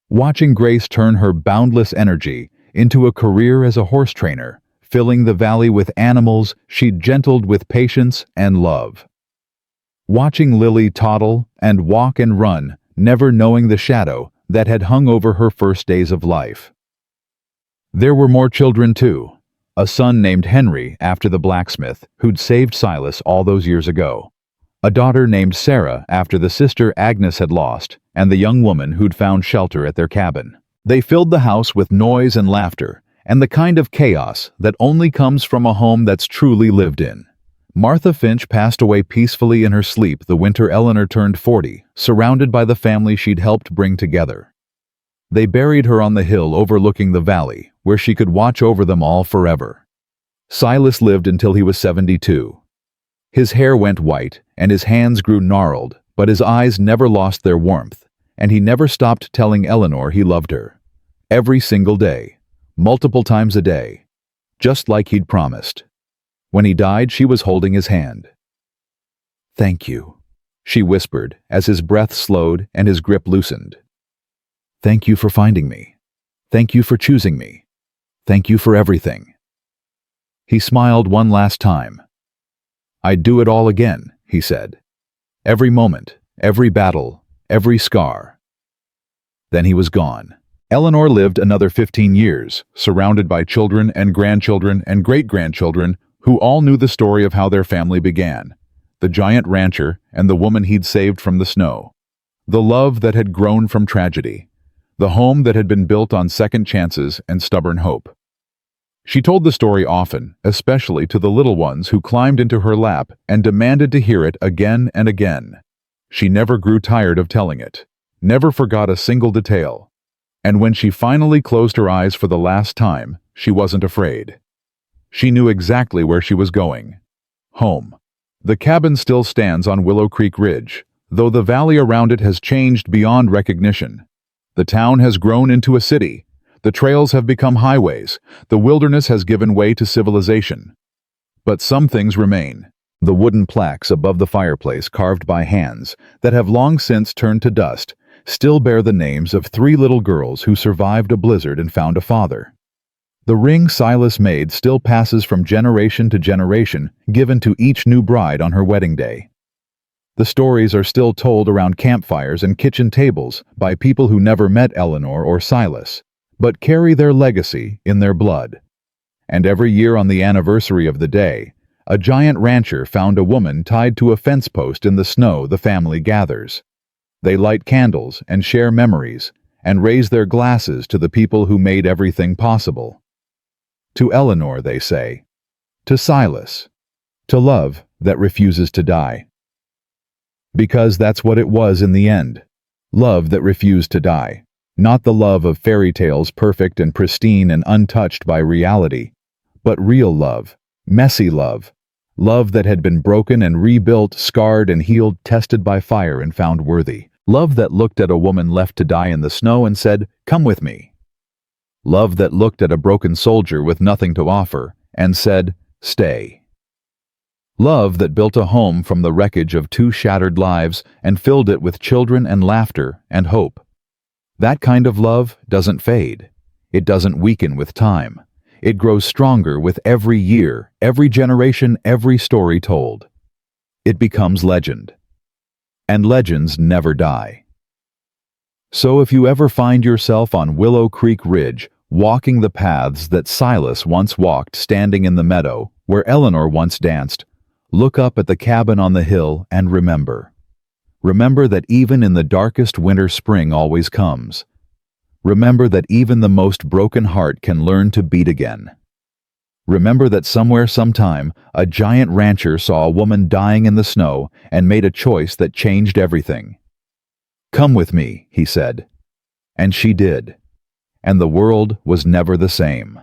Watching Grace turn her boundless energy into a career as a horse trainer, filling the valley with animals she'd gentled with patience and love. Watching Lily toddle and walk and run, never knowing the shadow that had hung over her first days of life. There were more children too. A son named Henry after the blacksmith who'd saved Silas all those years ago. A daughter named Sarah after the sister Agnes had lost, and the young woman who'd found shelter at their cabin. They filled the house with noise and laughter, and the kind of chaos that only comes from a home that's truly lived in. Martha Finch passed away peacefully in her sleep the winter Eleanor turned 40, surrounded by the family she'd helped bring together. They buried her on the hill overlooking the valley, where she could watch over them all forever. Silas lived until he was 72. His hair went white, and his hands grew gnarled, but his eyes never lost their warmth, and he never stopped telling Eleanor he loved her. Every single day, multiple times a day, just like he'd promised. When he died, she was holding his hand. "Thank you," she whispered as his breath slowed and his grip loosened. "Thank you for finding me. Thank you for choosing me. Thank you for everything." He smiled one last time. "I'd do it all again," he said. "Every moment, every battle, every scar." Then he was gone. Eleanor lived another 15 years, surrounded by children and grandchildren and great-grandchildren who all knew the story of how their family began, the giant rancher and the woman he'd saved from the snow, the love that had grown from tragedy, the home that had been built on second chances and stubborn hope. She told the story often, especially to the little ones who climbed into her lap and demanded to hear it again and again. She never grew tired of telling it, never forgot a single detail. And when she finally closed her eyes for the last time, she wasn't afraid. She knew exactly where she was going. Home. The cabin still stands on Willow Creek Ridge, though the valley around it has changed beyond recognition. The town has grown into a city. The trails have become highways. The wilderness has given way to civilization. But some things remain. The wooden plaques above the fireplace carved by hands that have long since turned to dust still bear the names of 3 little girls who survived a blizzard and found a father. The ring Silas made still passes from generation to generation, given to each new bride on her wedding day. The stories are still told around campfires and kitchen tables by people who never met Eleanor or Silas, but carry their legacy in their blood. And every year on the anniversary of the day, a giant rancher found a woman tied to a fence post in the snow the family gathers. They light candles and share memories and raise their glasses to the people who made everything possible. To Eleanor, they say. To Silas. To love that refuses to die. Because that's what it was in the end. Love that refused to die. Not the love of fairy tales, perfect and pristine and untouched by reality, but real love, messy love, love that had been broken and rebuilt, scarred and healed, tested by fire and found worthy. Love that looked at a woman left to die in the snow and said, "Come with me." Love that looked at a broken soldier with nothing to offer and said, "Stay." Love that built a home from the wreckage of two shattered lives and filled it with children and laughter and hope. That kind of love doesn't fade. It doesn't weaken with time. It grows stronger with every year, every generation, every story told. It becomes legend. And legends never die. So if you ever find yourself on Willow Creek Ridge, walking the paths that Silas once walked, standing in the meadow where Eleanor once danced, look up at the cabin on the hill and remember. Remember that even in the darkest winter, spring always comes. Remember that even the most broken heart can learn to beat again. Remember that somewhere, sometime, a giant rancher saw a woman dying in the snow and made a choice that changed everything. "Come with me," he said. And she did. And the world was never the same.